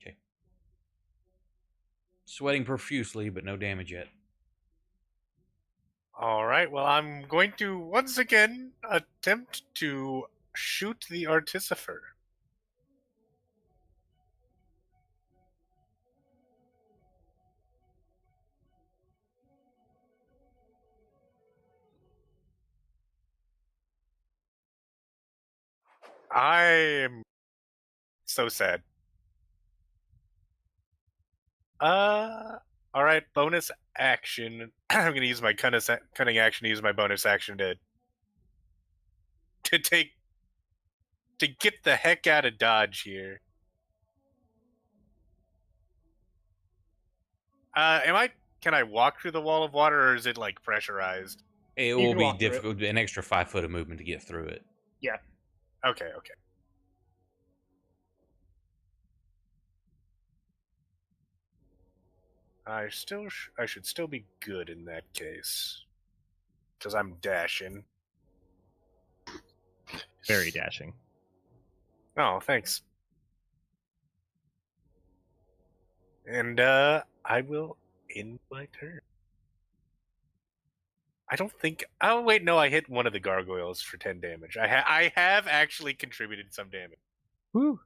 C: Okay. Sweating profusely, but no damage yet.
G: All right. Well, I'm going to once again attempt to shoot the artificer. I am so sad. All right. Bonus action. I'm going to use my cunning action to use my bonus action to get the heck out of Dodge here. Can I walk through the wall of water, or is it like pressurized?
C: It
D: You
C: will
D: can
C: be
D: walk through it.
C: difficult, an extra 5 foot of movement to get through it.
D: Yeah.
G: Okay. I should still be good in that case, because I'm dashing.
F: Very dashing.
G: Oh, thanks. And I will end my turn. I don't think. Oh wait, no, I hit one of the gargoyles for 10 damage. I have actually contributed some damage.
F: Woo.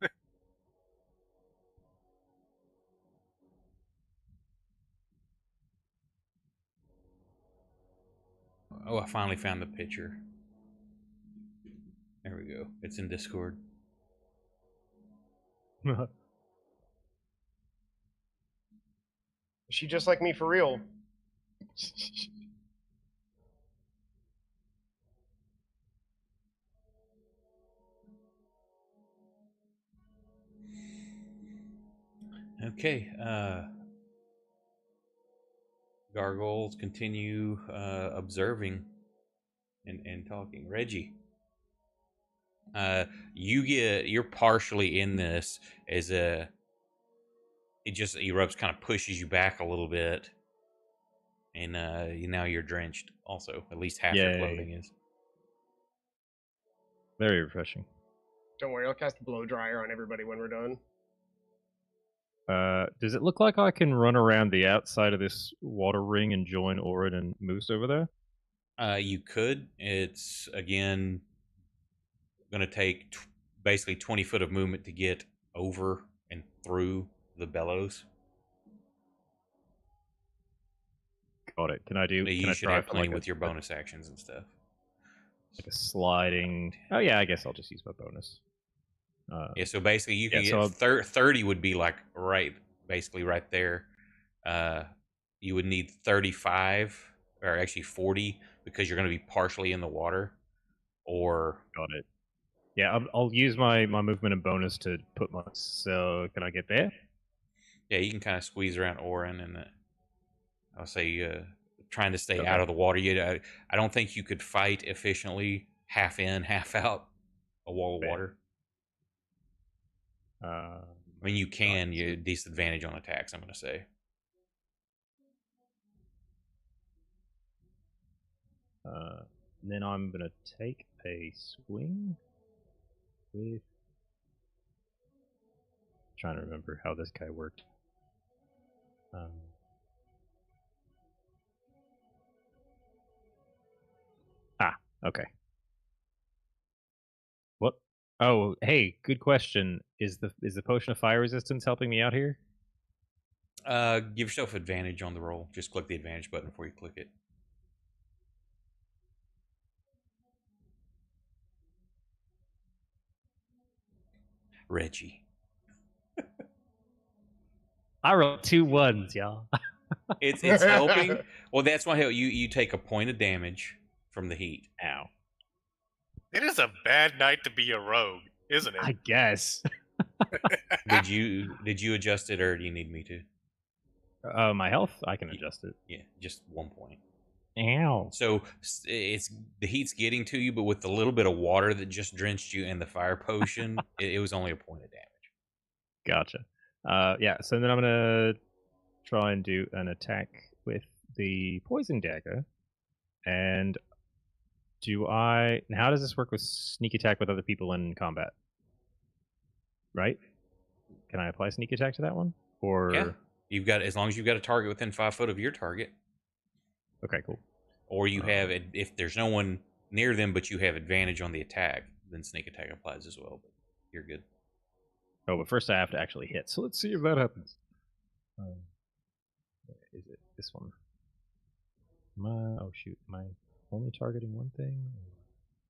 C: Oh, I finally found the picture. There we go. It's in Discord.
D: Is she just like me for real?
C: Okay. Gargoyles continue observing and talking. Reggie, you're partially in this as it just erupts, kind of pushes you back a little bit, and now you're drenched. Also, at least half your clothing is.
F: Very refreshing.
D: Don't worry, I'll cast blow dryer on everybody when we're done.
F: Does it look like I can run around the outside of this water ring and join Orin and Moose over there?
C: You could. It's again going to take basically 20 foot of movement to get over and through the bellows.
F: Got it. Can I do?
C: You
F: Can I
C: should
F: try
C: have
F: for
C: plenty
F: like
C: with your bonus actions and stuff.
F: like a sliding? Oh yeah, I guess I'll just use my bonus.
C: Yeah, so basically you can
F: so
C: get 30 would be like basically right there. You would need 35 or actually 40 because you're going to be partially in the water. Or
F: got it. Yeah, I'll use my movement and bonus to put my. So can I get there?
C: Yeah, you can kind of squeeze around Orin, and I'll say trying to stay
F: Okay.
C: out of the water. I don't think you could fight efficiently half in, half out a wall of water. I mean, you can. You disadvantage on attacks, I'm going to say.
F: Then I'm going to take a swing with. Trying to remember how this guy worked. Okay. What? Oh, hey, good question. Is the potion of fire resistance helping me out here?
C: Give yourself advantage on the roll. Just click the advantage button before you click it. Reggie.
F: I rolled 2 1s, y'all.
C: It's helping. Well, that's why you take a point of damage from the heat.
F: Ow.
G: It is a bad night to be a rogue, isn't it?
F: I guess.
C: Did you adjust it, or do you need me to?
F: My health, I can adjust it.
C: Yeah, just 1 point.
F: Ow.
C: So it's the heat's getting to you, but with the little bit of water that just drenched you and the fire potion, it was only a point of damage.
F: Gotcha. Yeah. So then I'm gonna try and do an attack with the poison dagger. And how does this work with sneak attack with other people in combat? Right? Can I apply sneak attack to that one? Or
C: yeah, you've got, as long as you've got a target within 5 foot of your target.
F: Okay, cool.
C: Or you have, if there's no one near them, but you have advantage on the attack, then sneak attack applies as well. But you're good.
F: Oh, but first I have to actually hit. So let's see if that happens. Is it this one? Oh shoot, am I only targeting one thing?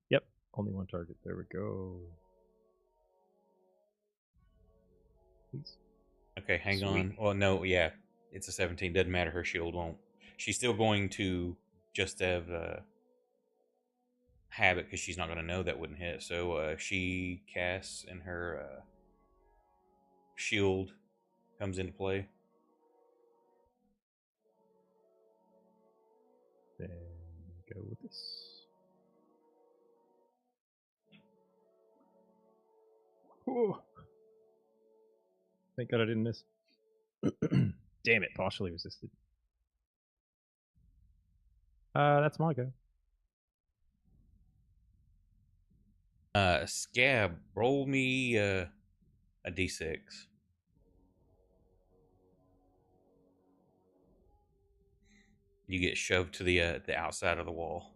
F: Yep, only one target. There we go. Please.
C: Okay, hang on. Well, no, yeah, it's a 17. Doesn't matter. Her shield won't. She's still going to just have it because she's not going to know that wouldn't hit. So she casts, and her shield comes into play.
F: Then go with this. Ooh. Thank God I didn't miss. Damn it, partially resisted. That's my go.
C: Scab, roll me a d6. You get shoved to the outside of the wall.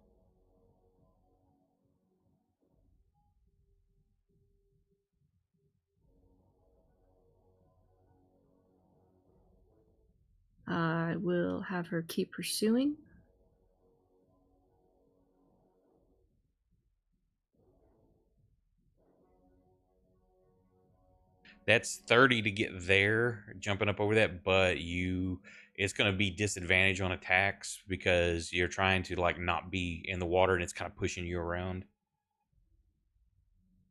E: I will have her keep pursuing.
C: That's 30 to get there, jumping up over that, but it's going to be disadvantage on attacks because you're trying to like not be in the water and it's kind of pushing you around.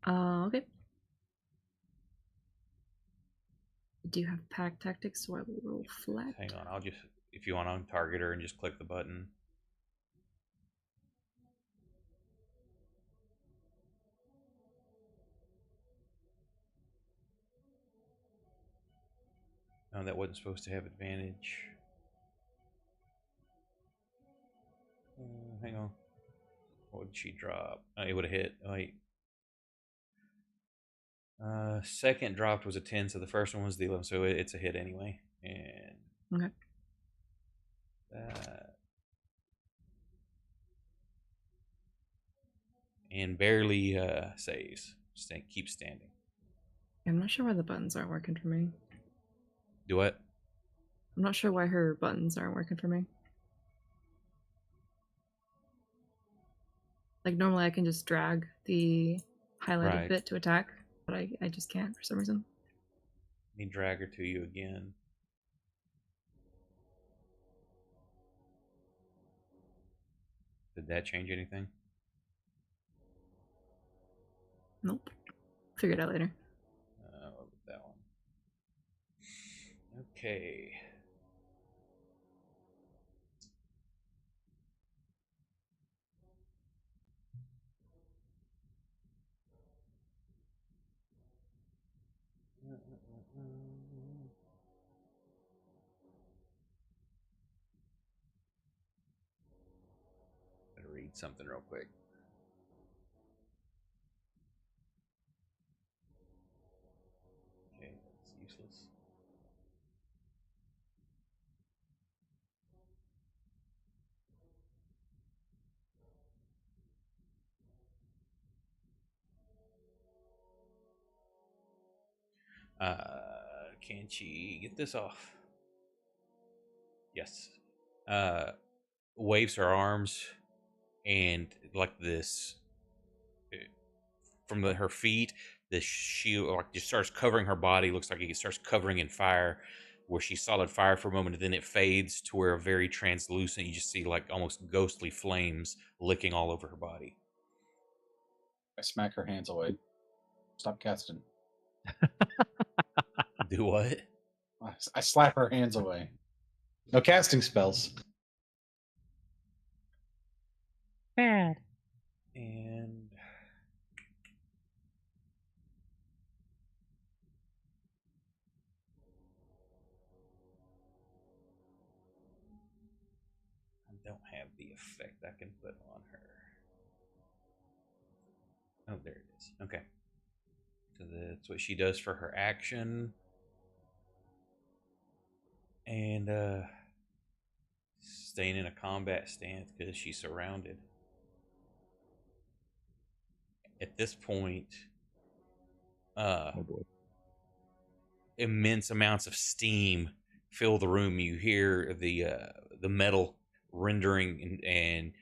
E: Okay. I do have pack tactics, so I will roll flat.
C: Hang on, I'll just, if you want to target her and just click the button. No, that wasn't supposed to have advantage. Hang on. What did she drop? Oh, it would have hit. Oh, wait. Second dropped was a 10, so the first one was the 11, so it's a hit anyway. And
E: okay.
C: And barely saves. Keep standing.
E: I'm not sure why the buttons aren't working for me.
C: Do what?
E: I'm not sure why her buttons aren't working for me. Like normally I can just drag the highlighted bit to attack, but I just can't for some reason.
C: Let me drag her to you again. Did that change anything?
E: Nope. Figure it out later.
C: What was that one? Okay. Better read something real quick. Okay, that's useless. Can she get this off? Yes. Waves her arms and like this from her feet, the shield like just starts covering her body. Looks like it starts covering in fire, where she's solid fire for a moment, and then it fades to where very translucent. You just see like almost ghostly flames licking all over her body.
B: I smack her hands away. Stop casting.
C: Do what?
B: I slap her hands away. No casting spells.
F: Bad.
C: And I don't have the effect I can put on her. Oh, there it is. Okay. So that's what she does for her action. And staying in a combat stance because she's surrounded. At this point,
F: Oh boy.
C: immense amounts of steam fill the room. You hear the metal rendering and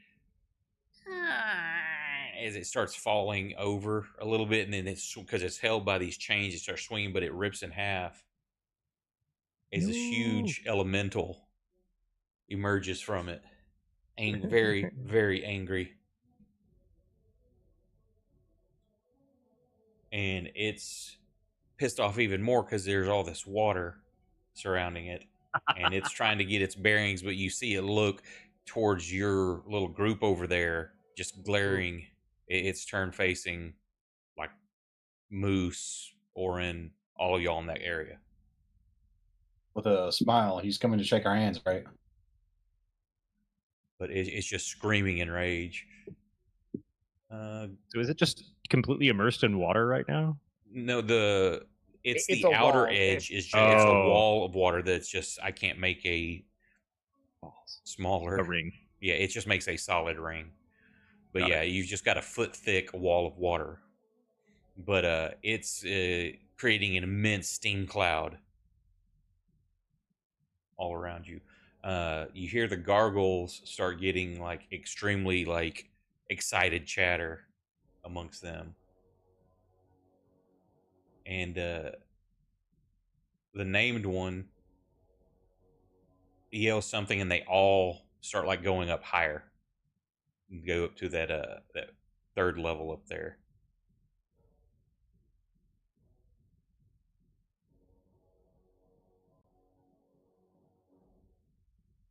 C: as it starts falling over a little bit, and then it's because it's held by these chains, it starts swinging, but it rips in half. As this huge elemental emerges from it, very, very angry. And it's pissed off even more because there's all this water surrounding it. And it's trying to get its bearings, but you see it look towards your little group over there, just glaring. It's turned facing like Moose, Orin, all of y'all in that area.
B: With a smile, he's coming to shake our hands, right?
C: But it's just screaming in rage.
F: So is it just completely immersed in water right now?
C: No, it's
D: It's
C: the
D: a
C: outer
D: wall.
C: edge is just it's a wall of water that's just I can't make a
F: balls.
C: smaller.
F: A ring.
C: Yeah, it just makes a solid ring. But
F: Got
C: yeah,
F: it.
C: you've just got a foot thick wall of water. But it's creating an immense steam cloud all around you. You hear the gargoyles start getting like extremely like excited chatter amongst them, and the named one yells something, and they all start like going up higher, and go up to that third level up there.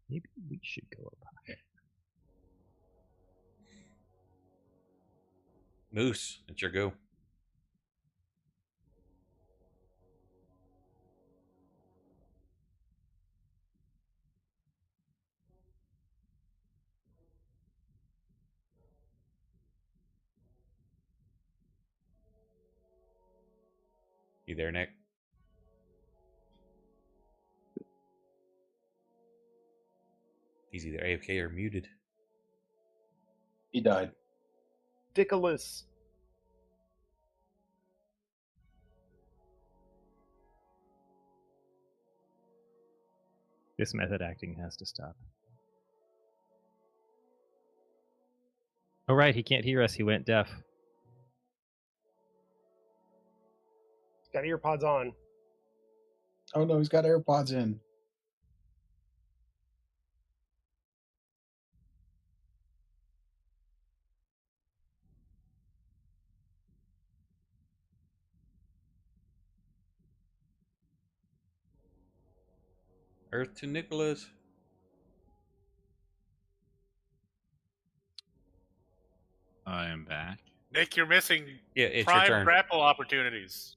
F: Maybe we should go up higher.
C: Moose, it's your go. You there, Nick? He's either AFK or muted.
B: He died.
D: Ridiculous.
F: This method acting has to stop. Oh, right, he can't hear us. He went deaf.
D: Got earpods on.
B: Oh no, he's got AirPods in.
C: Earth to Nicholas.
A: I am back.
G: Nick, you're missing
C: Yeah, it's your
G: prime
C: turn.
G: grapple opportunities.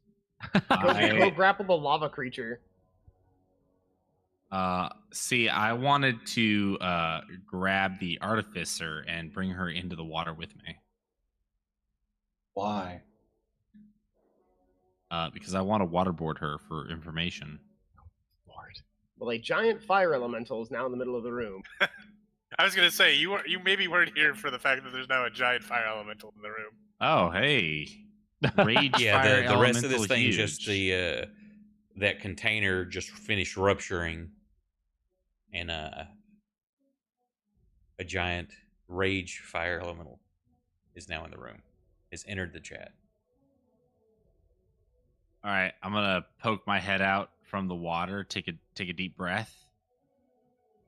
D: Go
A: I
D: grapple the lava creature.
A: see. I wanted to grab the artificer and bring her into the water with me.
B: Why?
A: Because I want to waterboard her for information.
F: Lord.
D: Well, a giant fire elemental is now in the middle of the room.
G: I was gonna say you maybe weren't here for the fact that there's now a giant fire elemental in the room.
A: Oh, hey. Rage
C: Yeah,
A: fire
C: the rest of this
A: elemental
C: thing
A: huge.
C: just the that container just finished rupturing, and a giant rage fire elemental is now in the room. Has entered the chat.
A: All right, I'm gonna poke my head out from the water, take a deep breath,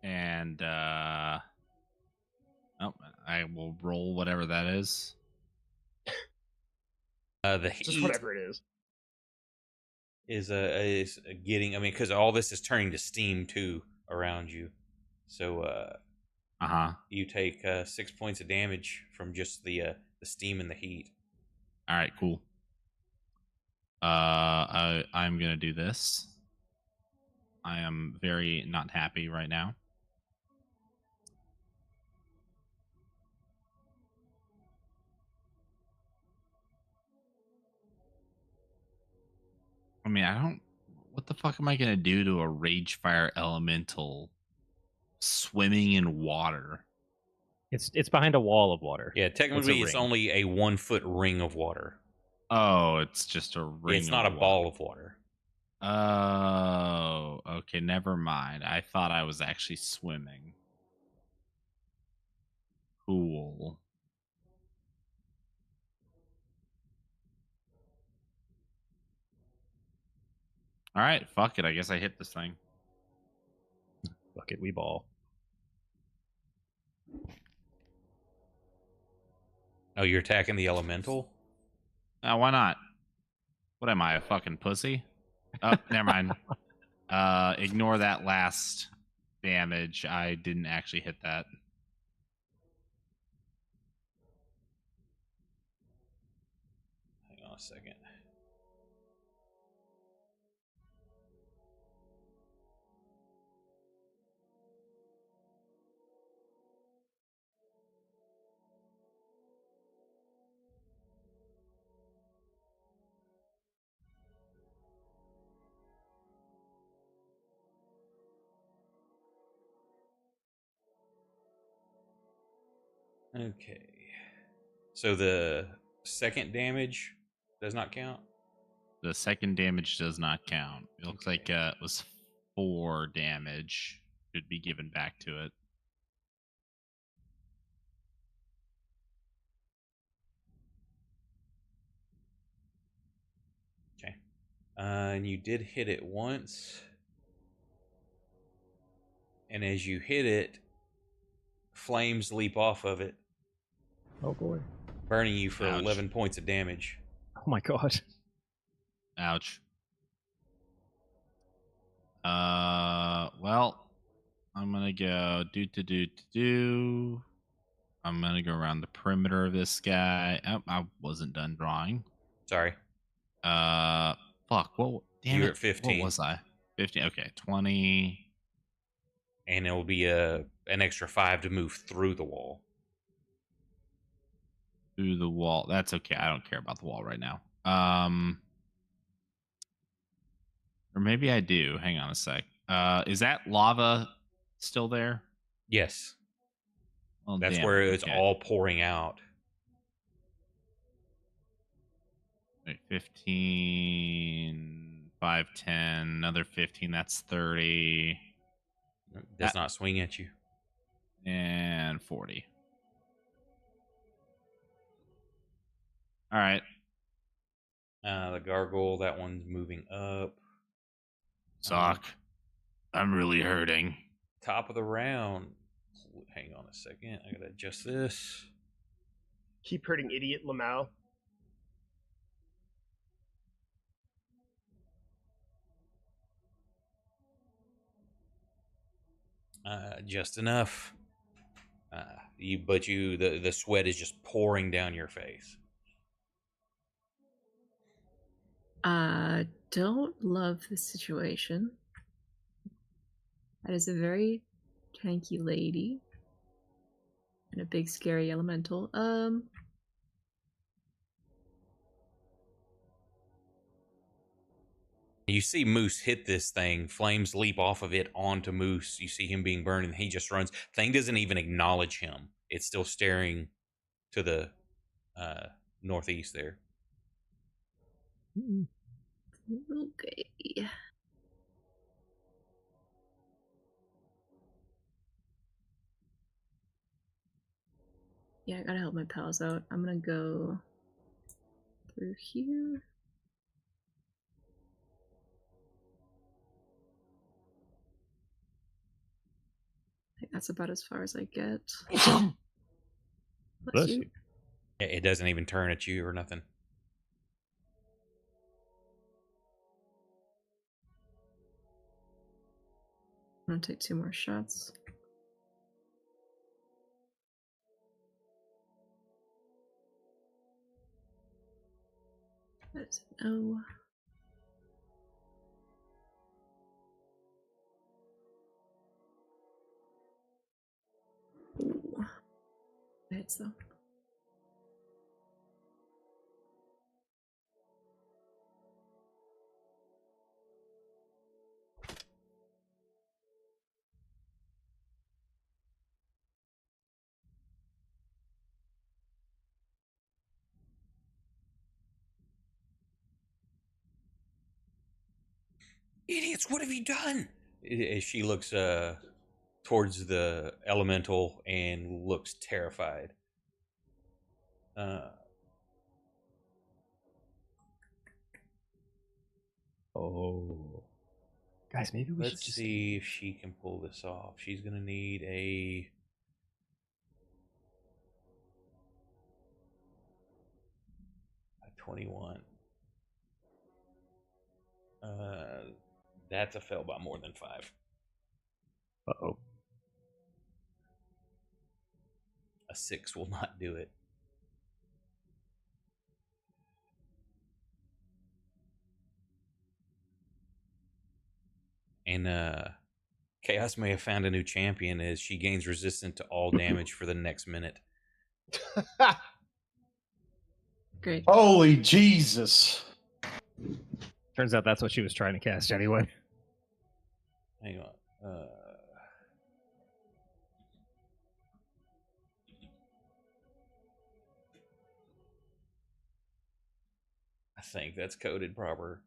A: and I will roll whatever that is.
C: The
D: Just
C: heat
D: whatever it
C: is getting. I mean, because all this is turning to steam too around you. So you take 6 points of damage from just the steam and the heat.
A: All right, cool. I'm gonna do this. I am very not happy right now. I mean, I don't. What the fuck am I gonna do to a rage fire elemental swimming in water?
F: It's behind a wall of water.
C: Yeah, technically it's
F: ring?
C: only a 1 foot ring of water.
A: Oh, it's just a ring.
C: It's not a
A: of
C: ball of water.
A: Oh, okay, never mind. I thought I was actually swimming. Cool. All right, fuck it. I guess I hit this thing.
F: Fuck it, we ball.
C: Oh, you're attacking the elemental?
A: Why not? What am I, a fucking pussy? Oh, never mind. Ignore that last damage. I didn't actually hit that.
C: Hang on a second. Okay. So the second damage does not count?
A: The second damage does not count. It looks like it was 4 damage. Should be given back to it.
C: Okay. And you did hit it once. And as you hit it, flames leap off of it,
F: Oh boy.
C: burning you for
A: Ouch.
C: 11 points of damage.
F: Oh my god.
A: Ouch. Well, I'm gonna go do. I'm gonna go around the perimeter of this guy. Oh, I wasn't done drawing.
C: Sorry.
A: Fuck. What? Damn
C: You're
A: it.
C: at 15.
A: What was I? 15. Okay, 20.
C: And it will be an extra 5 to move through the wall.
A: Through the wall. That's okay. I don't care about the wall right now. Or maybe I do. Hang on a sec. Is that lava still there?
C: Yes.
A: Well,
C: That's
A: damn
C: where
A: it,
C: it's
A: okay.
C: all pouring out.
A: Wait, 15, 5, 10, another 15. That's 30.
C: Does not swing at you.
A: And 40. All right.
C: The gargoyle, that one's moving up.
A: Sock. I'm really hurting.
C: Top of the round. Hang on a second. I gotta adjust this.
D: Keep hurting idiot Lamau.
C: Just enough. The sweat is just pouring down your face.
E: I don't love this situation. That is a very tanky lady. And a big scary elemental.
C: You see Moose hit this thing. Flames leap off of it onto Moose. You see him being burned, and he just runs. Thing doesn't even acknowledge him. It's still staring to the northeast there.
E: Okay. Yeah, I gotta help my pals out. I'm gonna go through here. I think that's about as far as I get.
F: Bless you.
C: It doesn't even turn at you or nothing.
E: I'm gonna take 2 more shots. That is a no. Ooh. That hits though.
C: Idiots, what have you done? As she looks towards the elemental and looks terrified.
F: Oh. Guys, maybe we should
C: Let's
F: just
C: see if she can pull this off. She's going to need a 21. That's a fail by more than 5.
F: Uh-oh.
C: A 6 will not do it. And Chaos may have found a new champion as she gains resistance to all damage for the next minute.
E: Great.
B: Holy Jesus.
F: Turns out that's what she was trying to cast anyway.
C: Hang on. I think that's coded proper.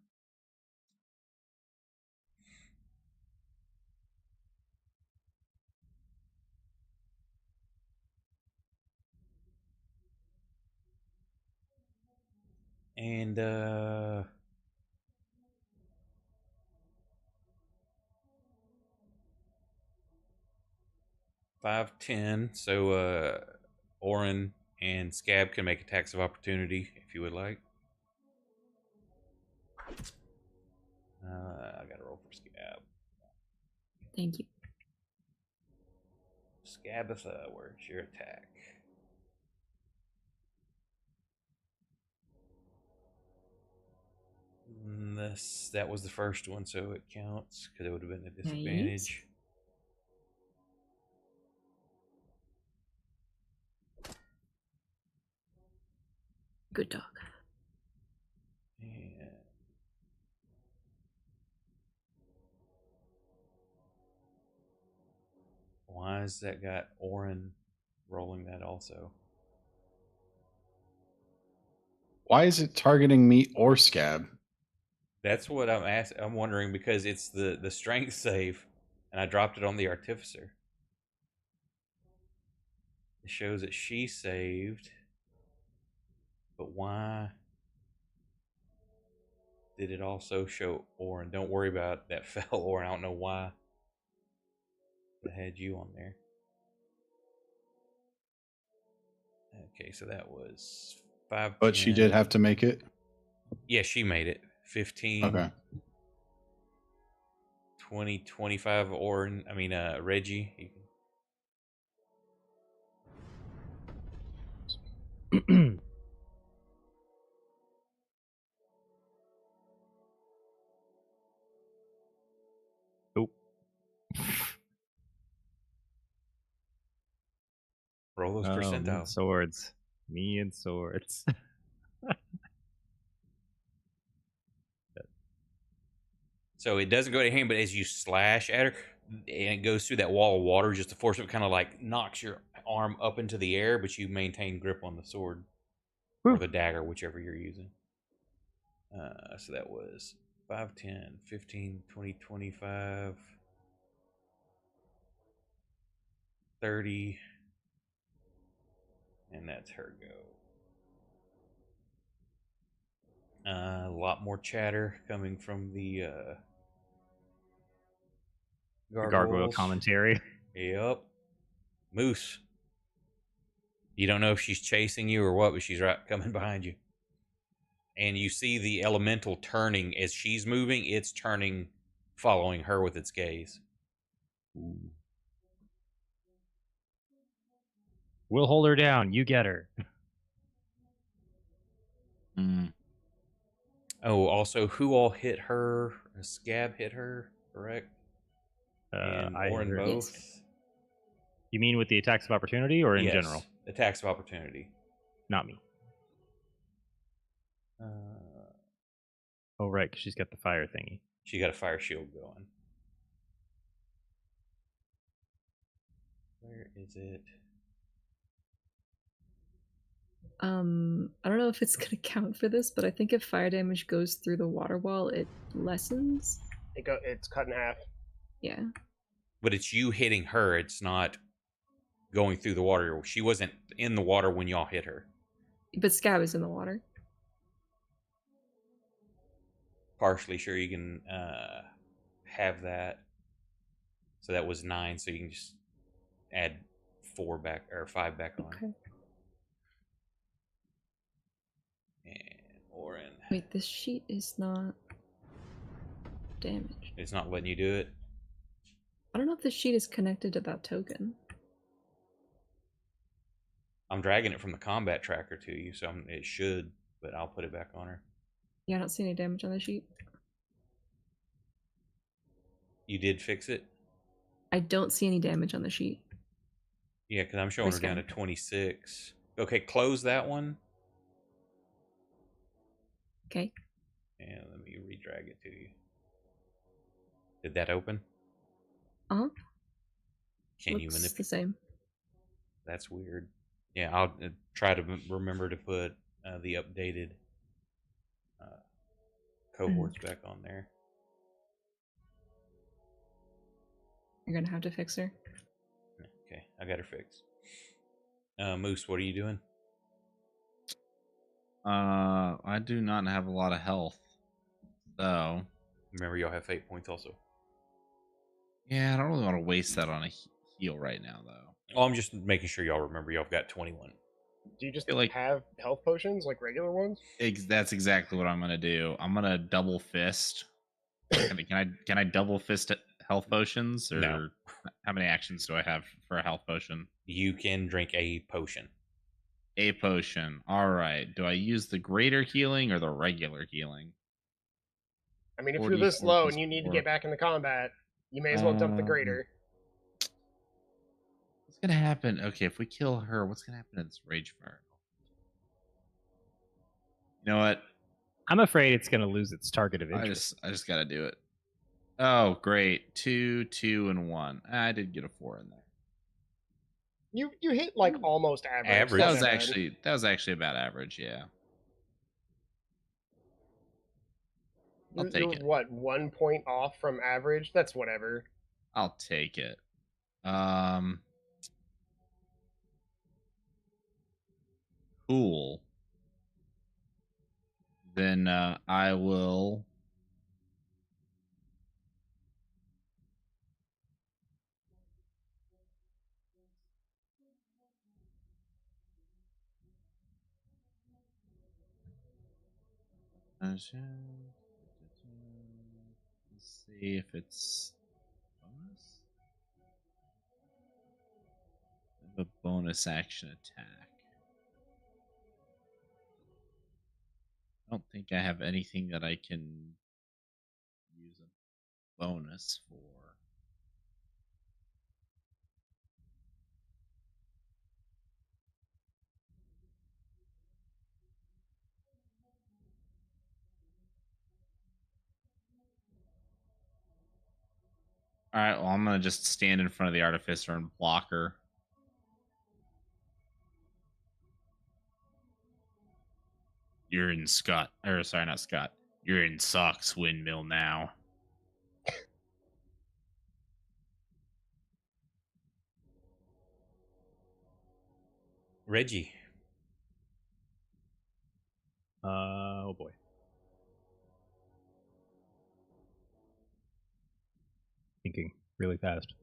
C: And 5-10. So Orin and Scab can make attacks of opportunity if you would like. I gotta roll for Scab.
E: Thank you.
C: Scabatha, where's your attack? That was the first one, so it counts because it would have been a disadvantage.
E: Good dog.
C: And why has that got Orin rolling that also?
B: Why is it targeting me or Scab?
C: That's what I'm wondering, because it's the strength save, and I dropped it on the artificer. It shows that she saved, but why did it also show Orin? Don't worry about that fell, Orin. I don't know why it had you on there. Okay, so that was 5.
B: But she did have to make it.
C: Yeah, she made it. 15.
B: Okay.
C: 20, 25. Orin. I mean, Reggie.
F: Nope.
C: Roll those
F: Me
C: percentiles.
F: and swords. Me and swords.
C: So it doesn't go to hand, but as you slash at her, and it goes through that wall of water, just the force of it kind of like knocks your arm up into the air, but you maintain grip on the sword or the dagger, whichever you're using. So that was 5, 10, 15, 20, 25, 30. And that's her go. A lot more chatter coming from the
F: Gargoyle commentary.
C: Yep. Moose. You don't know if she's chasing you or what, but she's right coming behind you. And you see the elemental turning as she's moving. It's turning, following her with its gaze.
F: Ooh. We'll hold her down. You get her.
C: Oh, also, who all hit her? Scab hit her, correct? And
F: I
C: Orin
F: heard.
C: both?
E: Yes.
F: You mean with the attacks of opportunity or in
C: Yes,
F: general?
C: attacks of opportunity.
F: Not me. Oh, right, because she's got the fire thingy.
C: She got a fire shield going. Where is it?
E: I don't know if it's gonna count for this, but I think if fire damage goes through the water wall, it lessens.
D: It's cut in half.
E: Yeah.
C: But it's you hitting her. It's not going through the water. She wasn't in the water when y'all hit her.
E: But Scab is in the water.
C: Partially sure you can have that. So that was 9, so you can just add 4 back or 5 back on.
E: Okay.
C: And Orin.
E: Wait, this sheet is not damaged.
C: It's not letting you do it.
E: I don't know if the sheet is connected to that token.
C: I'm dragging it from the combat tracker to you, so it should, but I'll put it back on her.
E: Yeah, I don't see any damage on the sheet.
C: You did fix it?
E: I don't see any damage on the sheet.
C: Yeah, because I'm showing her down to 26. Okay, close that one.
E: Okay.
C: And let me re-drag it to you. Did that open?
E: Uh-huh.
C: Can you
E: Looks
C: manipulate?
E: the same.
C: That's weird. Yeah, I'll try to remember to put the updated cohort's back on there.
E: You're gonna have to fix her.
C: Okay, I got her fixed. Moose, what are you doing?
A: I do not have a lot of health, so
C: Remember, y'all have fate points also.
A: yeah, I don't really want to waste that on a heal right now, though.
C: Oh, I'm just making sure y'all remember y'all have got 21.
D: Do you just
A: feel like-
D: have health potions like regular ones?
A: That's exactly what I'm gonna do. I'm gonna double fist. Can I double fist health potions, or
C: No.
A: how many actions do I have for a health potion?
C: You can drink a potion.
A: A potion. All right. Do I use the greater healing or the regular healing?
D: I mean, if
A: 40,
D: you're this
A: 4
D: low
A: plus
D: and you need to
A: 4.
D: get back into combat, you may as well dump the greater.
A: What's gonna happen? Okay, if we kill her, what's gonna happen to this rage fire? You know what?
F: I'm afraid it's going to lose its target of interest.
A: I just gotta do it. Oh, great. 2, 2, and 1. I did get a 4 in there.
D: You hit like almost average.
C: Average.
A: That
D: Not
A: was
D: bad.
A: actually about average, yeah. I'll take
D: You're
A: it.
D: what, 1 point off from average? That's whatever.
A: I'll take it. Cool. Then I will let's see if it's bonus. I have a bonus action attack. I don't think I have anything that I can use a bonus for. All right, well, I'm gonna just stand in front of the artificer and block her. You're in Scott, or sorry, not Scott. You're in Sock's windmill now.
C: Reggie.
F: Oh boy. Thinking really fast.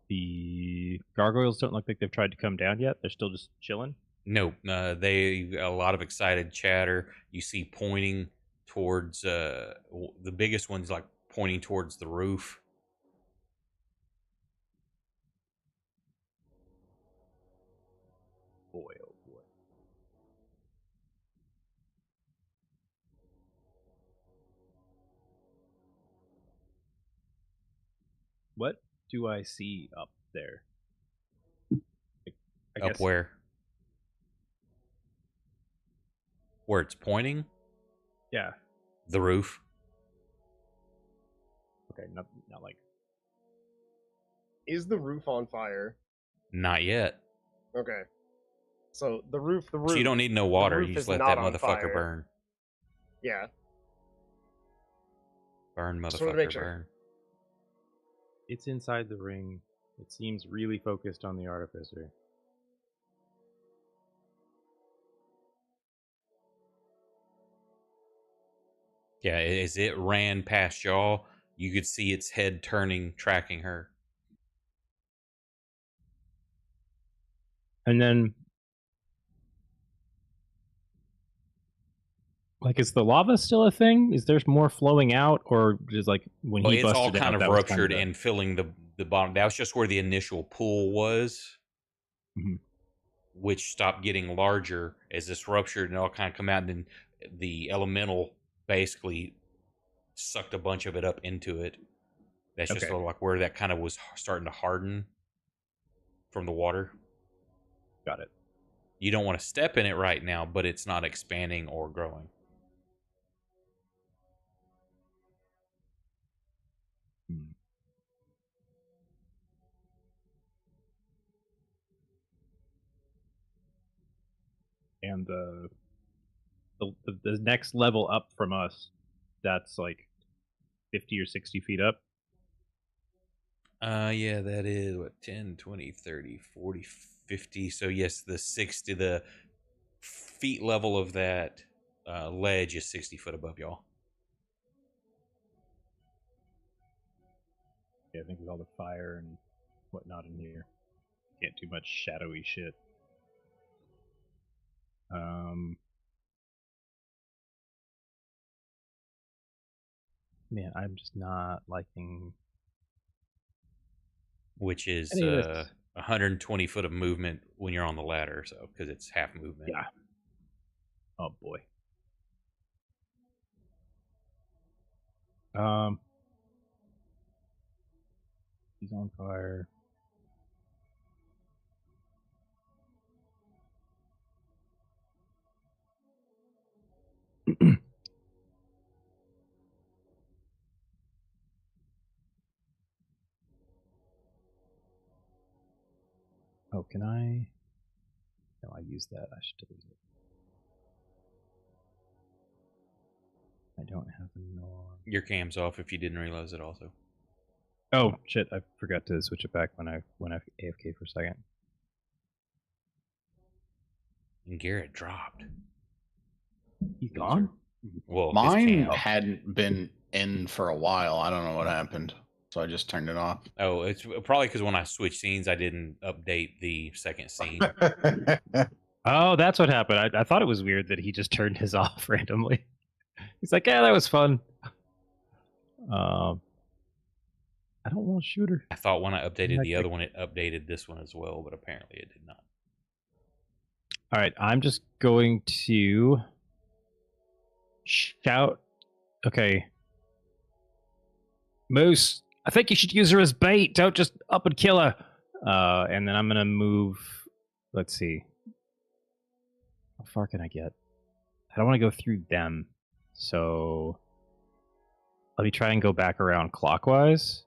F: The gargoyles don't look like they've tried to come down yet. They're still just chilling.
C: No, they a lot of excited chatter. You see pointing towards the biggest one's like pointing towards the roof.
F: Boy, oh boy. What do I see up there? I
C: Up
F: guess.
C: where? Where it's pointing?
F: Yeah.
C: The roof.
F: Okay. Not like.
D: Is the roof on fire?
C: Not yet.
D: Okay. So the roof.
C: So you don't need no water.
D: roof
C: You just
D: is
C: let
D: not
C: that
D: on
C: motherfucker
D: fire.
C: burn.
D: Yeah.
C: Burn,
D: Just wanted to make
C: motherfucker,
D: sure.
C: burn.
F: It's inside the ring. It seems really focused on the artificer.
C: Yeah, as it ran past y'all, you could see its head turning, tracking her.
F: And then, like, is the lava still a thing? Is there more flowing out, or is like when
C: Well,
F: he
C: it's
F: busted
C: all
F: out,
C: kind of
F: that was
C: ruptured
F: the-
C: and filling the bottom. That was just where the initial pool was,
F: Mhm.
C: which stopped getting larger as this ruptured and all kind of come out. And then the elemental basically sucked a bunch of it up into it. That's just
F: Okay.
C: sort of like where that kind of was starting to harden from the water.
F: Got it.
C: You don't want to step in it right now, but it's not expanding or growing.
F: Hmm. And the the next level up from us, that's like 50 or 60 feet up.
C: Yeah, that is what 10, 20, 30, 40, 50. So yes, the 60, the feet level of that ledge is 60 foot above y'all.
F: Yeah, I think with all the fire and whatnot in here, can't do much shadowy shit. Man, I'm just not liking
C: Which is
F: any of this.
C: 120 foot of movement when you're on the ladder, so because it's half movement.
F: Yeah. Oh boy. He's on fire. Oh, can I? No, I used that. I should delete it. I don't have the norm.
C: Your cam's off if you didn't realize it also.
F: Oh shit! I forgot to switch it back when I went AFK for a second.
C: And Garrett dropped.
F: He's gone.
C: Well, his
B: Mine
C: cam.
B: hadn't been in for a while. I don't know what happened, so I just turned it off.
C: Oh, it's probably because when I switched scenes, I didn't update the second scene.
F: Oh, that's what happened. I thought it was weird that he just turned his off randomly. He's like, yeah, that was fun. I don't want to shoot her.
C: I thought when I updated the other one, it updated this one as well, but apparently it did not.
F: All right, I'm just going to shout. Okay. Moose, I think you should use her as bait. Don't just up and kill her. And then I'm going to move. Let's see. How far can I get? I don't want to go through them. So let me try and go back around clockwise.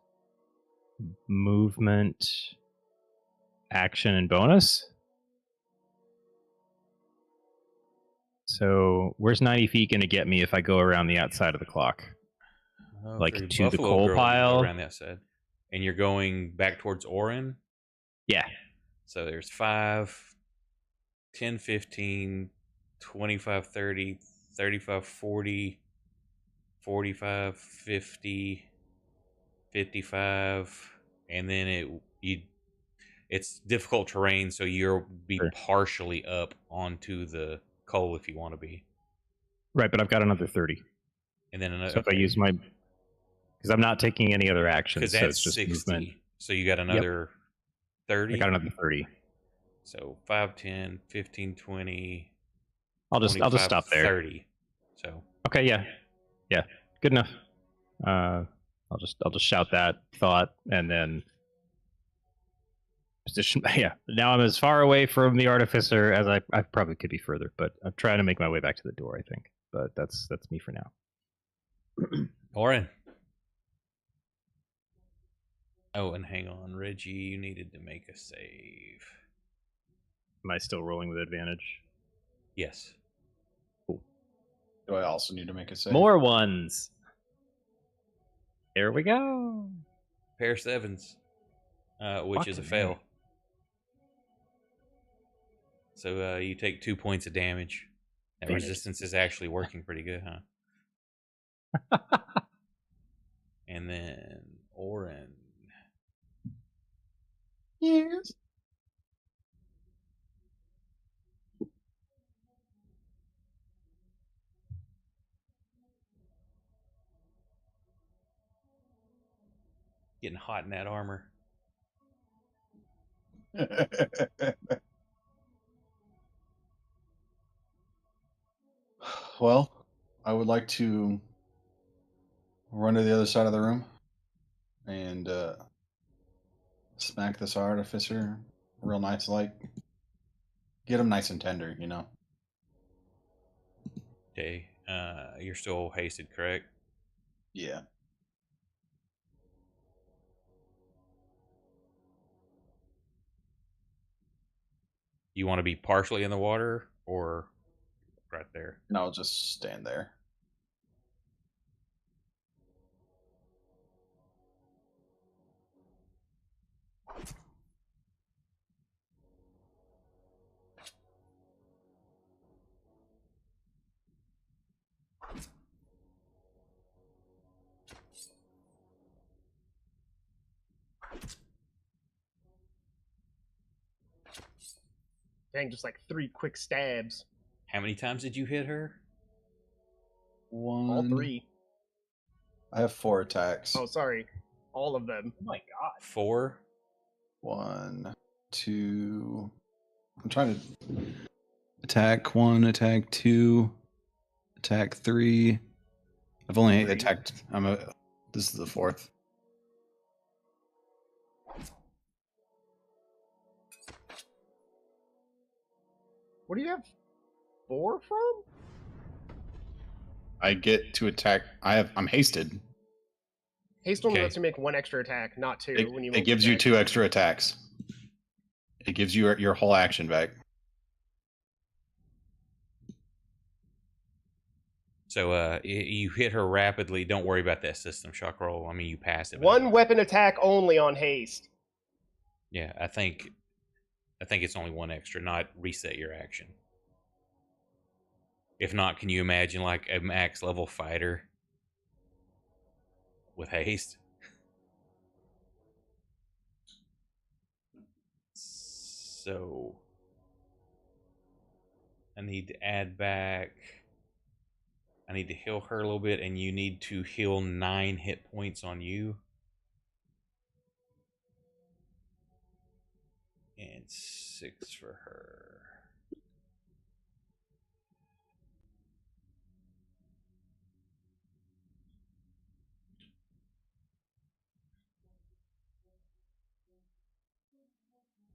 F: Movement, action, and bonus. So where's 90 feet going to get me if I go around the outside of the clock? Like
C: Through
F: to the
C: Buffalo
F: coal
C: Grove, you go
F: pile?
C: around that side. And you're going back towards Orin?
F: Yeah.
C: So there's 5, 10, 15, 25, 30, 35, 40, 45, 50, 55, and then it's difficult terrain, so you'll be
F: Sure.
C: partially up onto the coal if you want to be.
F: Right, but I've got another 30.
C: And then another.
F: So if I use my... Because I'm not taking any other actions,
C: Because
F: so
C: that's
F: it's just
C: 60.
F: movement.
C: So you got another 30?
F: I got another 30.
C: So 5, 10, 15, 20.
F: I'll just stop there.
C: 30. So
F: okay, yeah, good enough. I'll just shout that thought and then position. Yeah, now I'm as far away from the artificer as I probably could be further, but I'm trying to make my way back to the door. I think, but that's me for now.
C: Orin. Oh, and hang on, Reggie, you needed to make a save.
F: Am I still rolling with advantage?
C: Yes.
B: Do I also need to make a save?
F: More ones. Here we go.
C: Pair 7s, which is a fail. So you take 2 points of damage. That resistance is actually working pretty good, huh? And then Orin.
B: Yes.
C: Getting hot in that armor.
B: Well, I would like to run to the other side of the room and smack this artificer real nice, like get him nice and tender, you know.
C: Okay. You're still hasted, correct?
B: Yeah.
C: You want to be partially in the water or right there.
B: And I'll just stand there.
D: Dang, just like 3 quick stabs.
C: How many times did you hit her?
B: One.
D: All 3.
B: I have 4 attacks.
D: Oh, sorry. All of them.
H: Oh my god.
C: 4.
B: 1, 2. I'm trying to attack 1, attack 2, attack 3. I've only
D: 3.
B: attacked. This is the 4th.
D: What do you have 4 from?
B: I get to attack. I'm hasted.
D: Haste only
C: Okay.
D: lets you make 1 extra attack, not 2. When you
B: It gives you 2 extra attacks. It gives you your whole action back.
C: So you hit her rapidly. Don't worry about that system shock roll. I mean, you pass it.
D: 1 weapon attack only on haste.
C: Yeah, I think it's only 1 extra, not reset your action. If not, can you imagine like a max level fighter with haste? So I need to add back. I need to heal her a little bit, and you need to heal 9 hit points on you. And 6 for her.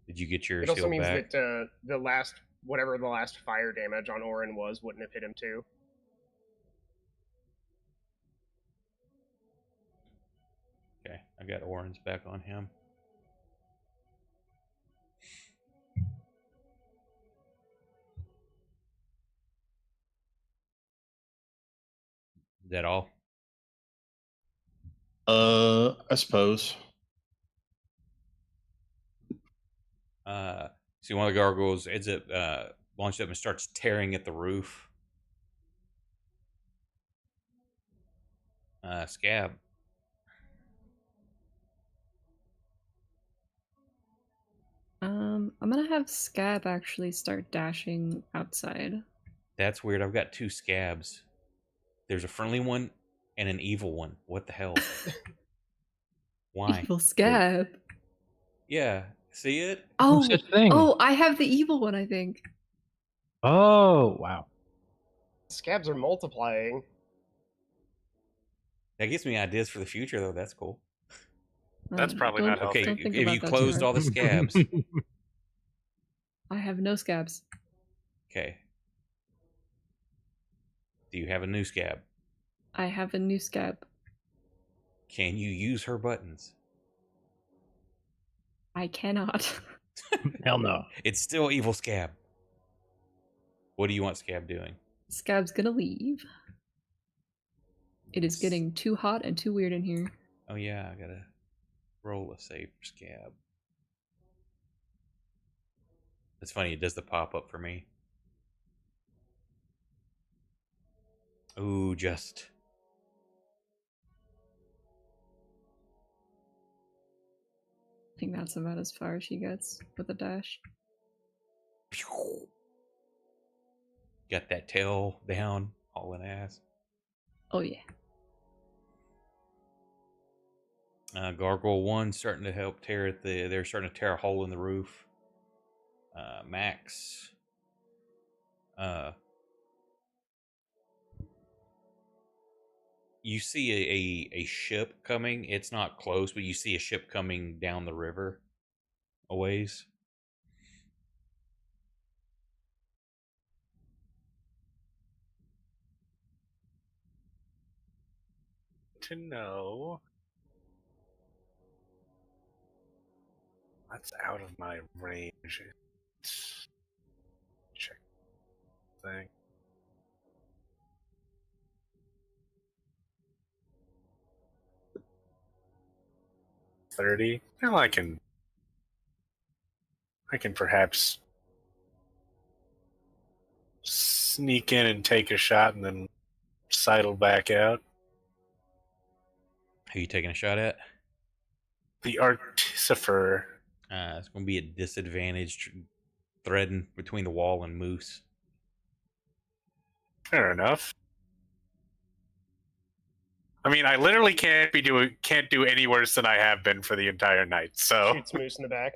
C: Did you get yours
D: It also
C: healed
D: means
C: back?
D: that the last, whatever the last fire damage on Orin was, wouldn't have hit him too.
C: Okay, I got orange back on him. Is that all?
B: I suppose.
C: See, one of the gargoyles ends up launched up and starts tearing at the roof. Scab.
E: I'm gonna have Scab actually start dashing outside.
C: That's weird. I've got 2 scabs. There's a friendly one and an evil one. What the hell? Why?
E: Evil Scab.
C: Yeah. See it?
F: No
E: Oh,
F: such thing.
E: oh, I have the evil one, I think.
F: Oh, wow.
D: Scabs are multiplying.
C: That gives me ideas for the future, though. That's cool.
G: That's probably
E: don't-
G: not healthy.
C: Okay,
E: don't think
C: if
E: about
C: you
E: that too
C: closed
E: hard.
C: all the scabs.
E: I have no scabs.
C: Okay. Do you have a new scab?
E: I have a new scab.
C: Can you use her buttons?
E: I cannot.
F: Hell no.
C: It's still evil scab. What do you want scab doing?
E: Scab's gonna leave. It is getting too hot and too weird in here.
C: Oh yeah, I gotta roll a save for scab. It's funny, it does the pop-up for me. Ooh, just.
E: I think that's about as far as she gets with a dash.
C: Got that tail down, hauling ass.
E: Oh yeah.
C: Gargoyle 1 starting to help tear at they're starting to tear a hole in the roof. Max. You see a ship coming. It's not close, but you see a ship coming down the river a ways.
G: To know what's out of my range. Check thing. 30. Well, I can perhaps sneak in and take a shot and then sidle back out.
C: Who you taking a shot at?
G: The Artificer.
C: It's going to be a disadvantage threading between the wall and Moose.
G: Fair enough. I mean, I literally can't do any worse than I have been for the entire night. So
D: Shoots Moose in the back.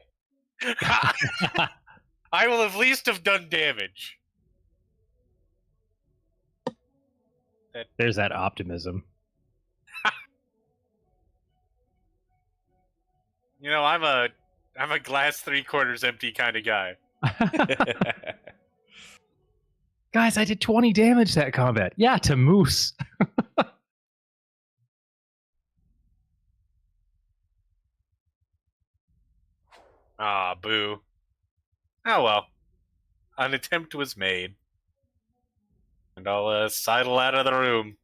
G: I will at least have done damage.
F: There's that optimism.
G: You know, I'm a glass 3/4 empty kind of guy.
F: Guys, I did 20 damage that combat. Yeah, to Moose.
G: Ah, boo. Oh well. An attempt was made. And I'll sidle out of the room.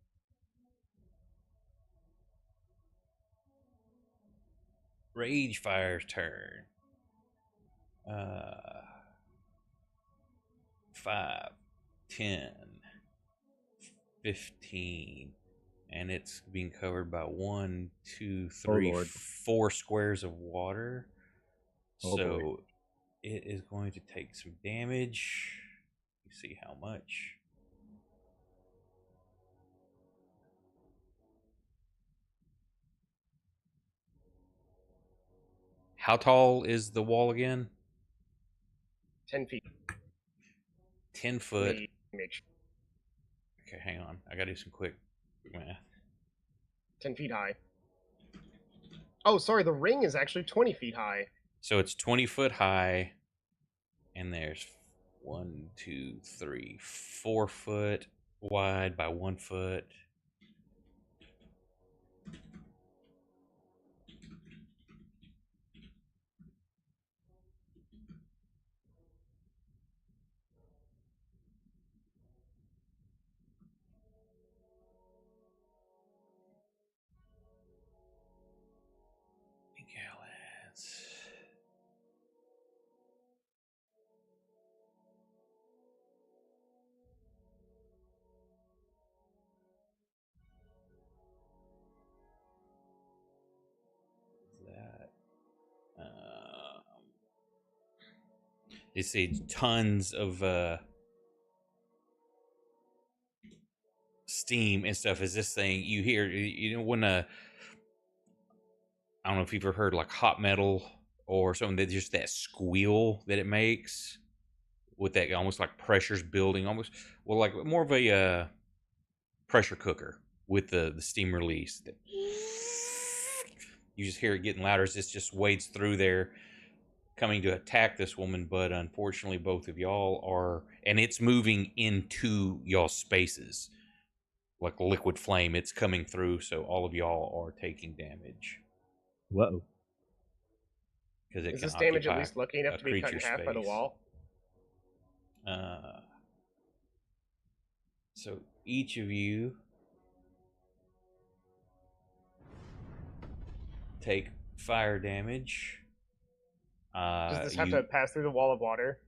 C: Ragefire's turn. 5, 10, 15. And it's being covered by 1, 2, 3,
F: Lord.
C: 4 squares of water.
F: Oh,
C: So
F: boy.
C: it is going to take some damage. Let's see how much. How tall is the wall again?
D: 10 feet.
C: 10 foot.
D: Image.
C: Okay, hang on. I gotta do some quick math.
D: 10 feet high. Oh, sorry, the ring is actually 20 feet high.
C: So it's 20 foot high, and there's 1, 2, 3, 4 foot wide by 1 foot. Gallons. That. They say tons of steam and stuff. Is this thing you hear? You know when I don't know if you've ever heard like hot metal or something, that just that squeal that it makes with that almost like pressure's building, almost like more of a pressure cooker with the steam release. You just hear it getting louder as this just wades through there, coming to attack this woman. But unfortunately, both of y'all are, and it's moving into y'all spaces like liquid flame. It's coming through, so all of y'all are taking damage.
F: Whoa.
C: Because it
D: Is
C: can
D: this damage at
C: occupy
D: least lucky enough
C: a
D: to be cut in
C: creature
D: half by the
C: space.
D: wall?
C: So each of you take fire damage.
D: Does this have to pass through the wall of water?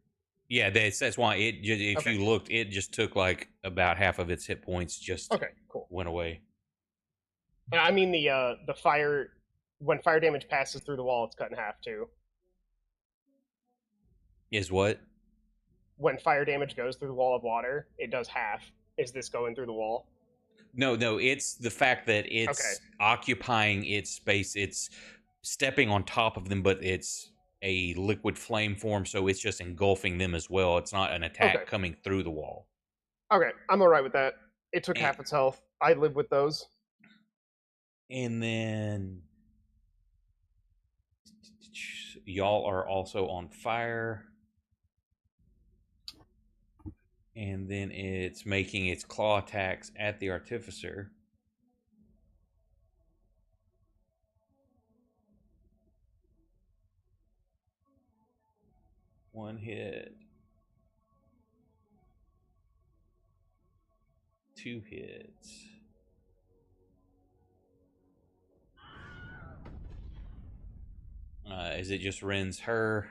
C: Yeah, that's why it. If
D: Okay.
C: you looked, it just took like about half of its hit points. Just
D: Okay, cool.
C: went away.
D: I mean the fire, when fire damage passes through the wall, it's cut in half too.
C: Is what?
D: When fire damage goes through the wall of water, it does half. Is this going through the wall?
C: No, it's the fact that it's
D: Okay.
C: occupying its space. It's stepping on top of them, but it's a liquid flame form, so it's just engulfing them as well. It's not an attack
D: Okay.
C: coming through the wall.
D: Okay, I'm alright with that. It took
C: And-
D: half its health. I live with those.
C: And then y'all are also on fire. And then it's making its claw attacks at the Artificer. One hit. 2 hits. as it just rends her,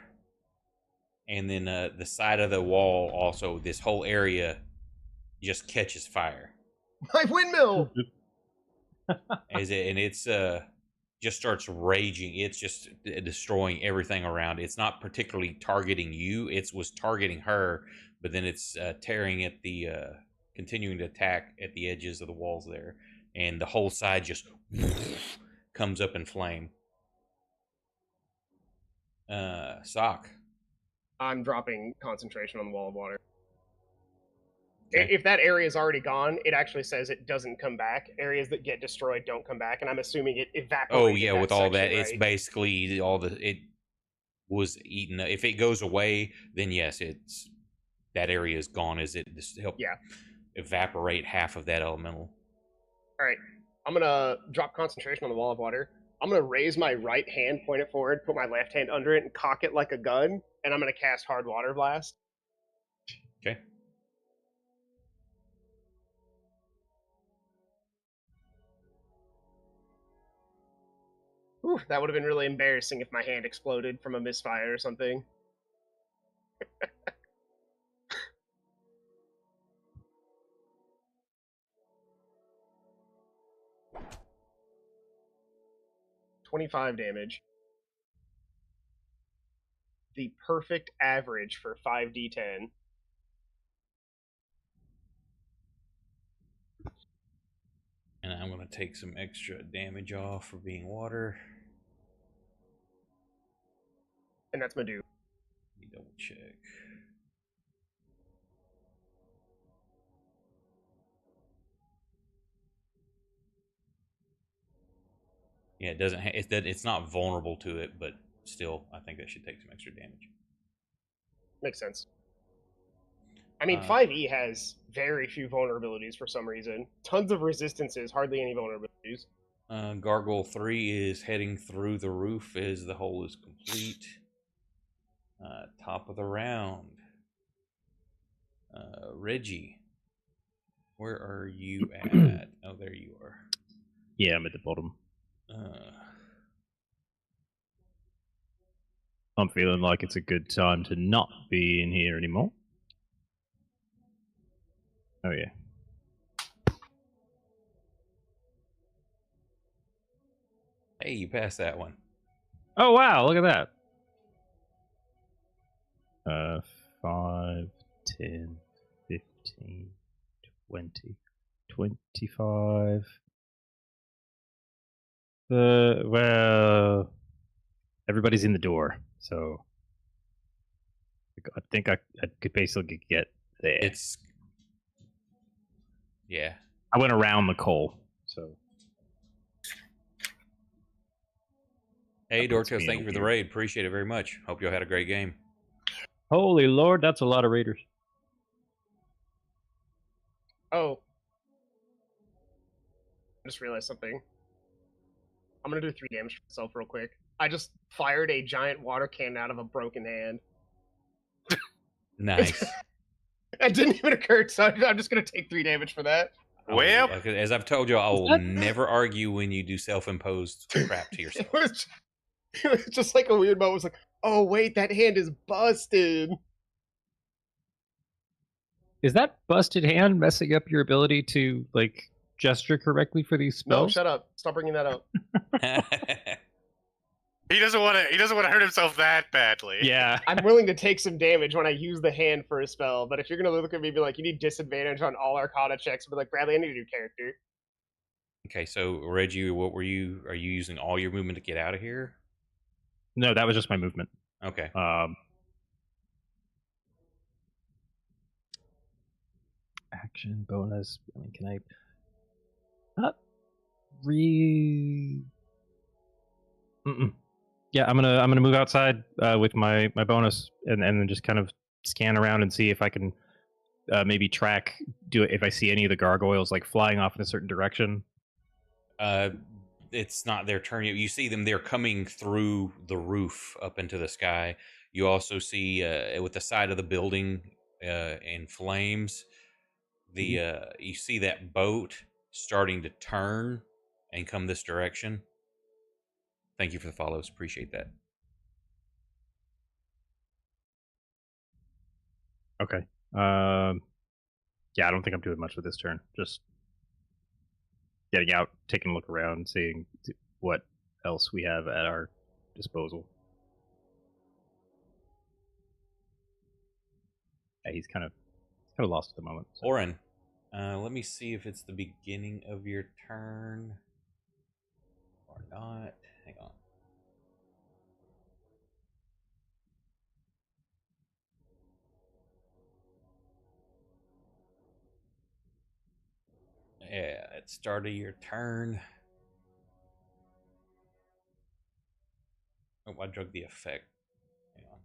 C: and then the side of the wall also. This whole area just catches fire
D: My windmill.
C: it's just starts raging. It's just destroying everything around. It's not particularly targeting you. It was targeting her, but then it's tearing at the continuing to attack at the edges of the walls there, and the whole side just comes up in flame. Sock.
D: I'm dropping concentration on the wall of water.
C: Okay.
D: If that area is already gone, it actually says it doesn't come back. Areas that get destroyed don't come back, and I'm assuming it evaporated.
C: Oh yeah,
D: that
C: with all
D: section,
C: that,
D: right?
C: it's basically all the it was eaten. If it goes away, then yes, it's that area is gone. As it just helped evaporate half of that elemental.
D: All right, I'm gonna drop concentration on the wall of water. I'm gonna raise my right hand, point it forward, put my left hand under it, and cock it like a gun. And I'm gonna cast Hard Water Blast.
C: Okay.
D: Ooh, that would have been really embarrassing if my hand exploded from a misfire or something. $25 damage. The perfect average for 5d10.
C: And I'm going to take some extra damage off for being water.
D: And that's Madhu.
C: Let me double check. Yeah, it doesn't. It's not vulnerable to it, but still, I think that should take some extra damage.
D: Makes sense. I mean, 5e has very few vulnerabilities for some reason. Tons of resistances, hardly any vulnerabilities.
C: Gargoyle 3 is heading through the roof as the hole is complete. Top of the round. Reggie, where are you at? Oh, there you are.
F: Yeah, I'm at the bottom.
C: Uh,
F: I'm feeling like it's a good time to not be in here anymore. Oh, yeah.
C: Hey, you passed that one.
F: Oh, wow, look at that. 5, 10, 15, 20, 25. Well, everybody's in the door, so I think I could basically get there.
C: It's yeah.
F: I went around the coal, so.
C: Hey,
F: That puts
C: Dorcos,
F: me
C: thank
F: in
C: you for the
F: weird-
C: raid. Appreciate it very much. Hope y'all had a great game.
F: Holy Lord, that's a lot of raiders.
D: Oh. I just realized something. I'm gonna do 3 damage to myself real quick. I just fired a giant water cannon out of a broken hand.
C: Nice.
D: That didn't even occur, so I'm just gonna take 3 damage for that.
G: Well,
C: Like, as I've told you, I will
F: that-
C: never argue when you do self-imposed crap to yourself.
D: It was just like a weird moment. It was like, oh wait, that hand is busted.
F: Is that busted hand messing up your ability to, like, gesture correctly for these
D: No,
F: spells?
D: shut up. Stop bringing that up.
G: he doesn't want to. He doesn't want to hurt himself that badly.
F: Yeah.
D: I'm willing to take some damage when I use the hand for a spell, but if you're gonna look at me and be like, you need disadvantage on all Arcana checks, I'll be like, Bradley, I need a new character.
C: Okay, so Reggie, what were you? Are you using all your movement to get out of here?
F: No, that was just my movement.
C: Okay.
F: Action bonus. I mean, can I? Not Yeah, I'm gonna move outside with my bonus and then just kind of scan around and see if I can maybe track. Do it if I see any of the gargoyles like flying off in a certain direction.
C: It's not their turn yet. You see them; they're coming through the roof up into the sky. You also see with the side of the building in flames. You see that boat starting to turn and come this direction. Thank you for the follows. Appreciate that.
F: Okay. Yeah, I don't think I'm doing much with this turn. Just getting out, taking a look around, seeing what else we have at our disposal. Yeah, he's kind of lost at the moment. So.
C: Oren, let me see if it's the beginning of your turn or not. Hang on. Yeah, at start of your turn. Oh, I drug the effect. Hang on.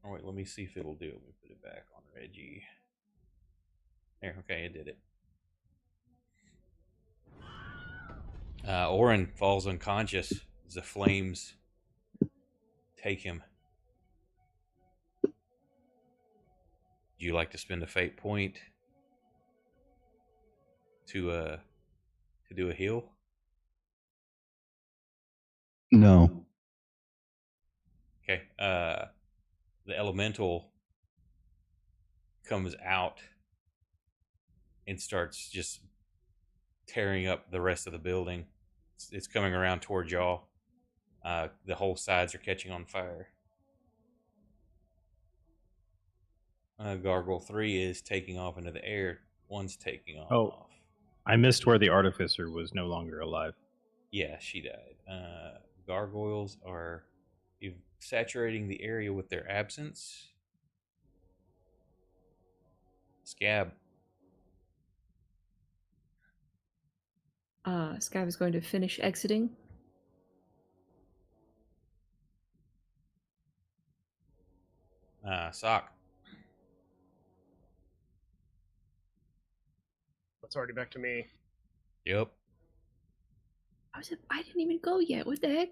C: Oh wait, let me see if it'll do it. Let me put it back on Reggie. There, okay, it did it. Oren falls unconscious as the flames take him. Would you like to spend a fate point to do a heal?
B: No.
C: Okay. The elemental comes out and starts just tearing up the rest of the building. It's coming around towards y'all. The whole sides are catching on fire. Gargoyle 3 is taking off into the air. 1's taking off.
F: Oh, I missed where the artificer was no longer alive.
C: Yeah, she died. Gargoyles are saturating the area with their absence. Scab.
E: Scav is going to finish exiting.
C: Sock.
D: It's already back to me.
C: Yep.
E: I didn't even go yet. What the heck?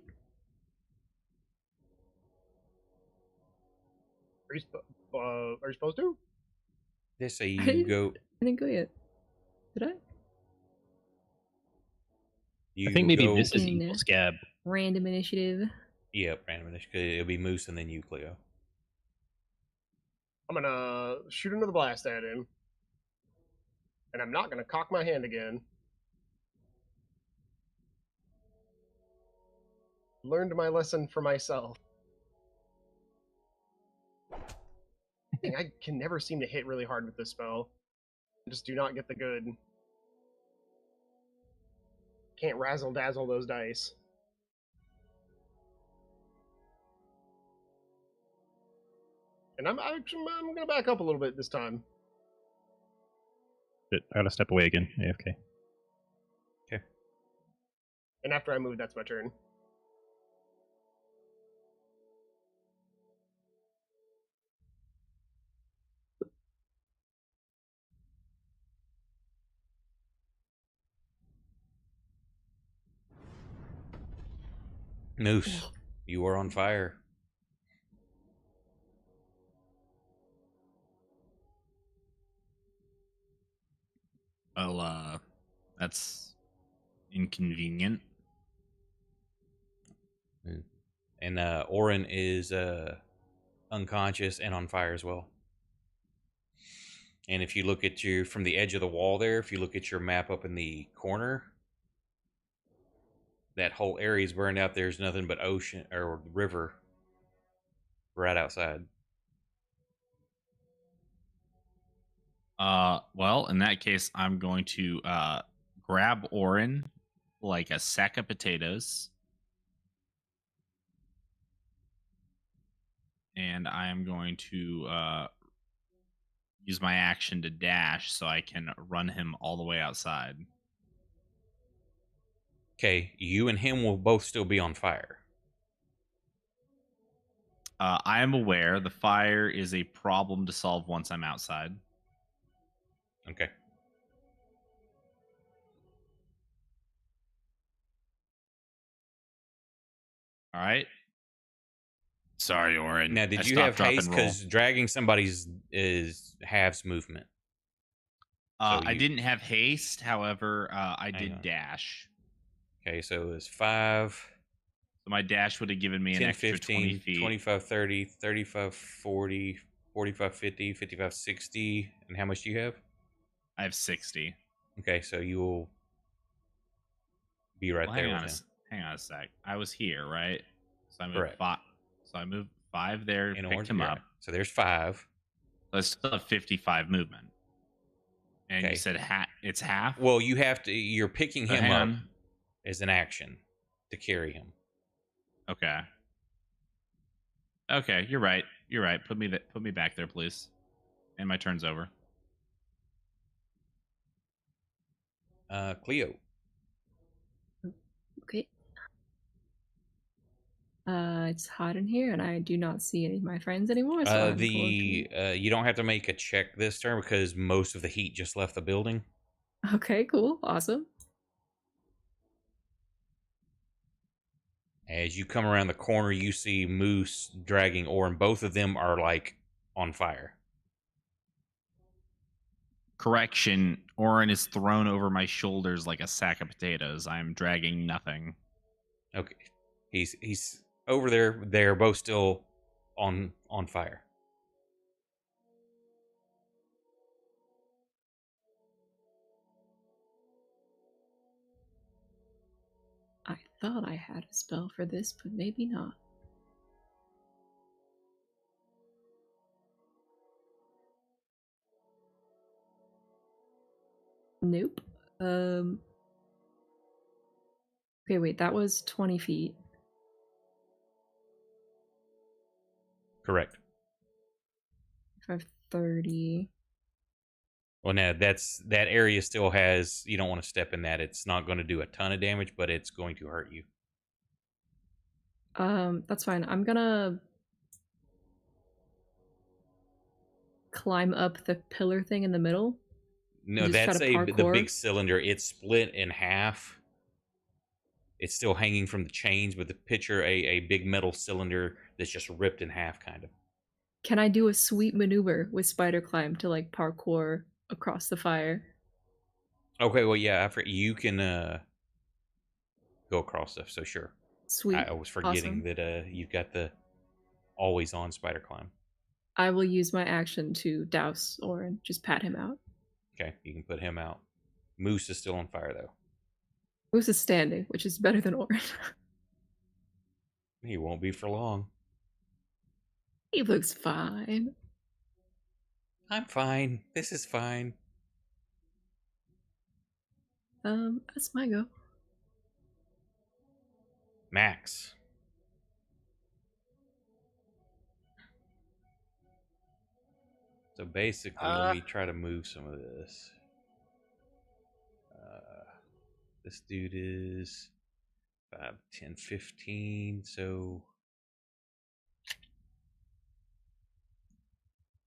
D: Are you supposed to?
C: They say you go.
E: I didn't go yet. Did I?
C: You
F: I think maybe
C: go,
F: this is
E: in
F: equal Scab.
E: Random initiative.
C: Yep, random initiative. It'll be Moose and then you, Cleo.
D: I'm gonna shoot another blast at him. And I'm not gonna cock my hand again. Learned my lesson for myself. I can never seem to hit really hard with this spell. I just do not get the good. Can't razzle dazzle those dice. And I'm gonna back up a little bit this time.
F: Shit, I gotta step away again. AFK.
C: Okay.
D: And after I move, that's my turn.
C: Moose, you are on fire.
A: Well, that's inconvenient.
C: And Oren is unconscious and on fire as well. And if you look at from the edge of the wall there, if you look at your map up in the corner, that whole area is burned out. There's nothing but ocean or river right outside.
A: Well, in that case, I'm going to grab Orin like a sack of potatoes. And I am going to use my action to dash so I can run him all the way outside.
C: Okay, you and him will both still be on fire.
A: I am aware the fire is a problem to solve once I'm outside.
C: Okay.
A: All right. Sorry, Orin.
C: Now, did
A: I
C: you
A: stopped,
C: have
A: drop,
C: haste?
A: and roll.
C: Because dragging somebody's is halves movement.
A: I didn't have haste, however, I
C: Hang
A: did
C: on.
A: dash.
C: Okay, so it was 5,
A: So my dash would have given me
C: 10,
A: an extra 20
C: 15,
A: feet.
C: 25, 30, 35, 40, 45, 50, 55, 60. And how much do you have?
A: I have 60.
C: Okay, so you will be right
A: Well,
C: there with him.
A: hang on a sec. I was here, right? So I moved
C: Correct.
A: 5. So I moved 5 there,
C: In
A: picked him
C: you're
A: up.
C: right. So there's 5.
A: So I still have 55 movement. And
C: Okay.
A: you said it's half?
C: Well, you're picking
A: So
C: him
A: hang
C: up
A: on.
C: as an action to carry him.
A: Okay. Okay, you're right. You're right. Put me back there, please. And my turn's over.
C: Cleo.
E: Okay. It's hot in here, and I do not see any of my friends anymore. So I'm going
C: You don't have to make a check this turn because most of the heat just left the building.
E: to... Okay, cool, awesome.
C: As you come around the corner, you see Moose dragging Orin. Both of them are like on fire.
A: Correction, Orin is thrown over my shoulders like a sack of potatoes. I am dragging nothing.
C: Okay, he's over there. They're both still on fire.
E: I thought I had a spell for this, but maybe not. Nope. Okay, wait, that was 20 feet.
C: Correct.
E: 530.
C: Well, now that area still has. You don't want to step in that. It's not going to do a ton of damage, but it's going to hurt you.
E: That's fine. I'm gonna climb up the pillar thing in the middle.
C: No,
E: Just try
C: that's
E: to
C: the
E: parkour?
C: big cylinder. It's split in half. It's still hanging from the chains, but the picture a big metal cylinder that's just ripped in half, kind of.
E: Can I do a sweet maneuver with spider climb to like parkour across the fire?
C: Okay, well, yeah, after you can go across stuff, so sure.
E: Sweet.
C: I was forgetting
E: Awesome.
C: that you've got the always on spider climb.
E: I will use my action to douse Orin, just pat him out.
C: Okay, you can put him out. Moose is still on fire though.
E: Moose is standing, which is better than Orin.
C: He won't be for long.
E: He looks fine.
C: I'm fine. This is fine.
E: That's my go.
C: Max. So basically, let me try to move some of this. This dude is 5, 10, 15. So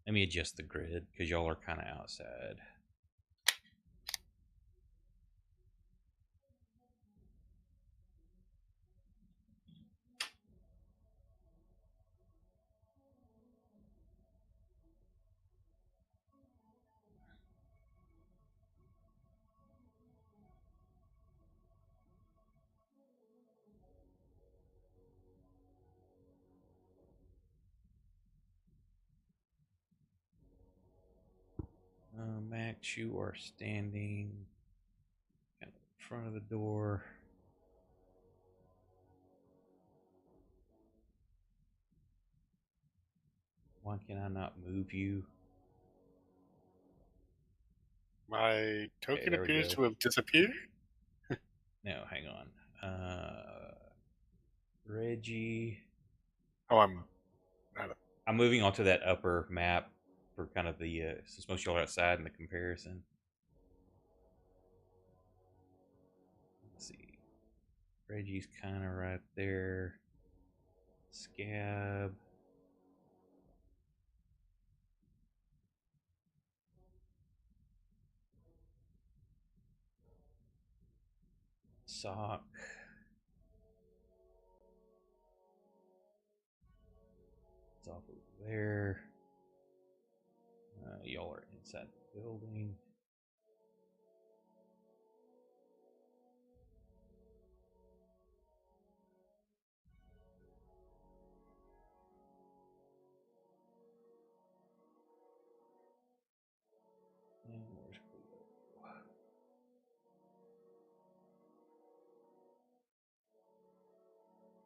C: let me adjust the grid because y'all are kind of outside. Max, you are standing kind of in front of the door. Why can I not move you?
G: My token
C: there we
G: appears
C: go.
G: to have disappeared.
C: No, hang on. Reggie.
G: Oh,
C: I'm moving onto that upper map for kind of the since most of y'all are outside in the comparison. Let's see. Reggie's kind of right there. Scab. Sock. It's off over there. Y'all are inside the building.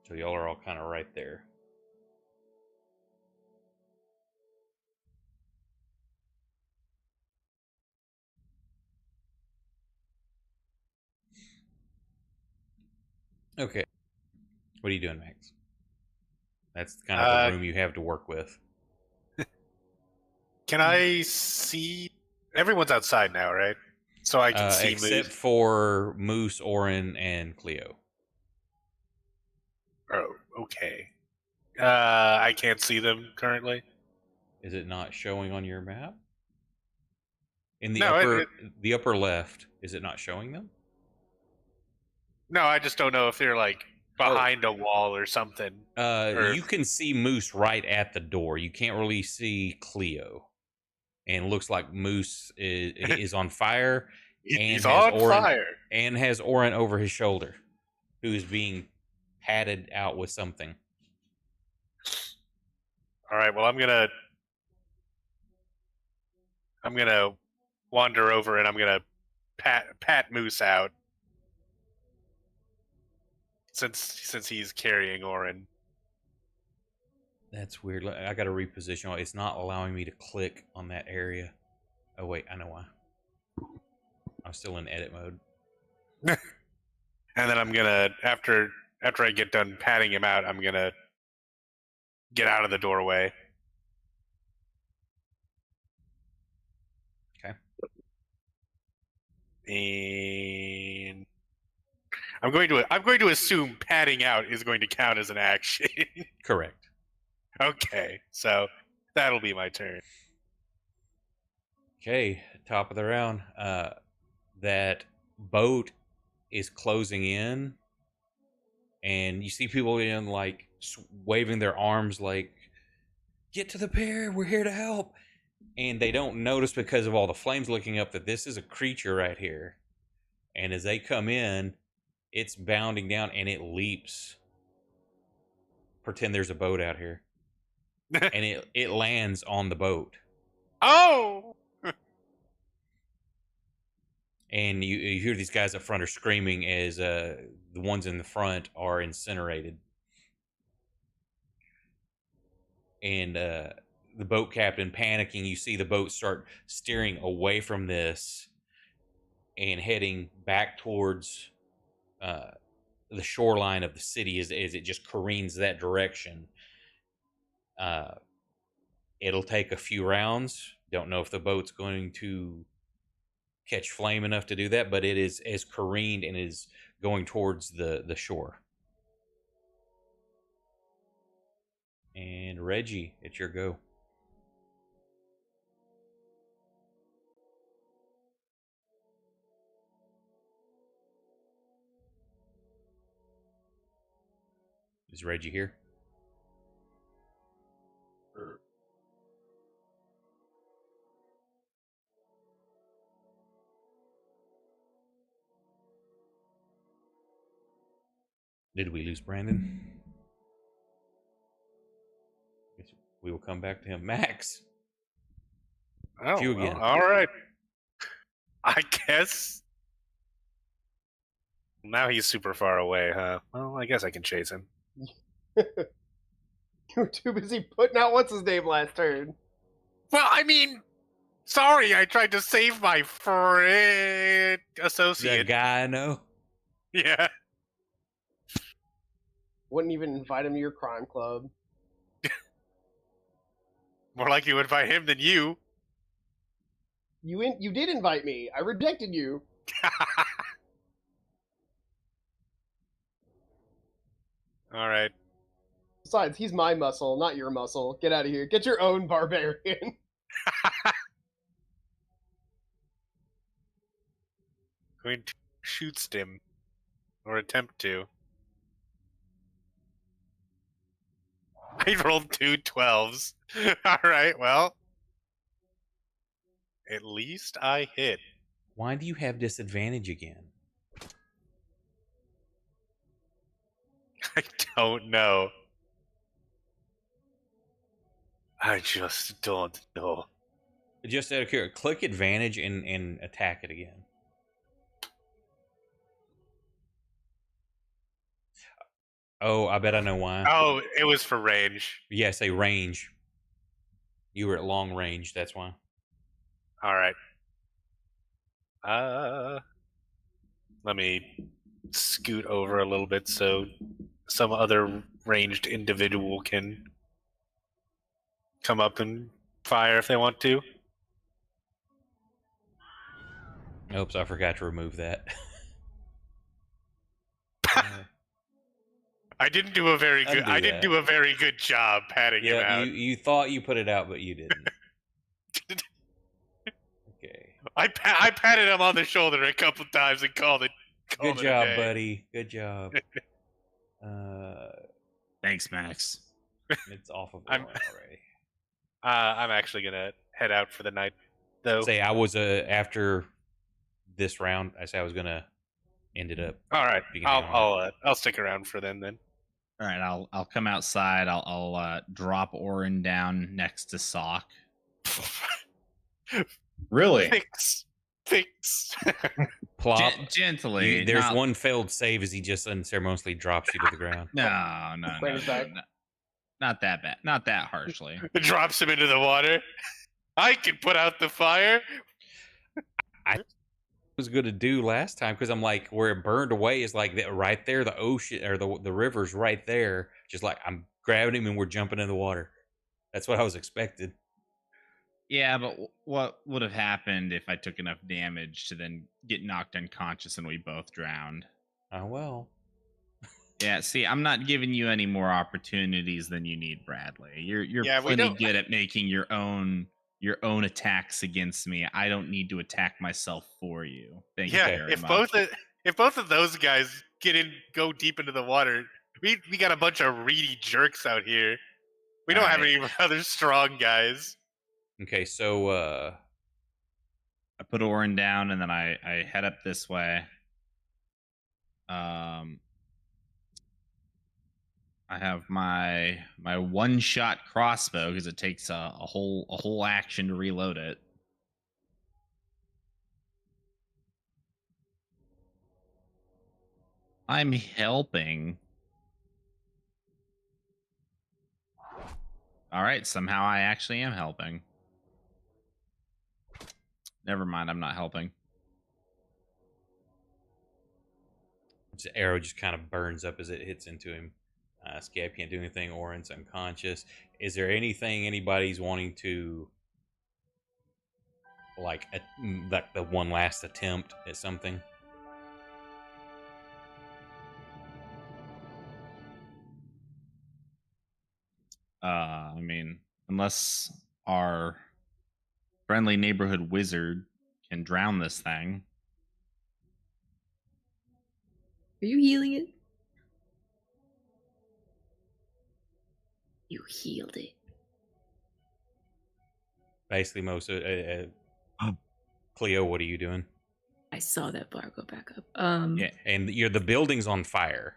C: So y'all are all kind of right there. Okay. What are you doing, Max? That's kind of the room you have to work with.
G: Can I see? Everyone's outside now, right? So I can see
C: except
G: Moose.
C: for Moose, Orin, and Cleo.
G: Oh, okay. I can't see them currently.
C: Is it not showing on your map? In the
G: No,
C: the upper left, is it not showing them?
G: No, I just don't know if they're like behind a wall or something.
C: You can see Moose right at the door. You can't really see Cleo. And it looks like Moose is on fire.
G: He's on fire.
C: And has Orin over his shoulder, who's being patted out with something.
G: All right, well, I'm gonna wander over and I'm gonna pat Moose out since he's carrying Orin.
C: That's weird. I got to reposition. It's not allowing me to click on that area. Oh wait, I know why. I'm still in edit mode.
G: And then I'm gonna after I get done patting him out, I'm gonna get out of the doorway.
C: Okay.
G: And I'm going to assume patting out is going to count as an action.
C: Correct.
G: Okay, so that'll be my turn.
C: Okay, top of the round. That boat is closing in, and you see people in like waving their arms, like, "Get to the pier! We're here to help!" And they don't notice because of all the flames looking up that this is a creature right here. And as they come in, it's bounding down and it leaps. Pretend there's a boat out here. And it lands on the boat.
G: Oh!
C: And you hear these guys up front are screaming as the ones in the front are incinerated. And the boat captain panicking, you see the boat start steering away from this and heading back towards the shoreline of the city as it just careens that direction. It'll take a few rounds. Don't know if the boat's going to catch flame enough to do that, but it is careened and is going towards the shore. And Reggie, it's your go. Is Reggie here? Did we lose Brandon? Guess we will come back to him. Max.
G: Oh,
C: you again.
G: Well, all right. I guess. Now he's super far away, huh? Well, I guess I can chase him.
D: You were too busy putting out what's his name last turn.
G: Well, I mean, sorry, I tried to save my friend associate.
C: That guy I know.
G: Yeah.
D: Wouldn't even invite him to your crime club.
G: More like you invite him than you.
D: You did invite me. I rejected you.
G: All right.
D: Besides, he's my muscle, not your muscle. Get out of here. Get your own barbarian.
G: Going to shoot him. Or attempt to. I rolled 2 12s. Alright, well. At least I hit.
C: Why do you have disadvantage again?
G: I don't know. I just don't know.
C: Just out of curiosity, click advantage and attack it again. Oh, I bet I know why.
G: Oh, it was for range.
C: Yeah, say range. You were at long range, that's why.
G: All right. Let me scoot over a little bit so some other ranged individual can come up and fire if they want to.
C: Oops, I forgot to remove that.
G: I didn't do a very good.
C: Undo
G: I didn't
C: that.
G: do a very good job patting him
C: Yeah,
G: out.
C: you thought you put it out, but you didn't. Okay.
G: I patted him on the shoulder a couple times and called it.
C: Good job, buddy. Good job.
A: Thanks, Max.
C: It's off of
G: I'm-
C: Orin already.
G: I'm actually gonna head out for the night, though.
C: Say I was after this round. I said I was gonna end it up.
G: All right,
C: beginning on
G: I'll stick around for them then.
A: All right, I'll come outside. I'll drop Orin down next to Sock.
B: Really?
G: Fix.
C: Plop.
A: Gently.
C: There's
A: not-
C: one failed save as he just unceremoniously drops you to the ground.
A: No,
D: Bring us back.
A: not that bad. Not that harshly.
G: Drops him into the water. I can put out the fire.
C: Was good to do last time because I'm like where it burned away is like right there, the ocean or the river's right there. Just like I'm grabbing him and we're jumping in the water. That's what I was expecting.
A: Yeah, but what would have happened if I took enough damage to then get knocked unconscious and we both drowned?
C: Oh well.
A: Yeah, see, I'm not giving you any more opportunities than you need, Bradley. You're
G: Yeah, we
A: plenty
G: don't-
A: good at making your own attacks against me. I don't need to attack myself for you. Thank you
G: Yeah,
A: very
G: if
A: much.
G: both of those guys go deep into the water, we got a bunch of reedy jerks out here. We don't have
A: Alright.
G: any other strong guys.
C: Okay, so
A: I put Orin down and then I head up this way. I have my one-shot crossbow because it takes a whole action to reload it. I'm helping. All right, somehow I actually am helping. Never mind, I'm not helping.
C: the arrow just kind of burns up as it hits into him. Scab can't do anything. Orin's unconscious. Is there anything anybody's wanting to like the one last attempt at something?
A: I mean, unless our friendly neighborhood wizard can drown this thing.
E: Are you healing it? You healed it.
C: Basically, most of Cleo, what are you doing?
E: I saw that bar go back up.
A: Yeah.
C: And the building's on fire.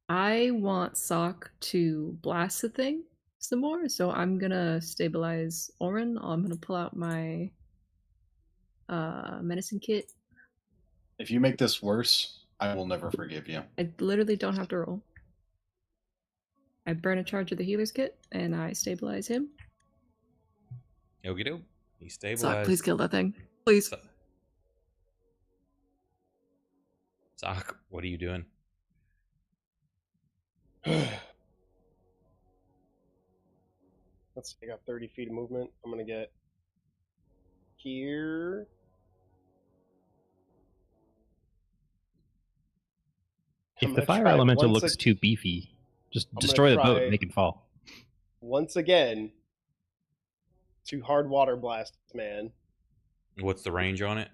E: I want Sock to blast the thing some more, so I'm gonna stabilize Orin. I'm gonna pull out my medicine kit.
B: If you make this worse, I will never forgive you.
E: I literally don't have to roll. I burn a charge of the healer's kit and I stabilize him.
C: Okie doke. He's stabilized.
E: Sock, please kill that thing. Please.
C: Sock, what are you doing?
D: Let's see, I got 30 feet of movement. I'm gonna get here. I'm
F: If the
D: gonna
F: fire
D: try
F: elemental
D: once
F: looks
D: ag-
F: too beefy, just
D: I'm gonna
F: destroy the boat
D: try-
F: and make it fall.
D: Once again, to hard water blast this man.
C: What's the range on it?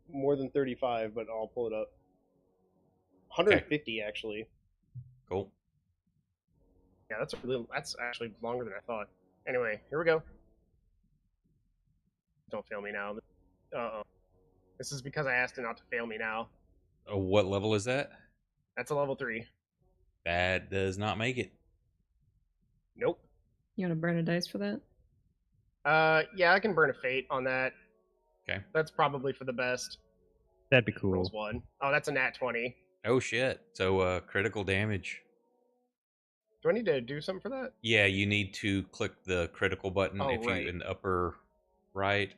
D: More than 35, but I'll pull it up. 150 actually.
C: Cool.
D: Yeah, that's actually longer than I thought. Anyway, here we go. Don't fail me now. Uh-oh. This is because I asked it not to fail me now.
C: What level is that?
D: That's a level 3.
C: That does not make it.
D: Nope.
E: You wanna burn a dice for that?
D: Yeah, I can burn a fate on that.
C: Okay.
D: That's probably for the best.
F: That'd be
D: Rolls
F: cool.
D: 1. Oh, that's a nat 20.
C: Oh shit! So critical damage.
D: Do I need to do something for that?
C: Yeah, you need to click the critical button
D: Oh,
C: if you
D: right.
C: in the upper right,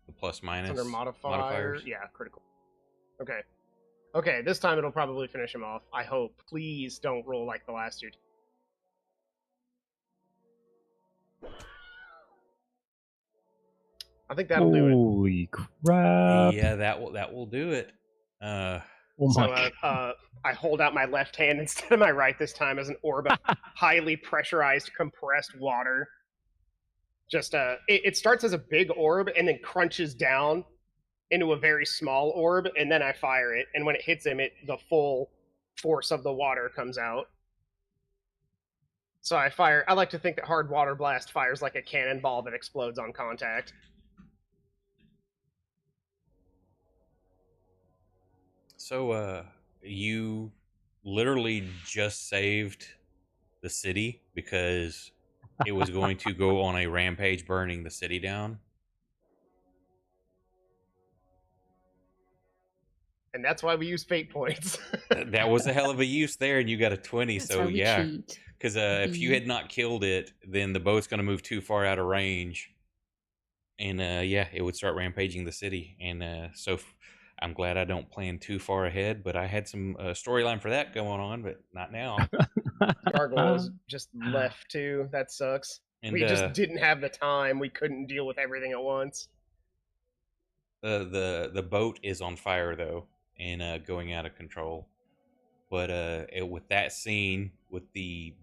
C: the plus
D: It's
C: minus
D: under modifier.
C: modifiers.
D: Yeah, critical. Okay. Okay, this time it'll probably finish him off. I hope. Please don't roll like the last two. I think that'll do it.
F: Holy crap!
C: Yeah, that will do it.
F: Oh
D: So
F: my
D: I hold out my left hand instead of my right this time as an orb of highly pressurized, compressed water. Just it starts as a big orb and then crunches down into a very small orb, and then I fire it. And when it hits him, the full force of the water comes out. So I fire. I like to think that Hard Water Blast fires like a cannonball that explodes on contact.
C: So you literally just saved the city because it was going to go on a rampage, burning the city down.
D: And that's why we use fate points.
C: That was a hell of a use there, and you got a 20.
E: That's
C: So
E: how we
C: yeah,
E: cheat.
C: because if you had not killed it, then the boat's going to move too far out of range, and yeah, it would start rampaging the city. And I'm glad I don't plan too far ahead, but I had some storyline for that going on, but not now.
D: Gargoyles just left too. That sucks.
C: And
D: We just didn't have the time. We couldn't deal with everything at once.
C: the boat is on fire though, and going out of control. But with that scene, with the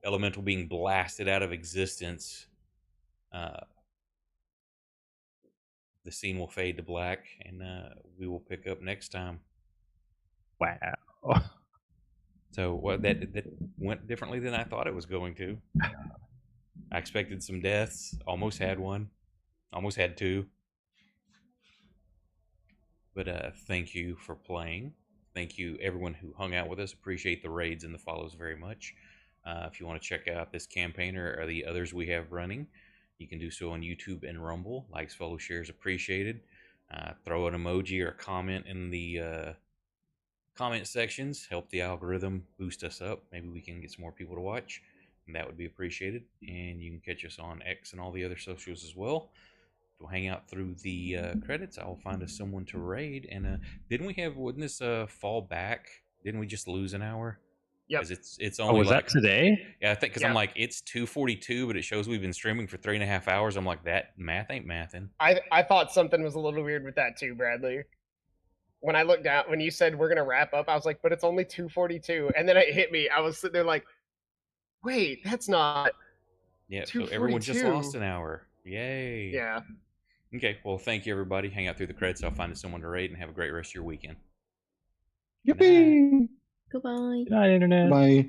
C: elemental being blasted out of existence, the scene will fade to black, and we will pick up next time.
F: Wow.
C: So that went differently than I thought it was going to. I expected some deaths. Almost had one. Almost had two. But thank you for playing. Thank you, everyone who hung out with us. Appreciate the raids and the follows very much. If you want to check out this campaign or the others we have running, you can do so on YouTube and Rumble. Likes, follows, shares appreciated. Throw an emoji or a comment in the comment sections. Help the algorithm boost us up. Maybe we can get some more people to watch, and that would be appreciated. And you can catch us on X and all the other socials as well. We'll hang out through the credits. I'll find us someone to raid. And wouldn't this fall back? Didn't we just lose an hour?
D: Yep.
C: Because it's only
F: was that today?
C: Yeah, I think because I'm like, it's 2:42, but it shows we've been streaming for 3.5 hours. I'm like, that math ain't mathing.
D: I thought something was a little weird with that too, Bradley. When I looked down, when you said we're gonna wrap up, I was like, but it's only 2:42, and then it hit me. I was sitting there like, wait, that's not.
C: Yeah, so everyone just
D: 2:42.
C: lost an hour. Yay.
D: Yeah.
C: Okay, well, thank you, everybody. Hang out through the credits. I'll find us someone to raid, and have a great rest of your weekend.
B: Yippee!
E: Goodbye.
F: Good night, Internet.
B: Bye.